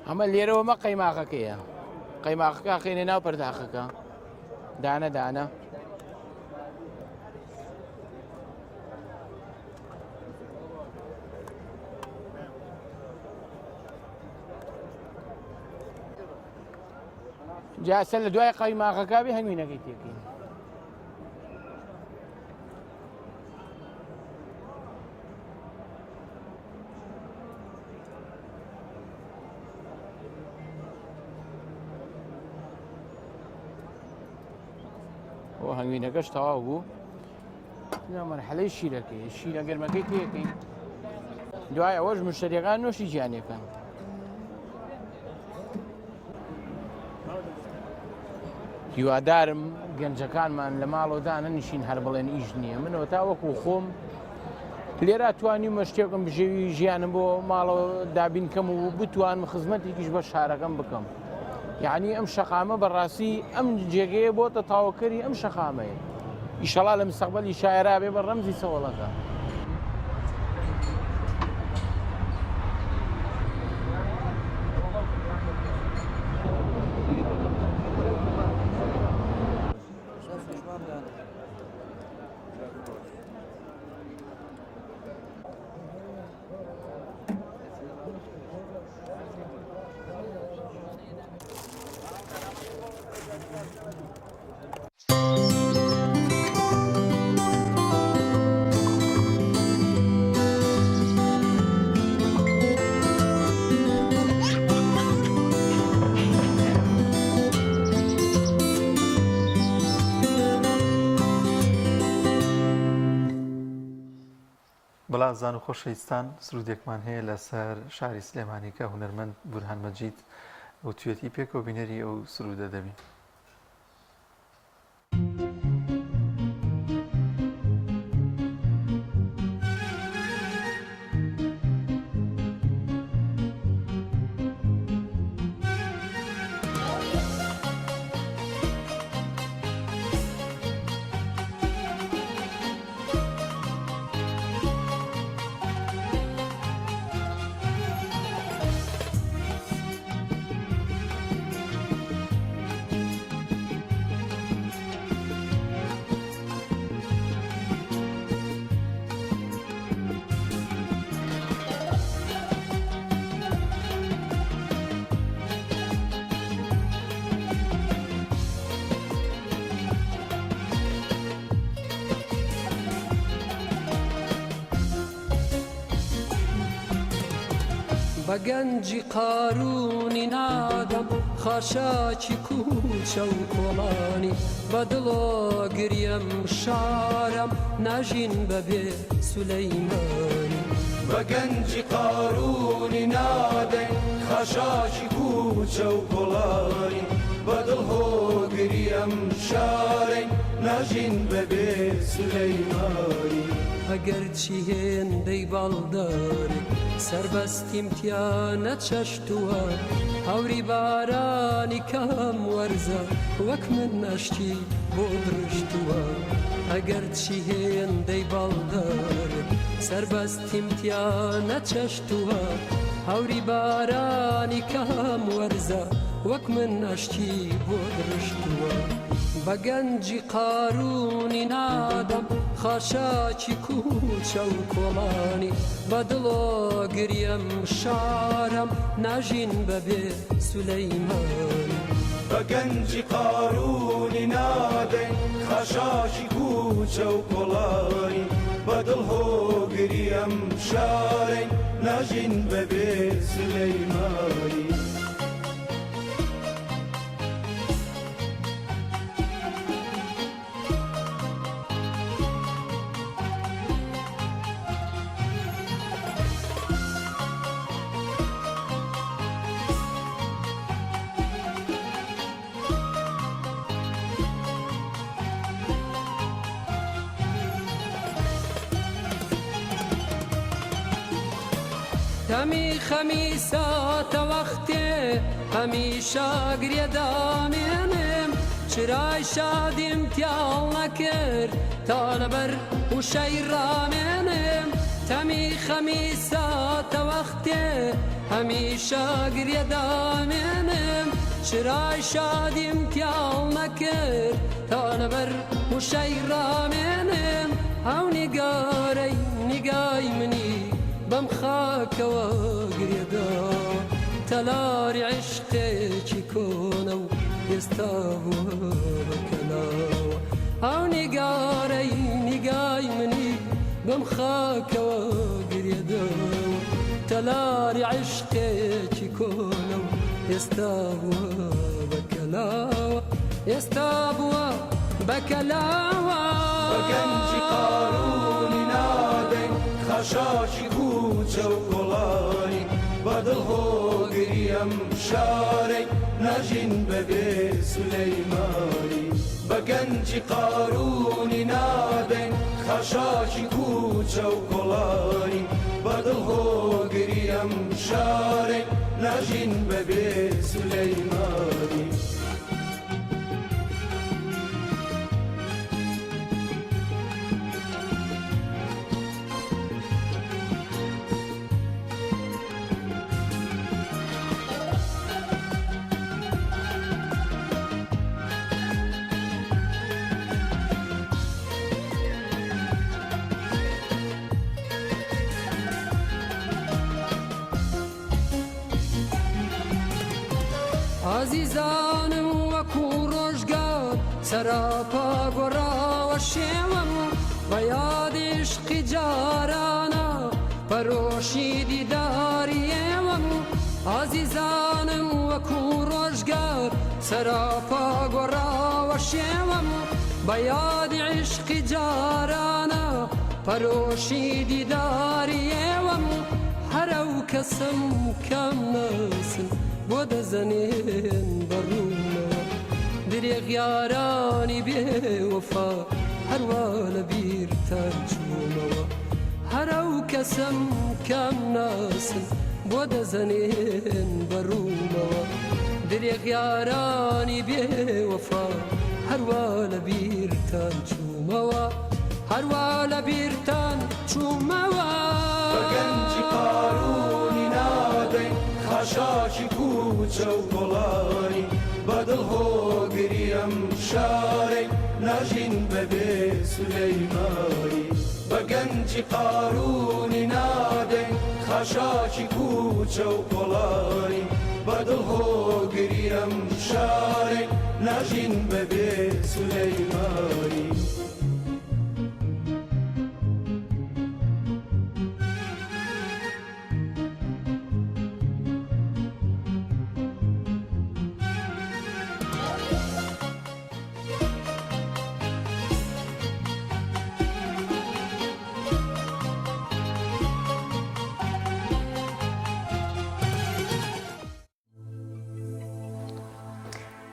ئەمە لێرەوەمە قەیماغەکەیە قەیماغەکە خێنێ ناو پەرداخەکە دانە دانە جاسە لە دوای قەیماغەکە بێ هەنگوینەکەی تێکەین بۆ هەنگوینەکەش تەواو بوو مەرحەلەی شیرەکەی شیرە گەرمەکەی تێکەین دوای ئەوەش مشتریەکان نوۆشی گیانەکەن هیوادارم گەنجەکانمان لە ماڵەوەدا نەنیشین هەر بڵێن ئیش نییە منەوە تا وەکو خۆم لێرە توانیم شتێکم بژێوی ژیانم بۆ ماڵەوە دابینکەم و بتوانم خزمەتێکیش بە شارەکەم بکەم یعنی ئەم شەقامە بەڕاستی ئەم جێگەیە بۆتە تاوەکەری ئەم شەقامەیە ئیشەڵا لە مستەقبەلی شایەرا بێ بە ڕەمزی سەوڵەکە بەڵازان و خۆشەویستان سرودێکمان هەیە لەسەر شاری سلێمانی کە هونەرمەند بورهان مەجید و توێتی پێکەوە بینەری ئەو سرودە دەبین. بە گەنجی قارونی نادەم خاشاکی کوچە و کۆڵانی بە دڵۆ گریم شارم ناژین بەبێ سولەیمانی بە گەنجی قارونی نادەم خاشاکی کوچە و کۆڵانی بە دڵۆ گریم شارم ناژین بەبێ سولەیمانی ئەگەر چی هێندەی باڵدارێک سربەستیمتیا نەچەشتووە هەوری بارانی کەم وەرزە وەک من نەشتی بۆ درشتووە ئەگەر چی هێندەی باڵدارێک سربەستیمتیا نەچەشتووە هەوری بارانی کەم وەرزە وەک من نەشتی بۆ درشتووە بە گەنجی قارونی نادەم خاشاکی کوچە و کۆڵانی بە دڵۆ گریم شارم ناژین بەبێ سولەیمانی بە گەنجی قارونی نادەین خاشاکی کوچە و کۆڵانی بە دڵ هۆگریم شارەین ناژین بەبێ سولەیمانی دەمی خەمیساتە وەختێ هەمیشە گرێدامێنم چرای شادیم تیاڵ نەکرد تا لەبەر وشەی ڕامێنم دەمی خەمیساتە وەختێ هەمیشە گرێدامێنم چرای شادیم تیاڵ نەکرد تا لەبەر وشەی ڕامێنم ئەو نیگارەی نیگای منی بەم خاکەوە گرێدا تەلاری عشقێکی کۆنە و ئێستا بووە بەکەلاوە ئەو نیگارەی نیگای منی بەم خاکەوە گرێدا تەلاری عشقێکی کۆنە و ئێستا بووە بەکەلاوە ئێستا بووە بەکەلاوە بە گەنجی قارونی نادەین خاشاکی کوچە و کۆڵانی بە دڵ هۆگریم شارەین ناژین بەبێ سولەیمانی بە گەنجی قارونی نادەین خاشاکی کوچە و کۆڵانی بە دڵ هۆگریم شارەین ناژین بەبێ سولەیمانی عزیزانم وەکو ڕۆژگار سەراپا گۆڕاوە شێوەم بە یادی عشقی جارانە پەرۆشی دیداری ئێوەم عزیزانم وەکو ڕۆژگار سەراپا گۆڕاوە شێوەم بە یادی عشقی جارانە پەرۆشی دیداری ئێوەم هەرە و کەسم کەم نەسن بۆ دەزەنێن بەڕوونەوە درێغ یارانی بێوەفا هەروە لە بیرتان چوونەوە هەرە و کەسم کەم ناسن بۆ دەزەنێن بەڕوونەوە درێغ یارانی بێوەفا هەروە لە بیرتان چوومەوە هەروە لە بیرتان چوومەوە بە گەنجی قارونی نادەین خاشاکی کوچە و کۆڵانی بە دڵ هۆگریم شارەین ناژین بەبێ سولەیمانی بە گەنجی قارونی نادەین خاشاکی کوچە و کۆڵانی بە دڵ هۆگریم شارەین ناژین بەبێ سولەیمانی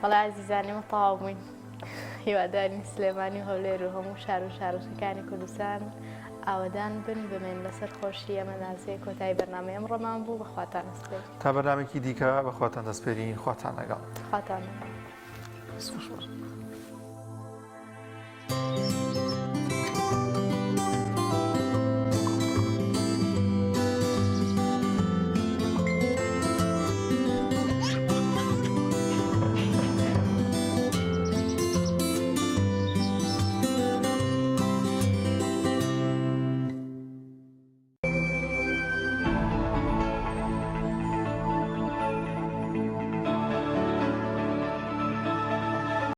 والله عزیزانی مەتاڵ بووین هیواداری سلێمانی و هەولێر و هەموو شار و شارەکانی کوردستان ئاوەدان بن بمێن لەسەر خۆشی ئەمە نازیە کۆتایی بەرنامە ئەمڕۆمان بوو بەخواتان دەستپێن تا بەرنامێکی دیکە بەخواتان دەسپێرین خواتان لەگەڵ خواتان